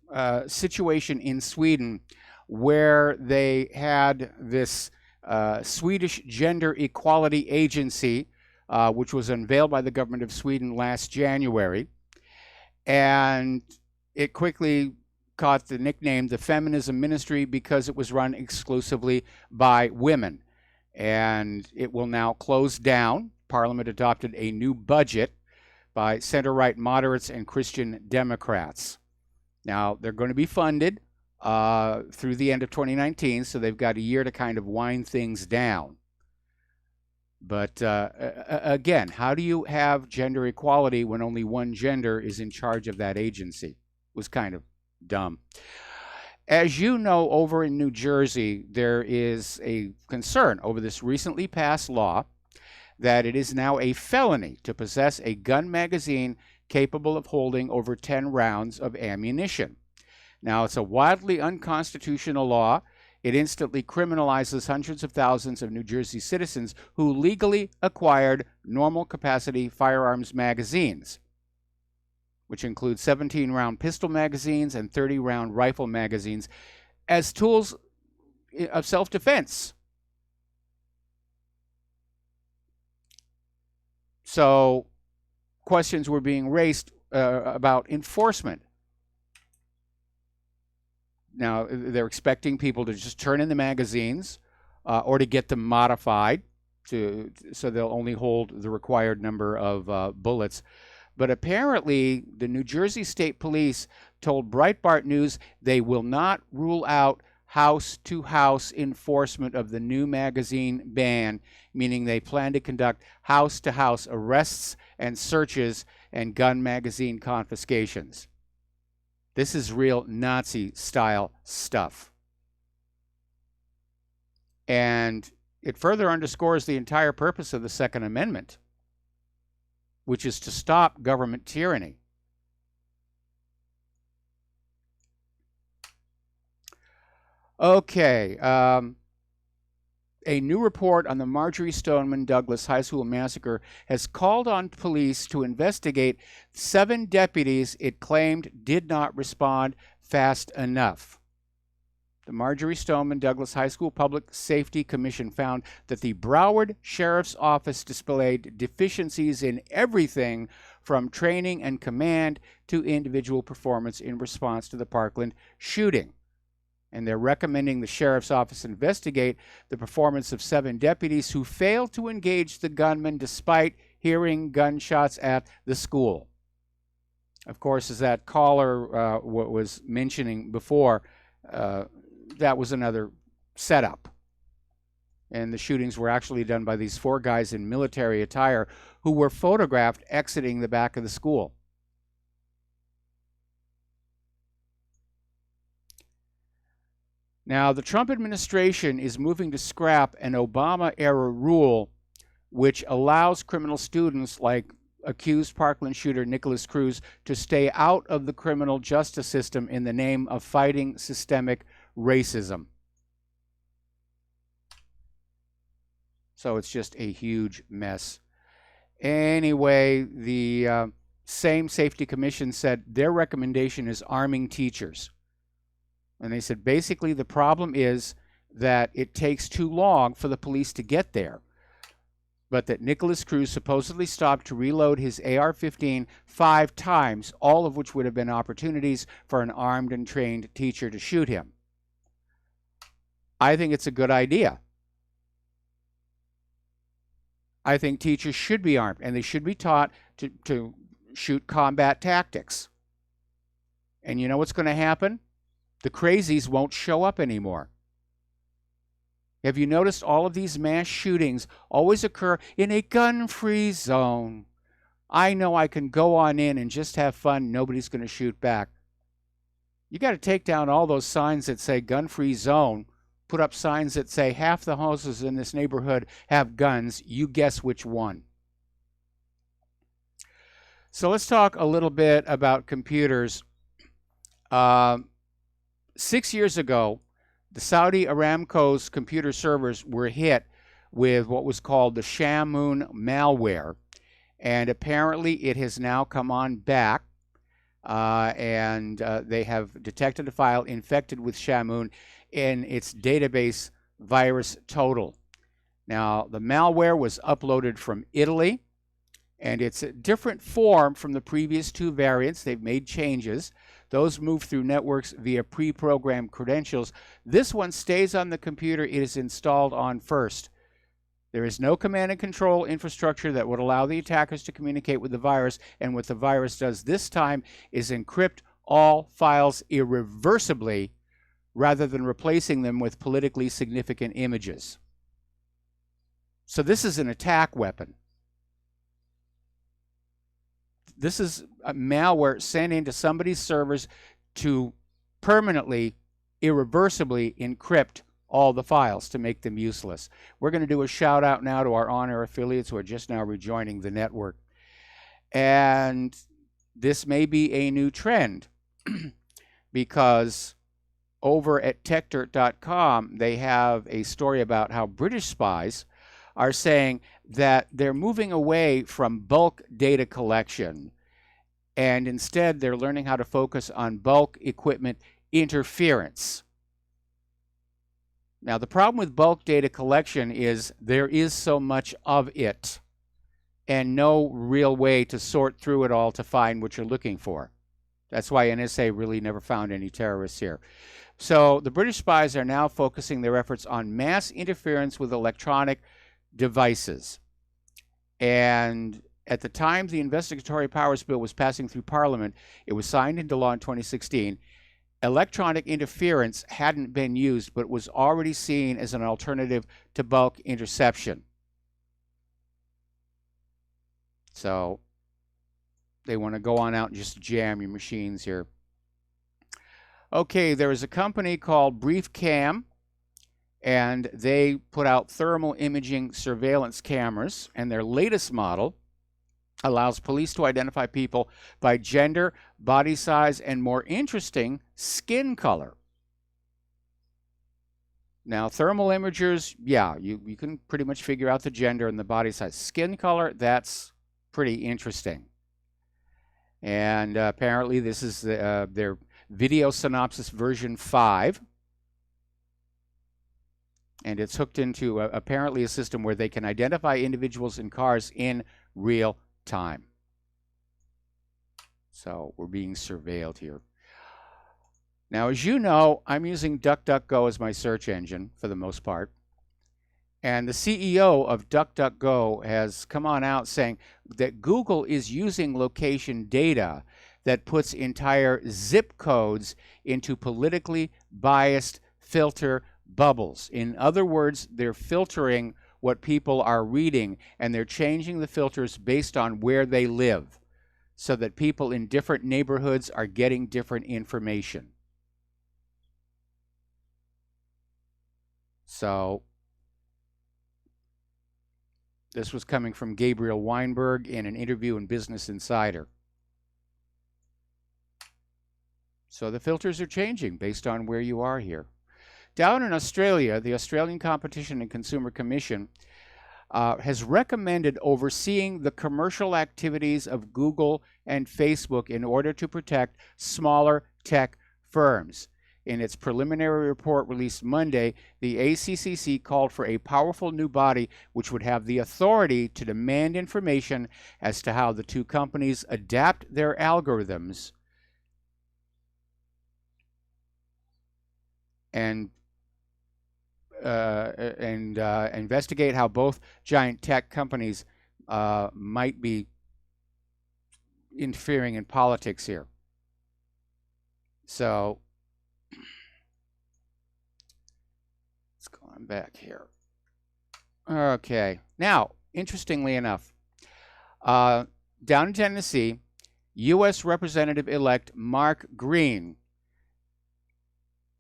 situation in Sweden where they had this Swedish Gender Equality Agency, which was unveiled by the government of Sweden last January. And it quickly caught the nickname the Feminism Ministry because it was run exclusively by women. And it will now close down. Parliament adopted a new budget by center-right moderates and Christian Democrats. Now, they're going to be funded through the end of 2019, so they've got a year to kind of wind things down. But again, how do you have gender equality when only one gender is in charge of that agency? It was kind of dumb. As you know, over in New Jersey, there is a concern over this recently passed law that it is now a felony to possess a gun magazine capable of holding over 10 rounds of ammunition. Now, it's a wildly unconstitutional law. It instantly criminalizes hundreds of thousands of New Jersey citizens who legally acquired normal capacity firearms magazines, which include 17-round pistol magazines and 30-round rifle magazines, as tools of self-defense. So questions were being raised about enforcement. Now, they're expecting people to just turn in the magazines or to get them modified so they'll only hold the required number of bullets. But apparently, the New Jersey State Police told Breitbart News they will not rule out house-to-house enforcement of the new magazine ban, meaning they plan to conduct house-to-house arrests and searches and gun magazine confiscations. This is real Nazi-style stuff. And it further underscores the entire purpose of the Second Amendment, which is to stop government tyranny. Okay. A new report on the Marjory Stoneman Douglas High School massacre has called on police to investigate 7 deputies it claimed did not respond fast enough. The Marjory Stoneman Douglas High School Public Safety Commission found that the Broward Sheriff's Office displayed deficiencies in everything from training and command to individual performance in response to the Parkland shooting. And they're recommending the Sheriff's Office investigate the performance of 7 deputies who failed to engage the gunman despite hearing gunshots at the school. Of course, as that caller was mentioning before, that was another setup. And the shootings were actually done by these 4 guys in military attire who were photographed exiting the back of the school. Now, the Trump administration is moving to scrap an Obama-era rule which allows criminal students like accused Parkland shooter Nicholas Cruz to stay out of the criminal justice system in the name of fighting systemic racism. So it's just a huge mess. Anyway, the same Safety Commission said their recommendation is arming teachers. And they said basically the problem is that it takes too long for the police to get there, but that Nicholas Cruz supposedly stopped to reload his AR-15 5 times, all of which would have been opportunities for an armed and trained teacher to shoot him. I think it's a good idea. I think teachers should be armed, and they should be taught to shoot combat tactics. And you know what's going to happen? The crazies won't show up anymore. Have you noticed all of these mass shootings always occur in a gun-free zone? I know I can go on in and just have fun. Nobody's going to shoot back. You got to take down all those signs that say gun-free zone, put up signs that say half the houses in this neighborhood have guns. You guess which one. So let's talk a little bit about computers. 6 years ago, the Saudi Aramco's computer servers were hit with what was called the Shamoon malware, and apparently it has now come on back, and they have detected a file infected with Shamoon in its database virus total. Now, the malware was uploaded from Italy, and it's a different form from the previous two variants. They've made changes. Those move through networks via pre-programmed credentials. This one stays on the computer it is installed on first. There is no command and control infrastructure that would allow the attackers to communicate with the virus, and what the virus does this time is encrypt all files irreversibly rather than replacing them with politically significant images. So this is an attack weapon. This is a malware sent into somebody's servers to permanently, irreversibly encrypt all the files to make them useless. We're going to do a shout out now to our on-air affiliates who are just now rejoining the network. And this may be a new trend because over at techdirt.com, they have a story about how British spies are saying that they're moving away from bulk data collection, and instead they're learning how to focus on bulk equipment interference. Now, the problem with bulk data collection is there is so much of it and no real way to sort through it all to find what you're looking for. That's why NSA really never found any terrorists here. So the British spies are now focusing their efforts on mass interference with electronic devices. And at the time the Investigatory Powers Bill was passing through Parliament, it was signed into law in 2016. Electronic interference hadn't been used, but was already seen as an alternative to bulk interception. So they want to go on out and just jam your machines here. Okay, there is a company called BriefCam, and they put out thermal imaging surveillance cameras, and their latest model allows police to identify people by gender, body size, and more interesting, skin color. Now, thermal imagers, yeah, you can pretty much figure out the gender and the body size. Skin color, that's pretty interesting. And apparently this is their Video Synopsis version 5. And it's hooked into apparently a system where they can identify individuals in cars in real time. So we're being surveilled here. Now, as you know, I'm using DuckDuckGo as my search engine for the most part. And the CEO of DuckDuckGo has come on out saying that Google is using location data that puts entire zip codes into politically biased filter bubbles. In other words, they're filtering what people are reading, and they're changing the filters based on where they live so that people in different neighborhoods are getting different information. So this was coming from Gabriel Weinberg in an interview in Business Insider. So the filters are changing based on where you are here. Down in Australia, the Australian Competition and Consumer Commission has recommended overseeing the commercial activities of Google and Facebook in order to protect smaller tech firms. In its preliminary report released Monday, the ACCC called for a powerful new body which would have the authority to demand information as to how the two companies adapt their algorithms and investigate how both giant tech companies might be interfering in politics here. So let's go on back here. Okay. Now, interestingly enough, down in Tennessee, U.S. Representative-elect Mark Green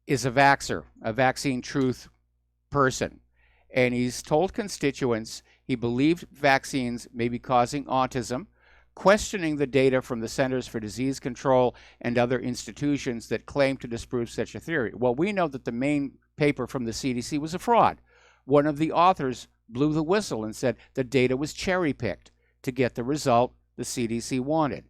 is a vaxxer, a vaccine truth person. And he's told constituents he believed vaccines may be causing autism, questioning the data from the Centers for Disease Control and other institutions that claim to disprove such a theory. Well, we know that the main paper from the CDC was a fraud. One of the authors blew the whistle and said the data was cherry-picked to get the result the CDC wanted.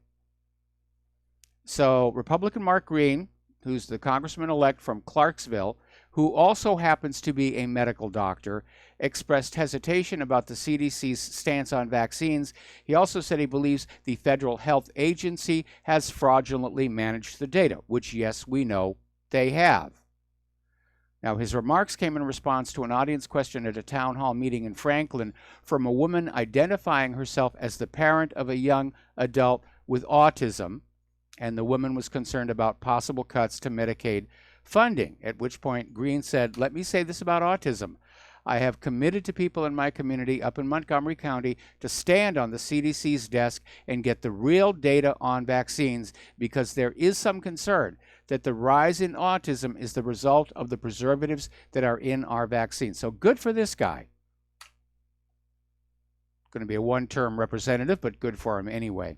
So Republican Mark Green, who's the congressman-elect from Clarksville, who also happens to be a medical doctor, expressed hesitation about the CDC's stance on vaccines. He also said he believes the Federal Health Agency has fraudulently managed the data, which, yes, we know they have. Now, his remarks came in response to an audience question at a town hall meeting in Franklin from a woman identifying herself as the parent of a young adult with autism, and the woman was concerned about possible cuts to Medicaid funding, at which point Green said, "Let me say this about autism. I have committed to people in my community up in Montgomery County to stand on the CDC's desk and get the real data on vaccines, because there is some concern that the rise in autism is the result of the preservatives that are in our vaccines." So good for this guy. Going to be a one-term representative, but good for him anyway.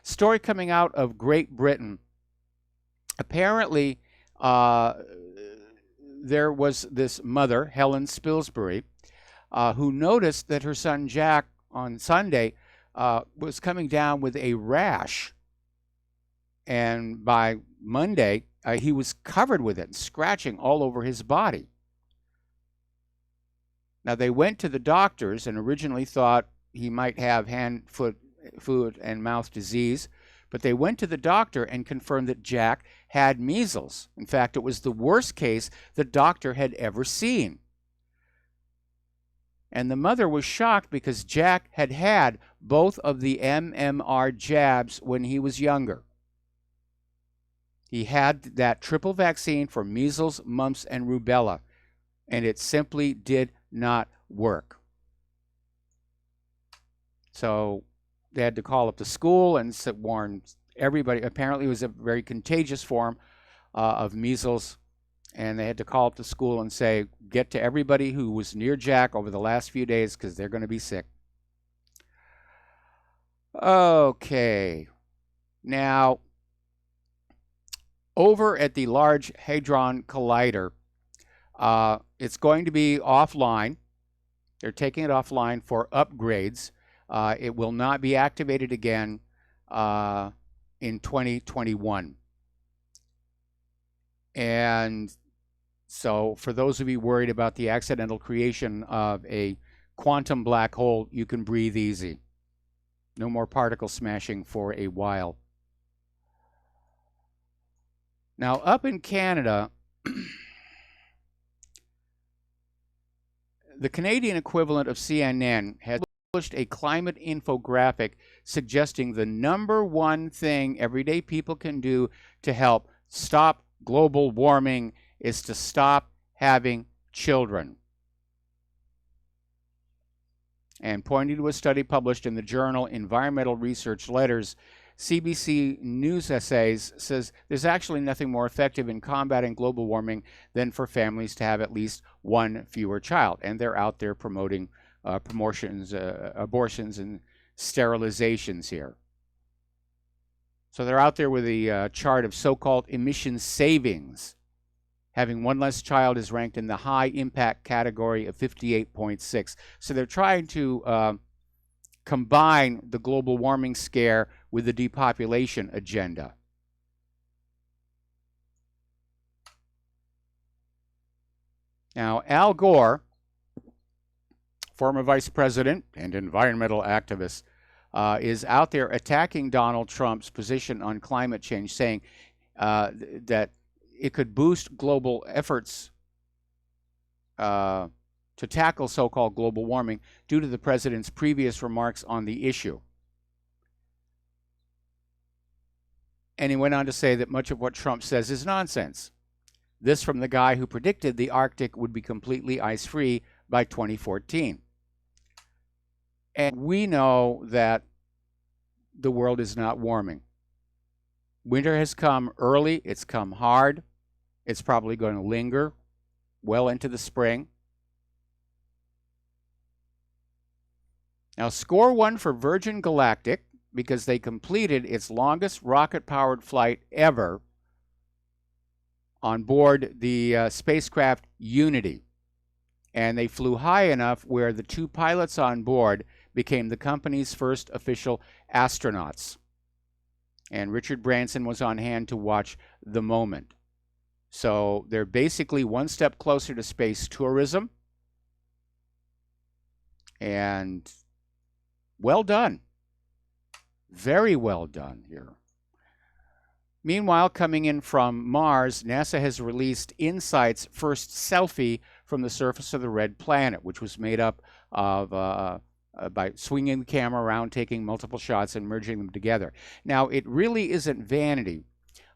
Story coming out of Great Britain. Apparently, there was this mother, Helen Spilsbury, who noticed that her son Jack on Sunday was coming down with a rash. And by Monday, he was covered with it, scratching all over his body. Now, they went to the doctors and originally thought he might have hand, foot, and mouth disease. But they went to the doctor and confirmed that Jack had measles. In fact, it was the worst case the doctor had ever seen. And the mother was shocked because Jack had had both of the MMR jabs when he was younger. He had that triple vaccine for measles, mumps, and rubella, and it simply did not work. So they had to call up the school and warn everybody. Apparently, it was a very contagious form of measles, and they had to call up the school and say, get to everybody who was near Jack over the last few days because they're going to be sick. Okay. Now, over at the Large Hadron Collider, it's going to be offline. They're taking it offline for upgrades. It will not be activated again in 2021. And so for those of you worried about the accidental creation of a quantum black hole, you can breathe easy. No more particle smashing for a while. Now, up in Canada, the Canadian equivalent of CNN has published a climate infographic suggesting the #1 thing everyday people can do to help stop global warming is to stop having children. And pointing to a study published in the journal Environmental Research Letters, CBC News Essays says there's actually nothing more effective in combating global warming than for families to have at least one fewer child. And they're out there promoting abortions and sterilizations here. So they're out there with a chart of so-called emission savings. Having one less child is ranked in the high impact category of 58.6. So they're trying to combine the global warming scare with the depopulation agenda. Now, Al Gore, former vice president and environmental activist, is out there attacking Donald Trump's position on climate change, saying that it could boost global efforts to tackle so-called global warming due to the president's previous remarks on the issue. And he went on to say that much of what Trump says is nonsense. This from the guy who predicted the Arctic would be completely ice-free by 2014. And we know that the world is not warming. Winter has come early, it's come hard, it's probably going to linger well into the spring. Now, score one for Virgin Galactic because they completed its longest rocket-powered flight ever on board the spacecraft Unity. And they flew high enough where the two pilots on board became the company's first official astronauts. And Richard Branson was on hand to watch the moment. So they're basically one step closer to space tourism. And well done. Very well done here. Meanwhile, coming in from Mars, NASA has released InSight's first selfie from the surface of the red planet, which was made up of by swinging the camera around, taking multiple shots, and merging them together. Now, it really isn't vanity.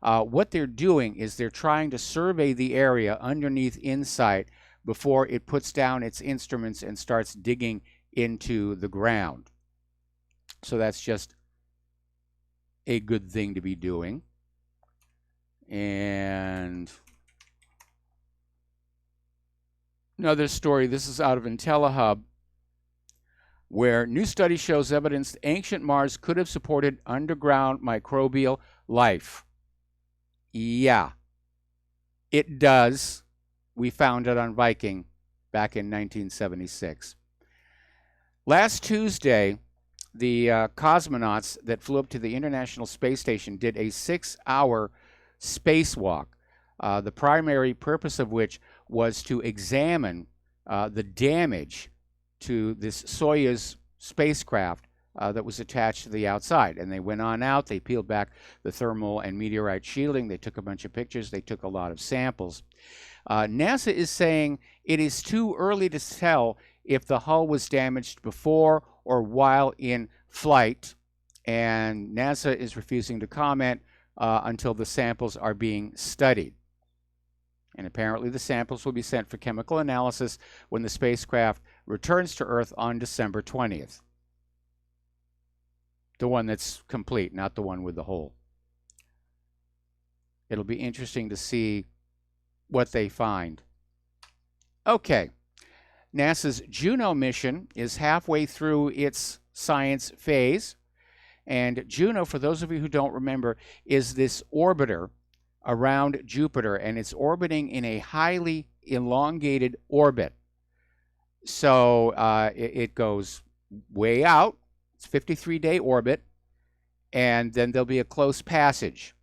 What they're doing is they're trying to survey the area underneath InSight before it puts down its instruments and starts digging into the ground. So that's just a good thing to be doing. And another story, this is out of IntelliHub, where new study shows evidence ancient Mars could have supported underground microbial life. Yeah, it does. We found it on Viking back in 1976. Last Tuesday, the cosmonauts that flew up to the International Space Station did a 6-hour spacewalk, the primary purpose of which was to examine the damage to this Soyuz spacecraft that was attached to the outside. And they went on out, they peeled back the thermal and meteorite shielding, they took a bunch of pictures, they took a lot of samples. NASA is saying it is too early to tell if the hull was damaged before or while in flight, and NASA is refusing to comment until the samples are being studied. And apparently the samples will be sent for chemical analysis when the spacecraft returns to Earth on December 20th. The one that's complete, not the one with the hole. It'll be interesting to see what they find. Okay. NASA's Juno mission is halfway through its science phase. And Juno, for those of you who don't remember, is this orbiter around Jupiter, and it's orbiting in a highly elongated orbit. So it goes way out. It's a 53-day orbit, and then there'll be a close passage.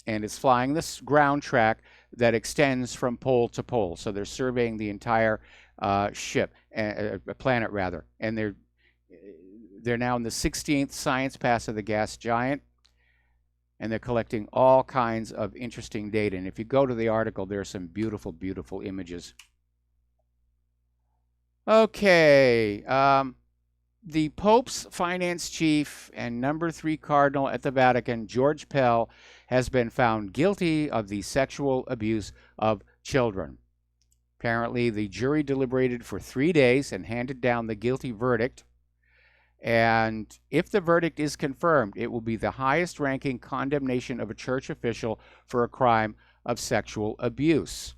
And it's flying this ground track that extends from pole to pole. So they're surveying the entire planet rather. And they're now in the 16th science pass of the gas giant, and they're collecting all kinds of interesting data. And if you go to the article, there are some beautiful, beautiful images. Okay. The Pope's finance chief and number 3 cardinal at the Vatican, George Pell, has been found guilty of the sexual abuse of children. Apparently, the jury deliberated for 3 days and handed down the guilty verdict. And if the verdict is confirmed, it will be the highest ranking condemnation of a church official for a crime of sexual abuse.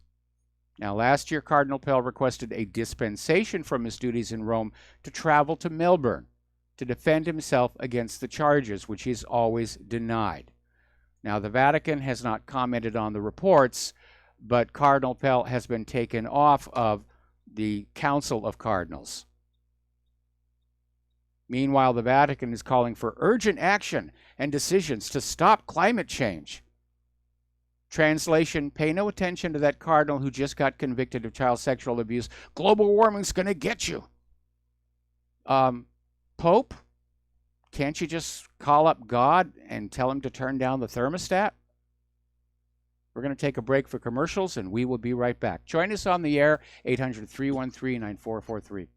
Now, last year, Cardinal Pell requested a dispensation from his duties in Rome to travel to Melbourne to defend himself against the charges, which he's always denied. Now, the Vatican has not commented on the reports, but Cardinal Pell has been taken off of the Council of Cardinals. Meanwhile, the Vatican is calling for urgent action and decisions to stop climate change. Translation, pay no attention to that cardinal who just got convicted of child sexual abuse. Global warming's going to get you. Pope, can't you just call up God and tell him to turn down the thermostat? We're going to take a break for commercials, and we will be right back. Join us on the air, 800-313-9443.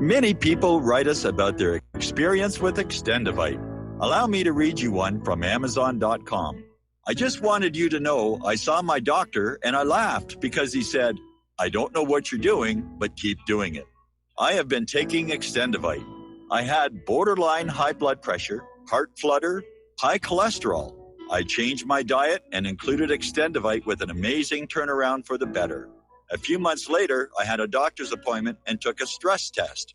Many people write us about their experience with Extendivite. Allow me to read you one from Amazon.com. I just wanted you to know I saw my doctor and I laughed because he said, "I don't know what you're doing, but keep doing it." I have been taking Extendivite. I had borderline high blood pressure, heart flutter, high cholesterol. I changed my diet and included Extendivite with an amazing turnaround for the better. A few months later, I had a doctor's appointment and took a stress test.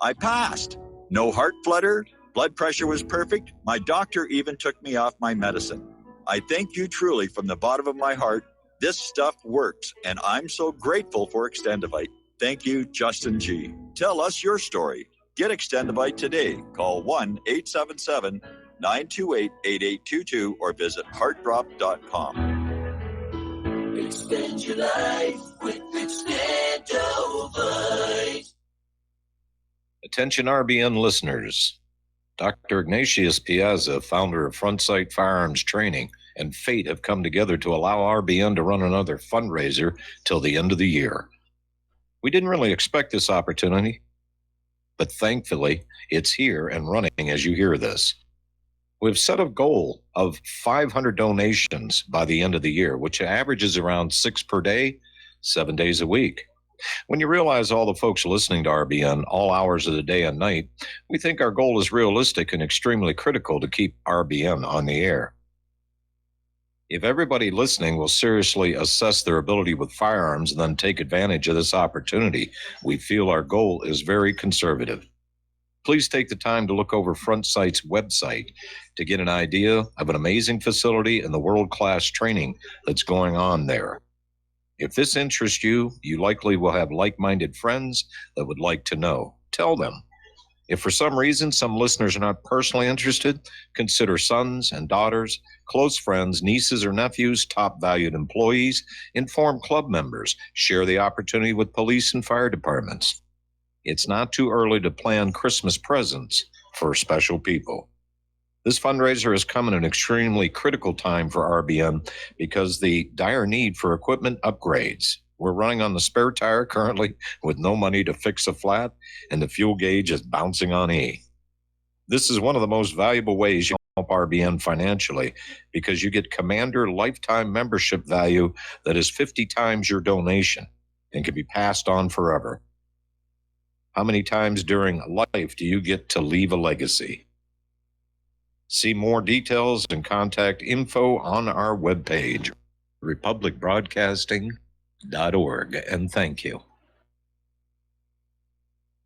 I passed. No heart flutter, blood pressure was perfect. My doctor even took me off my medicine. I thank you truly from the bottom of my heart. This stuff works, and I'm so grateful for Extendivite. Thank you, Justin G. Tell us your story. Get Extendivite today. Call 1-877-928-8822 or visit heartdrop.com. Extend your life with Extendivite. Attention RBN listeners. Dr. Ignatius Piazza, founder of Front Sight Firearms Training, and fate have come together to allow RBN to run another fundraiser till the end of the year. We didn't really expect this opportunity, but thankfully it's here and running as you hear this. We've set a goal of 500 donations by the end of the year, which averages around 6 per day, 7 days a week. When you realize all the folks listening to RBN all hours of the day and night, we think our goal is realistic and extremely critical to keep RBN on the air. If everybody listening will seriously assess their ability with firearms and then take advantage of this opportunity, we feel our goal is very conservative. Please take the time to look over Front Sight's website to get an idea of an amazing facility and the world-class training that's going on there. If this interests you, you likely will have like-minded friends that would like to know. Tell them. If for some reason some listeners are not personally interested, consider sons and daughters, close friends, nieces or nephews, top valued employees, inform club members, share the opportunity with police and fire departments. It's not too early to plan Christmas presents for special people. This fundraiser has come at an extremely critical time for RBN because the dire need for equipment upgrades. We're running on the spare tire currently with no money to fix a flat, and the fuel gauge is bouncing on E. This is one of the most valuable ways you help RBN financially because you get Commander lifetime membership value that is 50 times your donation and can be passed on forever. How many times during life do you get to leave a legacy? See more details and contact info on our webpage, republicbroadcasting.org, and thank you.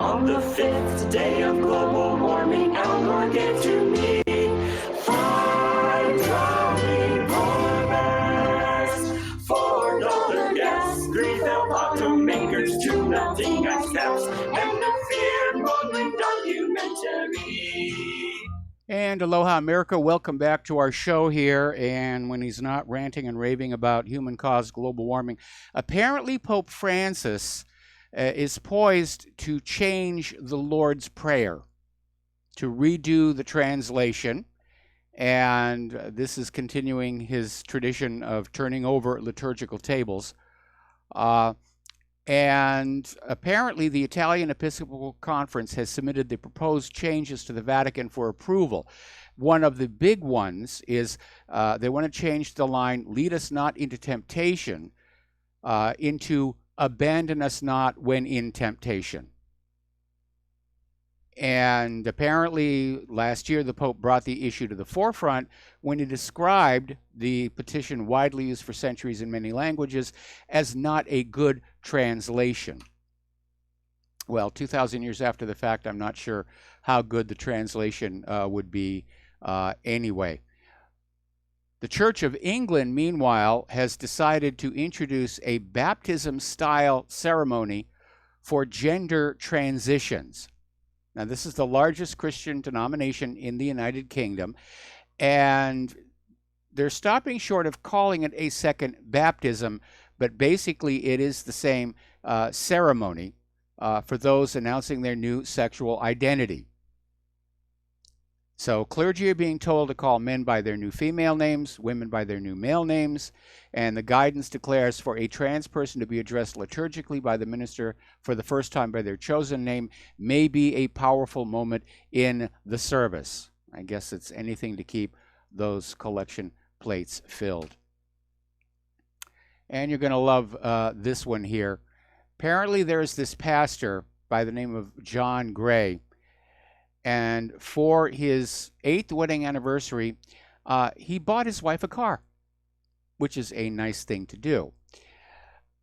On the 5th day of global warming, Al Gore gave to me 5 Johnny Bombers, $4 gas, 3 Bell automakers, 2 melting ice caps, and a fear-mongering documentary. And aloha America, welcome back to our show here. And when he's not ranting and raving about human-caused global warming, apparently Pope Francis is poised to change the Lord's Prayer, to redo the translation and this is continuing his tradition of turning over liturgical tables. And apparently the Italian Episcopal Conference has submitted the proposed changes to the Vatican for approval. One of the big ones is they want to change the line, "Lead us not into temptation," into "Abandon us not when in temptation." And apparently last year the Pope brought the issue to the forefront when he described the petition, widely used for centuries in many languages, as not a good translation. Well, 2,000 years after the fact, I'm not sure how good the translation would be anyway. The Church of England, meanwhile, has decided to introduce a baptism-style ceremony for gender transitions. Now, this is the largest Christian denomination in the United Kingdom, and they're stopping short of calling it a second baptism, but basically it is the same ceremony for those announcing their new sexual identity. So clergy are being told to call men by their new female names, women by their new male names, and the guidance declares for a trans person to be addressed liturgically by the minister for the first time by their chosen name may be a powerful moment in the service. I guess it's anything to keep those collection plates filled. And you're going to love this one here. Apparently there's this pastor by the name of John Gray, and for his 8th wedding anniversary, he bought his wife a car, which is a nice thing to do.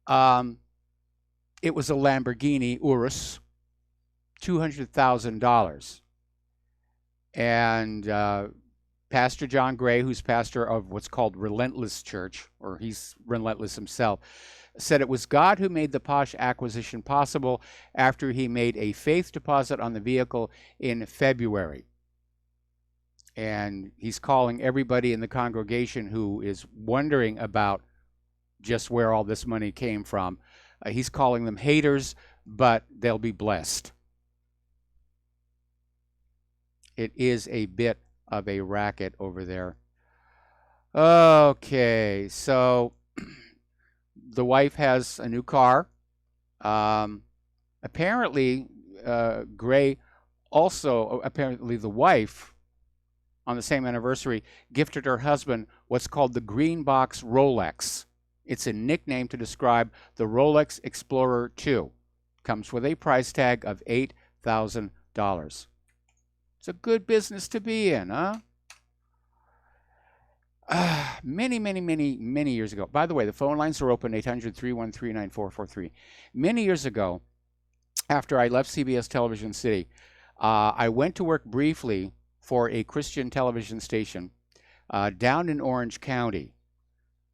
It was a Lamborghini Urus, $200,000. And Pastor John Gray, who's pastor of what's called Relentless Church, or he's relentless himself, said it was God who made the posh acquisition possible after he made a faith deposit on the vehicle in February. And he's calling everybody in the congregation who is wondering about just where all this money came from. He's calling them haters, but they'll be blessed. It is a bit of a racket over there. Okay, so the wife has a new car. Apparently, Gray also, apparently the wife, on the same anniversary, gifted her husband what's called the Green Box Rolex. It's a nickname to describe the Rolex Explorer 2. Comes with a price tag of $8,000. It's a good business to be in, huh? Many years ago. By the way, the phone lines are open, 800-313-9443. Many years ago, after I left CBS Television City, I went to work briefly for a Christian television station down in Orange County.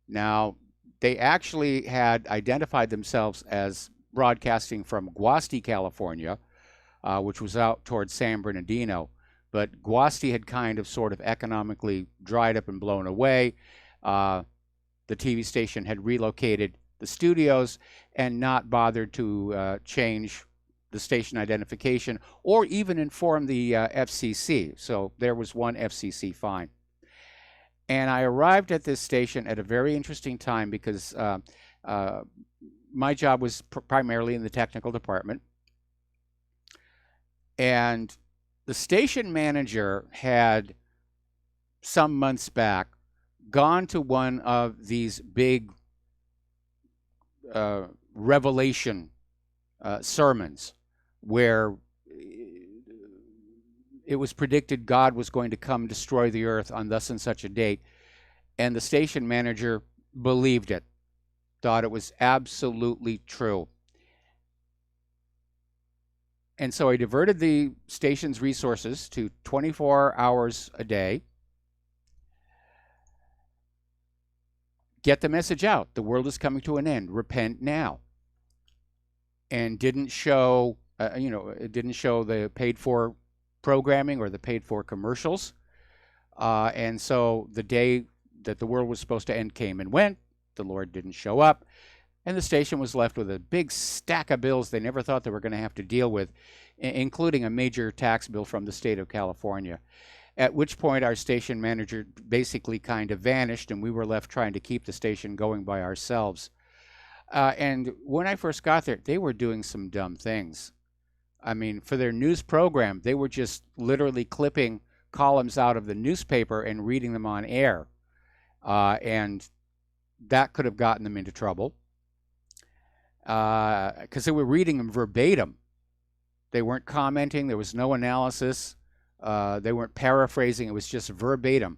Now, they actually had identified themselves as broadcasting from Guasti, California, which was out towards San Bernardino. But Guasti had kind of sort of economically dried up and blown away. The TV station had relocated the studios and not bothered to change the station identification or even inform the FCC. So there was one FCC fine. And I arrived at this station at a very interesting time because my job was primarily in the technical department. And the station manager had, some months back, gone to one of these big revelation sermons where it was predicted God was going to come destroy the earth on thus and such a date. And the station manager believed it, thought it was absolutely true. And so I diverted the station's resources to 24 hours a day. Get the message out. The world is coming to an end. Repent now. And didn't show, it didn't show the paid-for programming or the paid-for commercials. And so the day that the world was supposed to end came and went. The Lord didn't show up. And the station was left with a big stack of bills they never thought they were going to have to deal with, including a major tax bill from the state of California. at which point our station manager basically kind of vanished, and we were left trying to keep the station going by ourselves. And when I first got there, they were doing some dumb things. I mean, for their news program, they were just literally clipping columns out of the newspaper and reading them on air. And that could have gotten them into trouble because they were reading them verbatim. They weren't commenting. There was no analysis. They weren't paraphrasing. It was just verbatim.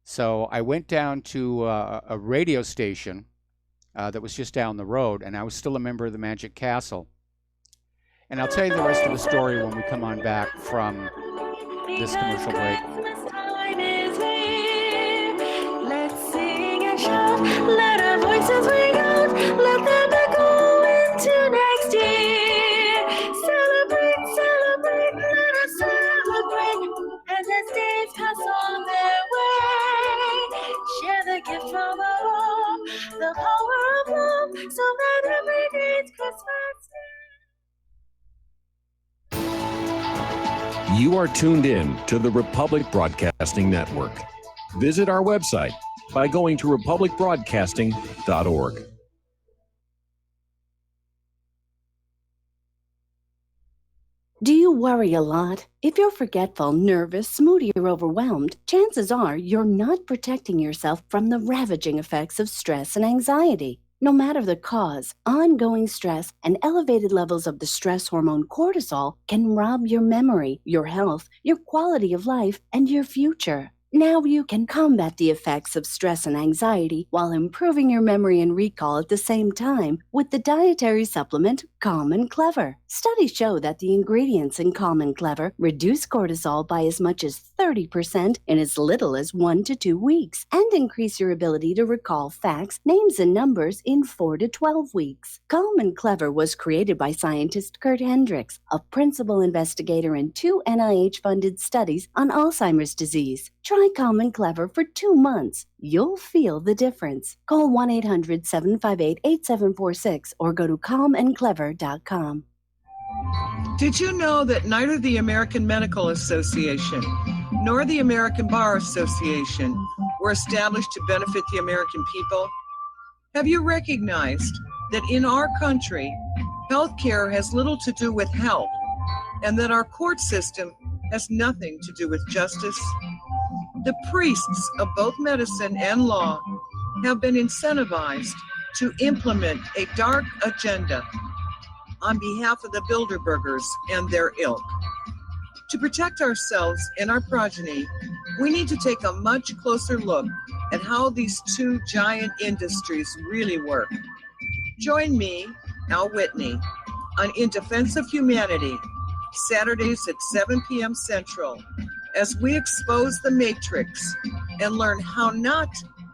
So I went down to a radio station that was just down the road, and I was still a member of the Magic Castle. And I'll tell you the rest of the story when we come on back from this commercial break. Let's sing and shout, let our voices ring out, let them echo into next year. Celebrate, celebrate, let us celebrate, as the days pass on their way. Share the gift from above, the power of love, so that every day's Christmas. You are tuned in to the Republic Broadcasting Network. Visit our website by going to republicbroadcasting.org. Do you worry a lot? If you're forgetful, nervous, moody, or overwhelmed, chances are you're not protecting yourself from the ravaging effects of stress and anxiety. No matter the cause, ongoing stress and elevated levels of the stress hormone cortisol can rob your memory, your health, your quality of life, and your future. Now you can combat the effects of stress and anxiety while improving your memory and recall at the same time with the dietary supplement Calm and Clever. Studies show that the ingredients in Calm and Clever reduce cortisol by as much as 30% in as little as 1 to 2 weeks and increase your ability to recall facts, names, and numbers in 4 to 12 weeks. Calm and Clever was created by scientist Kurt Hendricks, a principal investigator in 2 NIH-funded studies on Alzheimer's disease. Try Calm and Clever for 2 months. You'll feel the difference. Call 1-800-758-8746 or go to calmandclever.com. Did you know that neither the American Medical Association nor the American Bar Association were established to benefit the American people? Have you recognized that in our country, healthcare has little to do with health, and that our court system has nothing to do with justice? The priests of both medicine and law have been incentivized to implement a dark agenda on behalf of the Bilderbergers and their ilk. To protect ourselves and our progeny, we need to take a much closer look at how these two giant industries really work. Join me, Al Whitney, on In Defense of Humanity, Saturdays at 7 p.m. Central, as we expose the matrix and learn how not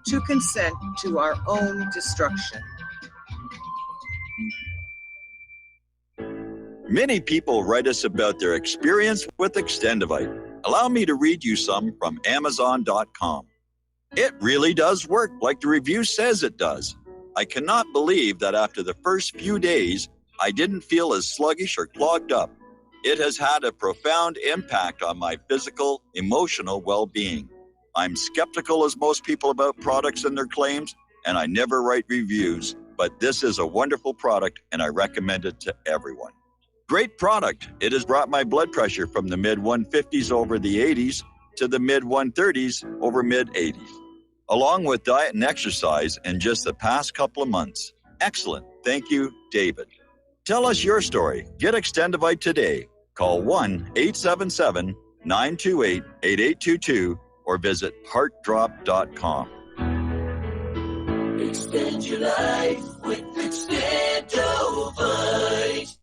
to consent to our own destruction. Many people write us about their experience with Extendivite. Allow me to read you some from Amazon.com. It really does work like the review says it does. I cannot believe that after the first few days, I didn't feel as sluggish or clogged up. It has had a profound impact on my physical, emotional well-being. I'm skeptical as most people about products and their claims, and I never write reviews, but this is a wonderful product and I recommend it to everyone. Great product. It has brought my blood pressure from the mid-150s over the 80s to the mid-130s over mid-80s, along with diet and exercise in just the past couple of months. Excellent. Thank you, David. Tell us your story. Get Extendivite today. Call 1-877-928-8822 or visit heartdrop.com. Extend your life with Extendivite.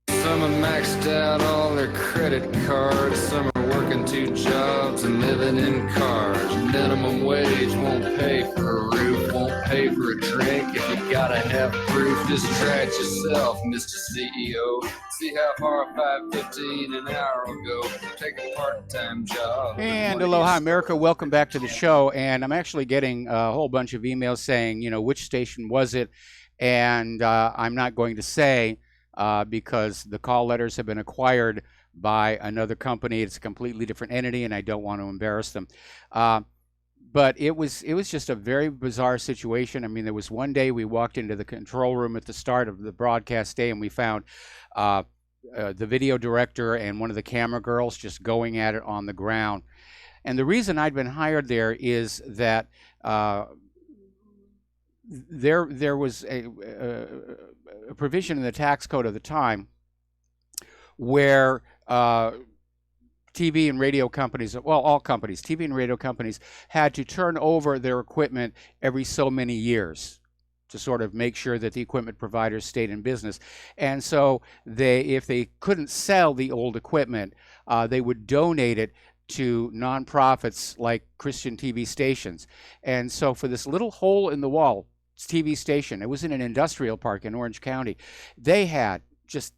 Some are maxed out all their credit cards. Some are working 2 jobs and living in cars. Minimum wage won't pay for a roof, won't pay for a drink. If you gotta have proof, just try it yourself, Mr. CEO. See how far 5.15 an hour will go. Take a part-time job. And aloha, America. Welcome back to the show. And I'm actually getting a whole bunch of emails saying, you know, which station was it? And I'm not going to say because the call letters have been acquired by another company. It's a completely different entity, and I don't want to embarrass them. But it was just a very bizarre situation. I mean, there was one day we walked into the control room at the start of the broadcast day, and we found the video director and one of the camera girls just going at it on the ground. And the reason I'd been hired there is that there was a provision in the tax code of the time where TV and radio companies, well, all companies, TV and radio companies, had to turn over their equipment every so many years to sort of make sure that the equipment providers stayed in business. And so if they couldn't sell the old equipment, they would donate it to nonprofits like Christian TV stations. And so for this little hole in the wall TV station, it was in an industrial park in Orange County, they had just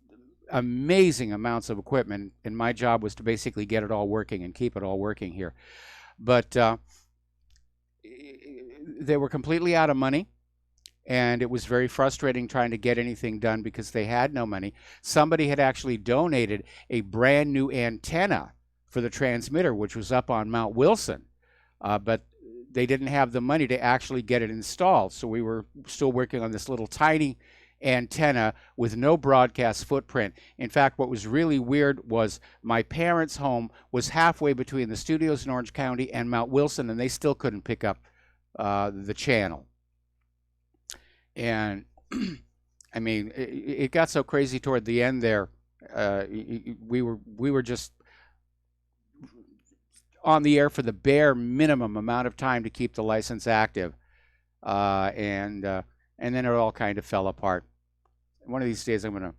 amazing amounts of equipment, and my job was to basically get it all working and keep it all working here. But they were completely out of money, and it was very frustrating trying to get anything done because they had no money. Somebody had actually donated a brand new antenna for the transmitter, which was up on Mount Wilson, but they didn't have the money to actually get it installed. So we were still working on this little tiny antenna with no broadcast footprint. In fact, what was really weird was my parents' home was halfway between the studios in Orange County and Mount Wilson, and they still couldn't pick up the channel. And I mean, it got so crazy toward the end there. We were just on the air for the bare minimum amount of time to keep the license active, and then it all kind of fell apart. One of these days I'm going to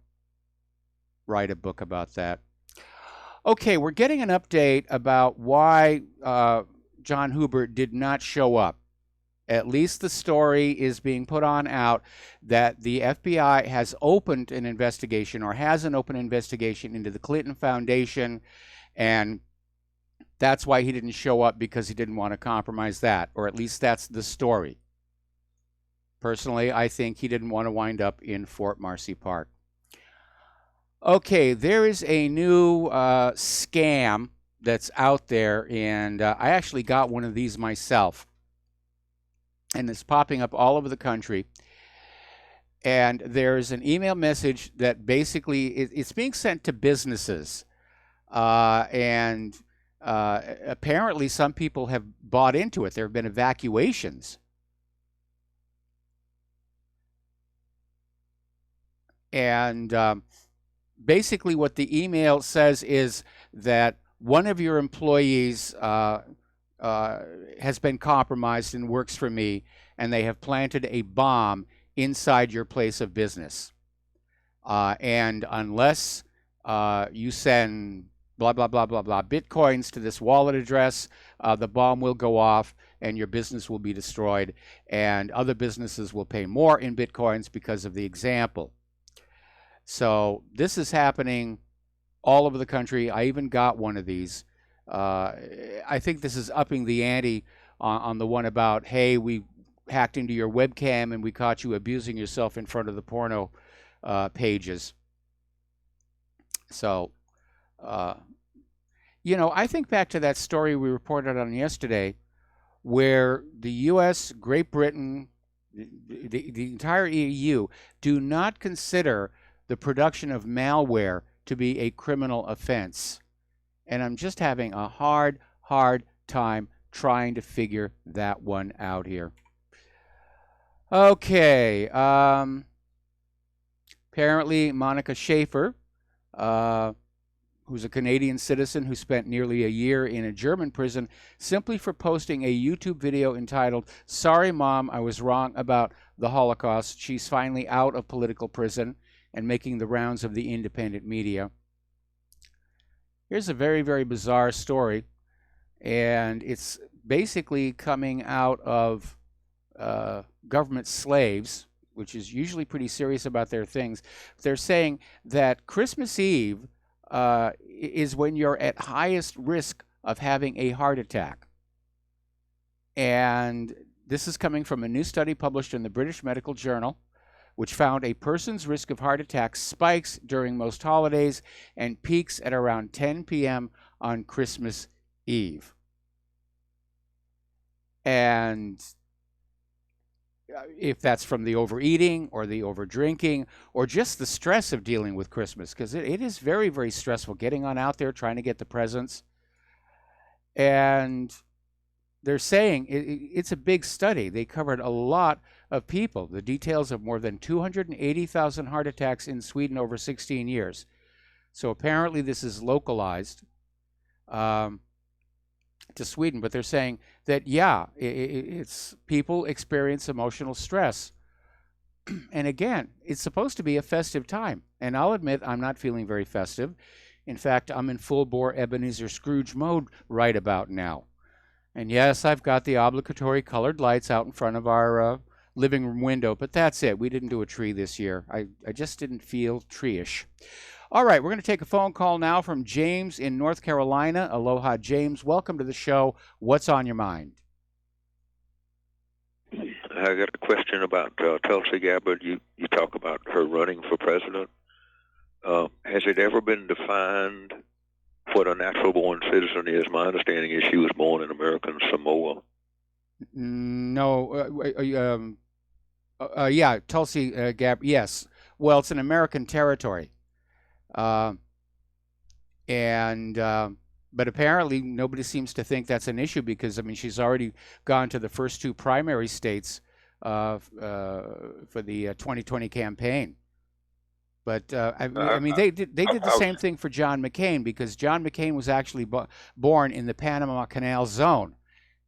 write a book about that. Okay, we're getting an update about why John Huber did not show up. At least the story is being put on out that the FBI has opened an investigation, or has an open investigation, into the Clinton Foundation, and that's why he didn't show up, because he didn't want to compromise that, or at least that's the story. Personally, I think he didn't want to wind up in Fort Marcy Park. Okay, there is a new scam that's out there, and I actually got one of these myself. And it's popping up all over the country. And there's an email message that basically it's being sent to businesses. And apparently some people have bought into it. There have been evacuations. And basically what the email says is that one of your employees has been compromised and works for me, and they have planted a bomb inside your place of business. And unless you send blah, blah, blah, blah, blah Bitcoins to this wallet address, the bomb will go off and your business will be destroyed, and other businesses will pay more in Bitcoins because of the example. So this is happening all over the country. I even got one of these. I think this is upping the ante on the one about, hey, we hacked into your webcam and we caught you abusing yourself in front of the porno pages. So, you know, I think back to that story we reported on yesterday where the U.S., Great Britain, the entire EU do not consider the production of malware to be a criminal offense. And I'm just having a hard time trying to figure that one out here. Okay. Apparently, Monica Schaefer, who's a Canadian citizen who spent nearly a year in a German prison simply for posting a YouTube video entitled, "Sorry, Mom, I was wrong about the Holocaust." She's finally out of political prison and making the rounds of the independent media. Here's a very, very bizarre story, and it's basically coming out of government slaves, which is usually pretty serious about their things. They're saying that Christmas Eve is when you're at highest risk of having a heart attack. And this is coming from a new study published in the British Medical Journal, which found a person's risk of heart attack spikes during most holidays and peaks at around 10 p.m. on Christmas Eve. And if that's from the overeating or the overdrinking or just the stress of dealing with Christmas, because it is very, very stressful getting on out there trying to get the presents. And they're saying it's a big study. They covered a lot of people. The details of more than 280,000 heart attacks in Sweden over 16 years. So apparently this is localized to Sweden, but they're saying that, yeah, it's people experience emotional stress. And again, it's supposed to be a festive time. And I'll admit I'm not feeling very festive. In fact, I'm in full-bore Ebenezer Scrooge mode right about now. And yes, I've got the obligatory colored lights out in front of our living room window, but that's it. We didn't do a tree this year. I just didn't feel tree-ish. All right, we're going to take a phone call now from James in North Carolina. Aloha, James. Welcome to the show. What's on your mind? I got a question about Tulsi Gabbard. You talk about her running for president. Has it ever been defined what a natural-born citizen is? My understanding is she was born in American Samoa. No. Yeah, Tulsi Gabbard, yes. Well, it's an American territory. But apparently nobody seems to think that's an issue because, I mean, she's already gone to the first two primary states for the 2020 campaign. But I mean, they did the same thing for John McCain because John McCain was actually born in the Panama Canal Zone.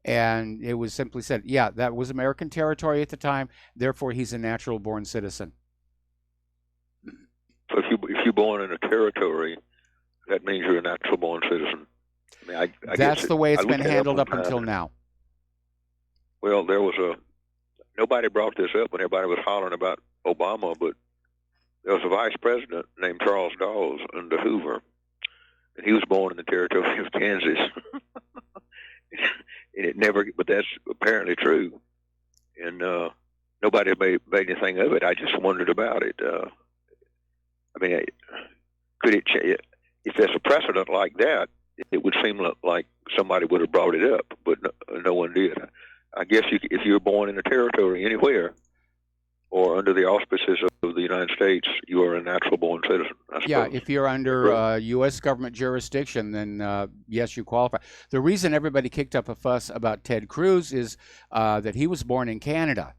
And it was simply said, yeah, that was American territory at the time, therefore he's a natural-born citizen. So if you're born in a territory, that means you're a natural-born citizen. I mean, I that's guess the way it's been handled up until now. Well, nobody brought this up when everybody was hollering about Obama, but there was a vice president named Charles Dawes under Hoover, and he was born in the territory of Kansas. And it never, but that's apparently true. And nobody made anything of it. I just wondered about it. I mean, could it change? If there's a precedent like that, it would seem like somebody would have brought it up, but no one did. I guess if you're born in a territory anywhere or under the auspices of the United States, you are a natural-born citizen, I suppose. Yeah, if you're under U.S. government jurisdiction, then yes, you qualify. The reason everybody kicked up a fuss about Ted Cruz is that he was born in Canada.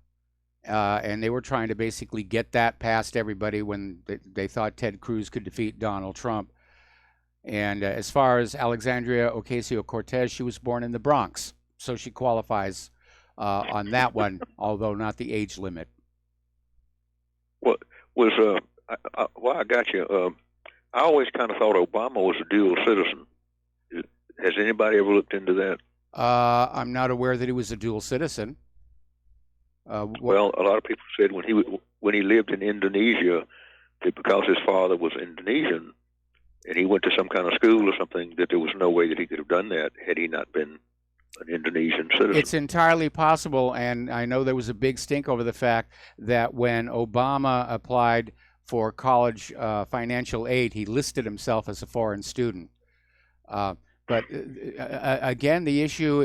And they were trying to basically get that past everybody when they thought Ted Cruz could defeat Donald Trump. And as far as Alexandria Ocasio-Cortez, she was born in the Bronx, so she qualifies on that one, although not the age limit. What was well, I got you. I always kind of thought Obama was a dual citizen. Has anybody ever looked into that? I'm not aware that he was a dual citizen. Well, a lot of people said when he lived in Indonesia, that because his father was Indonesian and he went to some kind of school or something, that there was no way that he could have done that had he not been an Indonesian citizen. It's entirely possible, and I know there was a big stink over the fact that when Obama applied for college financial aid, he listed himself as a foreign student. But again, the issue,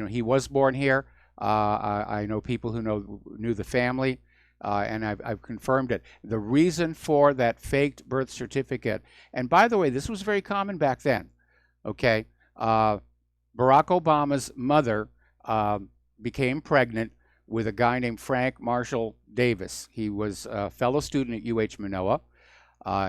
he was born here. I know people who knew the family, and I've confirmed it. The reason for that faked birth certificate, and by the way, this was very common back then, okay? Barack Obama's mother became pregnant with a guy named Frank Marshall Davis. He was a fellow student at UH Manoa.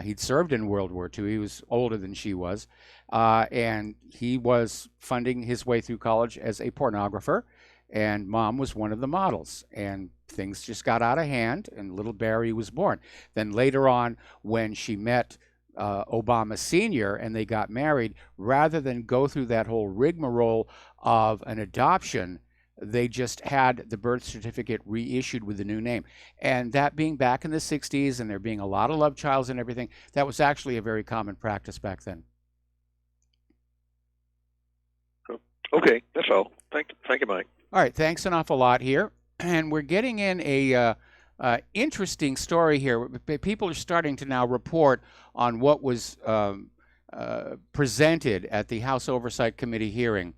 He'd served in World War II. He was older than she was. And he was funding his way through college as a pornographer. And Mom was one of the models. And things just got out of hand, and little Barry was born. Then later on, when she met Obama Sr. and they got married, rather than go through that whole rigmarole of an adoption, they just had the birth certificate reissued with a new name. And that being back in the 60s and there being a lot of love childs and everything, that was actually a very common practice back then. Okay, that's all. Thank you, Mike. All right, thanks an awful lot here. And we're getting in a Interesting story here. People are starting to now report on what was presented at the House Oversight Committee hearing.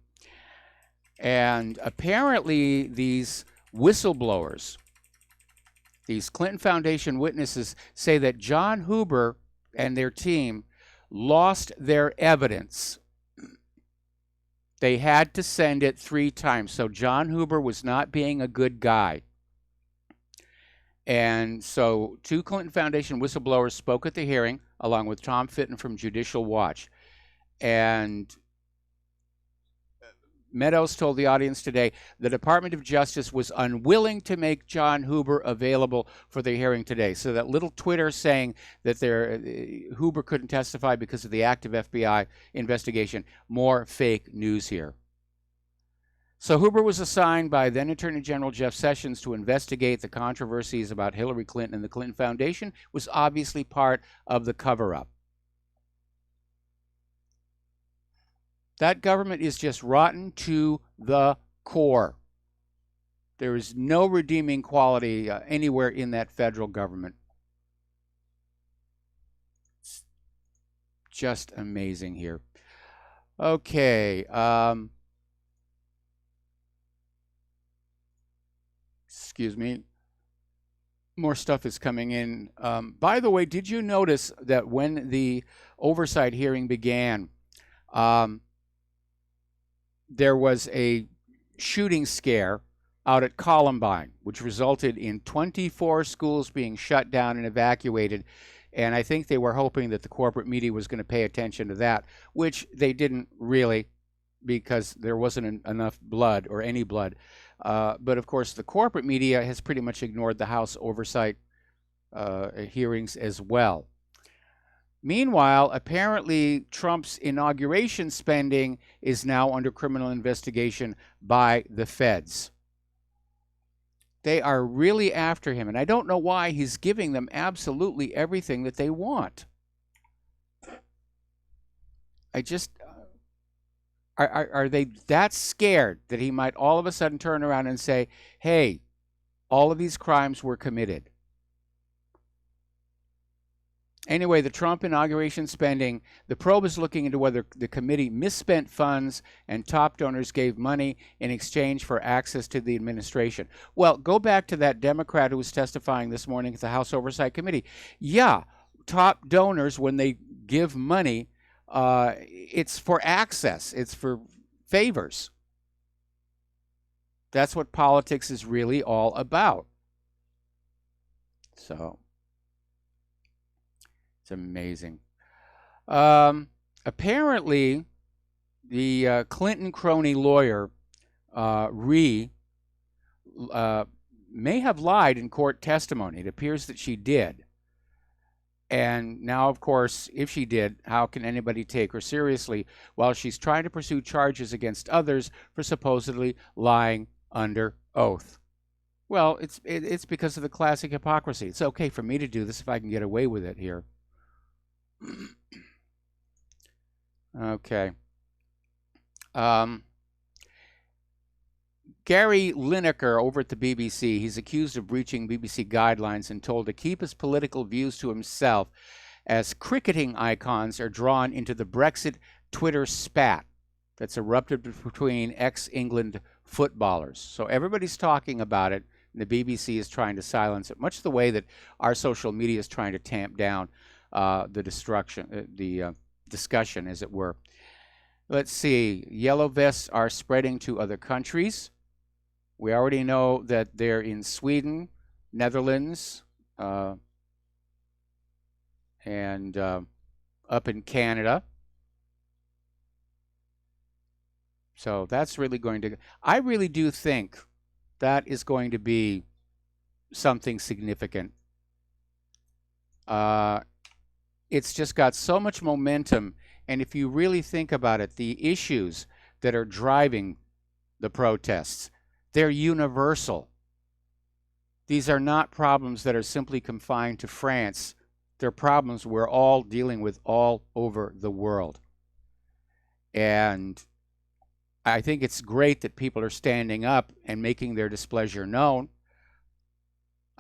And apparently these whistleblowers, these Clinton Foundation witnesses, say that John Huber and their team lost their evidence. They had to send it 3 times. So John Huber was not being a good guy. And so 2 Clinton Foundation whistleblowers spoke at the hearing, along with Tom Fitton from Judicial Watch. And Meadows told the audience today the Department of Justice was unwilling to make John Huber available for the hearing today. So that little Twitter saying that Huber couldn't testify because of the active FBI investigation, more fake news here. So Huber was assigned by then Attorney General Jeff Sessions to investigate the controversies about Hillary Clinton and the Clinton Foundation. Was obviously part of the cover-up. That government is just rotten to the core. There is no redeeming quality anywhere in that federal government. It's just amazing here. Okay. Excuse me. More stuff is coming in. By the way, did you notice that when the oversight hearing began, there was a shooting scare out at Columbine, which resulted in 24 schools being shut down and evacuated. And I think they were hoping that the corporate media was going to pay attention to that, which they didn't really, because there wasn't enough blood or any blood. But of course, the corporate media has pretty much ignored the House oversight hearings as well. Meanwhile, apparently Trump's inauguration spending is now under criminal investigation by the feds. They are really after him, and I don't know why. He's giving them absolutely everything that they want. I just... Are they that scared that he might all of a sudden turn around and say, hey, all of these crimes were committed? Anyway, the Trump inauguration spending, the probe is looking into whether the committee misspent funds and top donors gave money in exchange for access to the administration. Well, go back to that Democrat who was testifying this morning at the House Oversight Committee. Yeah, top donors, when they give money, it's for access. It's for favors. That's what politics is really all about. So... it's amazing. Apparently, the Clinton crony lawyer, Rhee, may have lied in court testimony. It appears that she did. And now, of course, if she did, how can anybody take her seriously while she's trying to pursue charges against others for supposedly lying under oath? Well, it's because of the classic hypocrisy. It's okay for me to do this if I can get away with it here. Okay. Gary Lineker over at the BBC, he's accused of breaching BBC guidelines and told to keep his political views to himself as cricketing icons are drawn into the Brexit Twitter spat that's erupted between ex-England footballers. So everybody's talking about it, and the BBC is trying to silence it, much the way that our social media is trying to tamp down the discussion, as it were. Let's see. Yellow vests are spreading to other countries. We already know that they're in Sweden, Netherlands, and up in Canada. So that's really going to... I really do think that is going to be something significant. It's just got so much momentum, and if you really think about it, the issues that are driving the protests, they're universal. These are not problems that are simply confined to France. They're problems we're all dealing with all over the world. And I think it's great that people are standing up and making their displeasure known.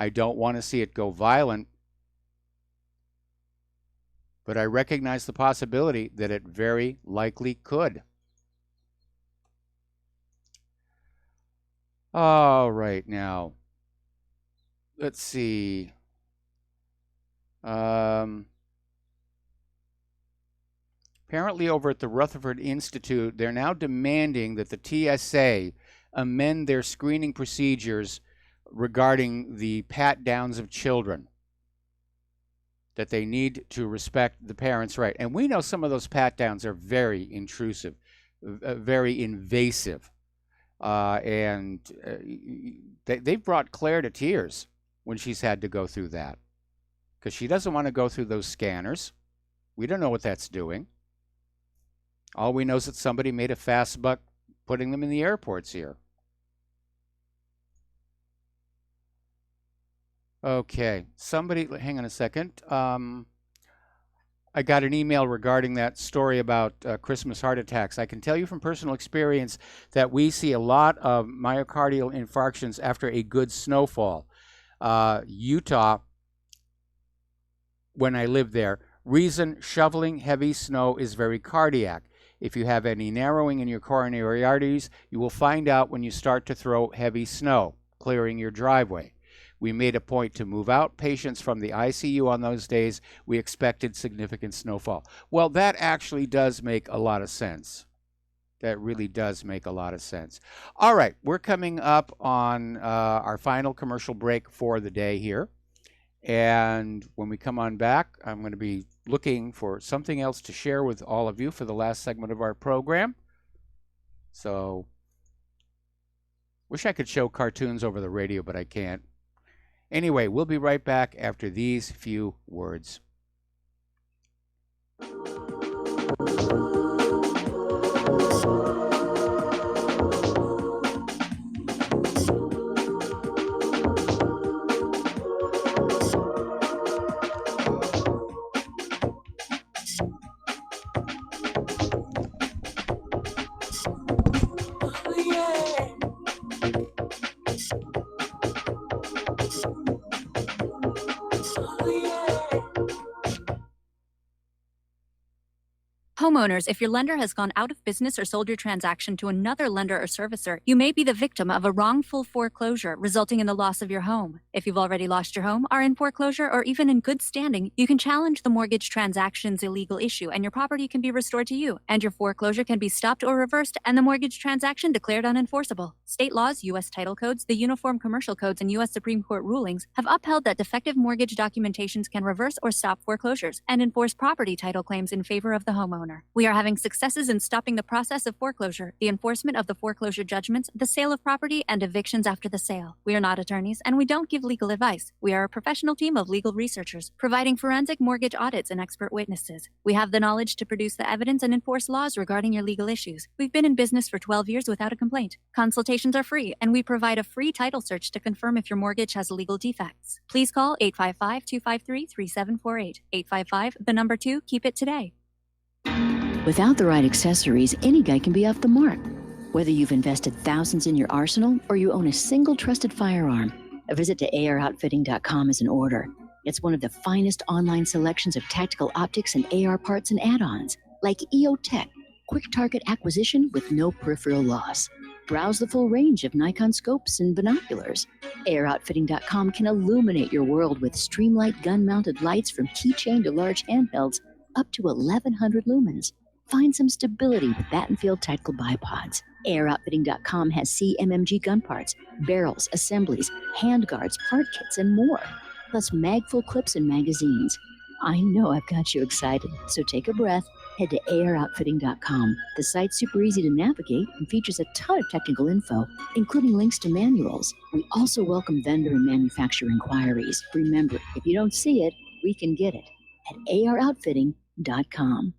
I don't want to see it go violent, but I recognize the possibility that it very likely could. All right, now, let's see. Apparently over at the Rutherford Institute, they're now demanding that the TSA amend their screening procedures regarding the pat-downs of children, that they need to respect the parents' right. And we know some of those pat-downs are very intrusive, very invasive. And they've brought Claire to tears when she's had to go through that, because she doesn't want to go through those scanners. We don't know what that's doing. All we know is that somebody made a fast buck putting them in the airports here. Okay, somebody, hang on a second. I got an email regarding that story about Christmas heart attacks. I can tell you from personal experience that we see a lot of myocardial infarctions after a good snowfall. Utah, when I lived there, reason shoveling heavy snow is very cardiac. If you have any narrowing in your coronary arteries, you will find out when you start to throw heavy snow, clearing your driveway. We made a point to move out patients from the ICU on those days. We expected significant snowfall. Well, that actually does make a lot of sense. That really does make a lot of sense. All right, we're coming up on our final commercial break for the day here. And when we come on back, I'm going to be looking for something else to share with all of you for the last segment of our program. So, wish I could show cartoons over the radio, but I can't. Anyway, we'll be right back after these few words. Homeowners, if your lender has gone out of business or sold your transaction to another lender or servicer, you may be the victim of a wrongful foreclosure, resulting in the loss of your home. If you've already lost your home, are in foreclosure, or even in good standing, you can challenge the mortgage transaction's illegal issue, and your property can be restored to you, and your foreclosure can be stopped or reversed, and the mortgage transaction declared unenforceable. State laws, U.S. title codes, the Uniform Commercial Codes, and U.S. Supreme Court rulings have upheld that defective mortgage documentations can reverse or stop foreclosures and enforce property title claims in favor of the homeowner. We are having successes in stopping the process of foreclosure, the enforcement of the foreclosure judgments, the sale of property, and evictions after the sale. We are not attorneys, and we don't give legal advice. We are a professional team of legal researchers, providing forensic mortgage audits and expert witnesses. We have the knowledge to produce the evidence and enforce laws regarding your legal issues. We've been in business for 12 years without a complaint. Consultations are free, and we provide a free title search to confirm if your mortgage has legal defects. Please call 855-253-3748. 855, 2, keep it today. Without the right accessories, any guy can be off the mark. Whether you've invested thousands in your arsenal or you own a single trusted firearm, a visit to AROutfitting.com is in order. It's one of the finest online selections of tactical optics and AR parts and add-ons, like EOTech, quick target acquisition with no peripheral loss. Browse the full range of Nikon scopes and binoculars. AROutfitting.com can illuminate your world with Streamlight gun-mounted lights from keychain to large handhelds, up to 1,100 lumens. Find some stability with Battenfield Tactical Bipods. AirOutfitting.com has CMMG gun parts, barrels, assemblies, handguards, part kits, and more, plus mag-full clips and magazines. I know I've got you excited, so take a breath. Head to AirOutfitting.com. The site's super easy to navigate and features a ton of technical info, including links to manuals. We also welcome vendor and manufacturer inquiries. Remember, if you don't see it, we can get it at AROutfitting.com.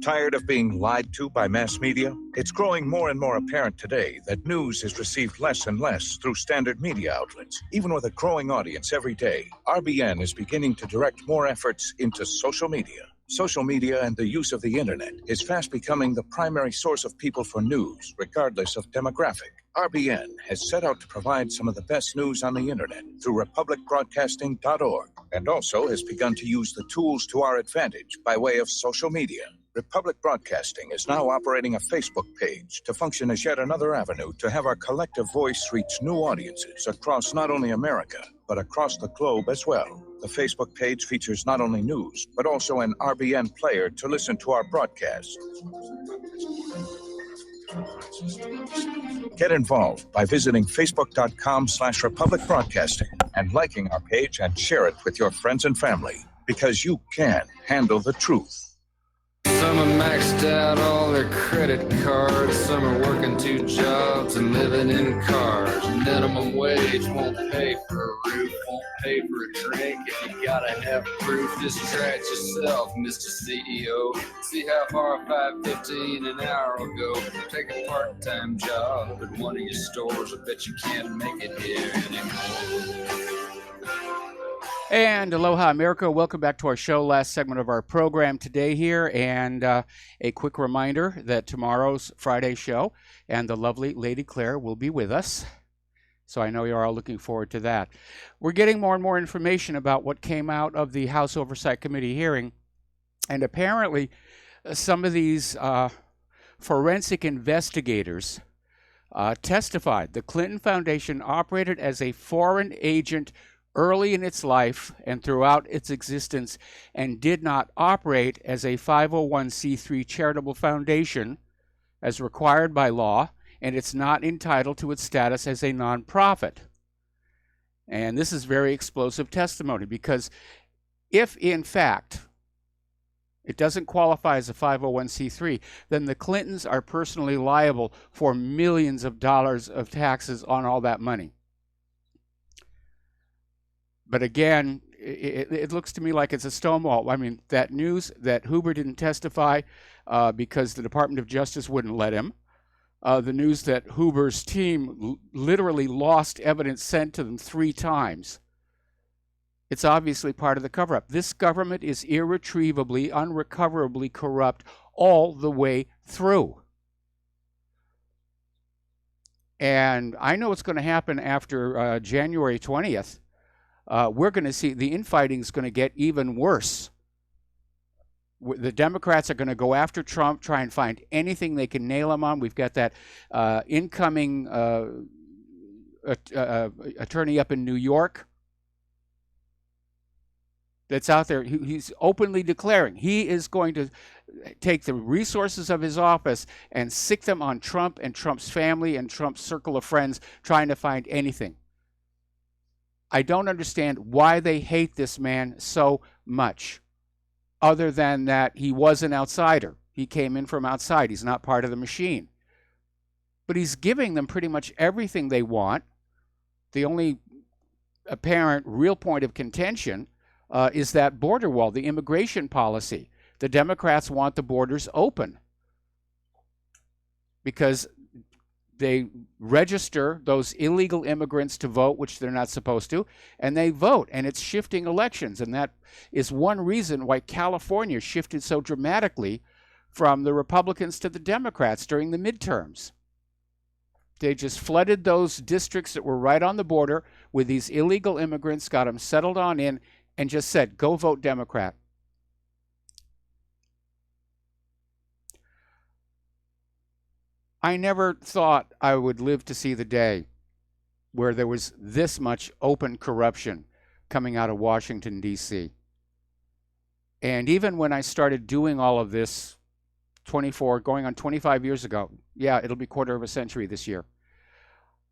Tired of being lied to by mass media? It's growing more and more apparent today that news is received less and less through standard media outlets. Even with a growing audience every day, RBN is beginning to direct more efforts into social media. Social media and the use of the internet is fast becoming the primary source of people for news, regardless of demographic. RBN has set out to provide some of the best news on the internet through republicbroadcasting.org, and also has begun to use the tools to our advantage by way of social media. Republic Broadcasting is now operating a Facebook page to function as yet another avenue to have our collective voice reach new audiences across not only America, but across the globe as well. The Facebook page features not only news, but also an RBN player to listen to our broadcasts. Get involved by visiting facebook.com/Republic Broadcasting and liking our page and share it with your friends and family, because you can handle the truth. Some are maxed out all their credit cards. Some are working 2 jobs and living in cars. Minimum wage won't pay for a roof, won't pay for a drink. If you gotta have proof, distract yourself, Mr. CEO. See how far $5.15 an hour will go. Take a part-time job at one of your stores. I bet you can't make it here anymore. And aloha, America. Welcome back to our show, last segment of our program today here. And a quick reminder that tomorrow's Friday show and the lovely Lady Claire will be with us. So I know you're all looking forward to that. We're getting more and more information about what came out of the House Oversight Committee hearing. And apparently some of these forensic investigators testified the Clinton Foundation operated as a foreign agent early in its life and throughout its existence, and did not operate as a 501c3 charitable foundation as required by law, and it's not entitled to its status as a nonprofit. And this is very explosive testimony, because if in fact it doesn't qualify as a 501c3, then the Clintons are personally liable for millions of dollars of taxes on all that money. But again, it looks to me like it's a stonewall. I mean, that news that Huber didn't testify because the Department of Justice wouldn't let him. The news that Huber's team literally lost evidence sent to them 3 times. It's obviously part of the cover-up. This government is irretrievably, unrecoverably corrupt all the way through. And I know what's going to happen after January 20th. We're going to see the infighting is going to get even worse. The Democrats are going to go after Trump, try and find anything they can nail him on. We've got that incoming attorney up in New York that's out there. He's openly declaring he is going to take the resources of his office and sick them on Trump and Trump's family and Trump's circle of friends, trying to find anything. I don't understand why they hate this man so much, other than that he was an outsider. He came in from outside. He's not part of the machine. But he's giving them pretty much everything they want. The only apparent real point of contention is that border wall, the immigration policy. The Democrats want the borders open because they register those illegal immigrants to vote, which they're not supposed to, and they vote, and it's shifting elections. And that is one reason why California shifted so dramatically from the Republicans to the Democrats during the midterms. They just flooded those districts that were right on the border with these illegal immigrants, got them settled on in, and just said, go vote Democrat. I never thought I would live to see the day where there was this much open corruption coming out of Washington, D.C. And even when I started doing all of this going on 25 years ago, yeah, it'll be quarter of a century this year,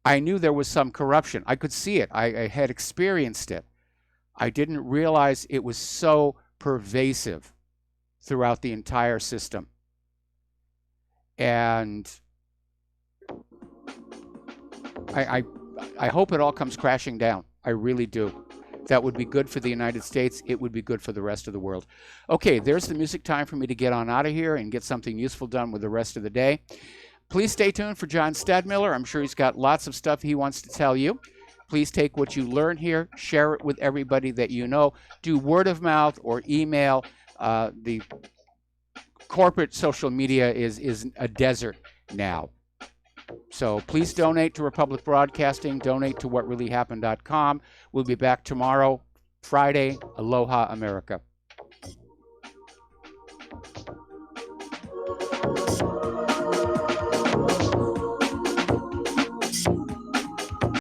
I knew there was some corruption. I could see it. I had experienced it. I didn't realize it was so pervasive throughout the entire system. And I hope it all comes crashing down. I really do. That would be good for the United States. It would be good for the rest of the world. Okay, there's the music time for me to get on out of here and get something useful done with the rest of the day. Please stay tuned for John Stadmiller. I'm sure he's got lots of stuff he wants to tell you. Please take what you learn here, share it with everybody that you know. Do word of mouth or email. the corporate social media is a desert now. So please donate to Republic Broadcasting. Donate to whatreallyhappened.com. We'll be back tomorrow, Friday. Aloha, America.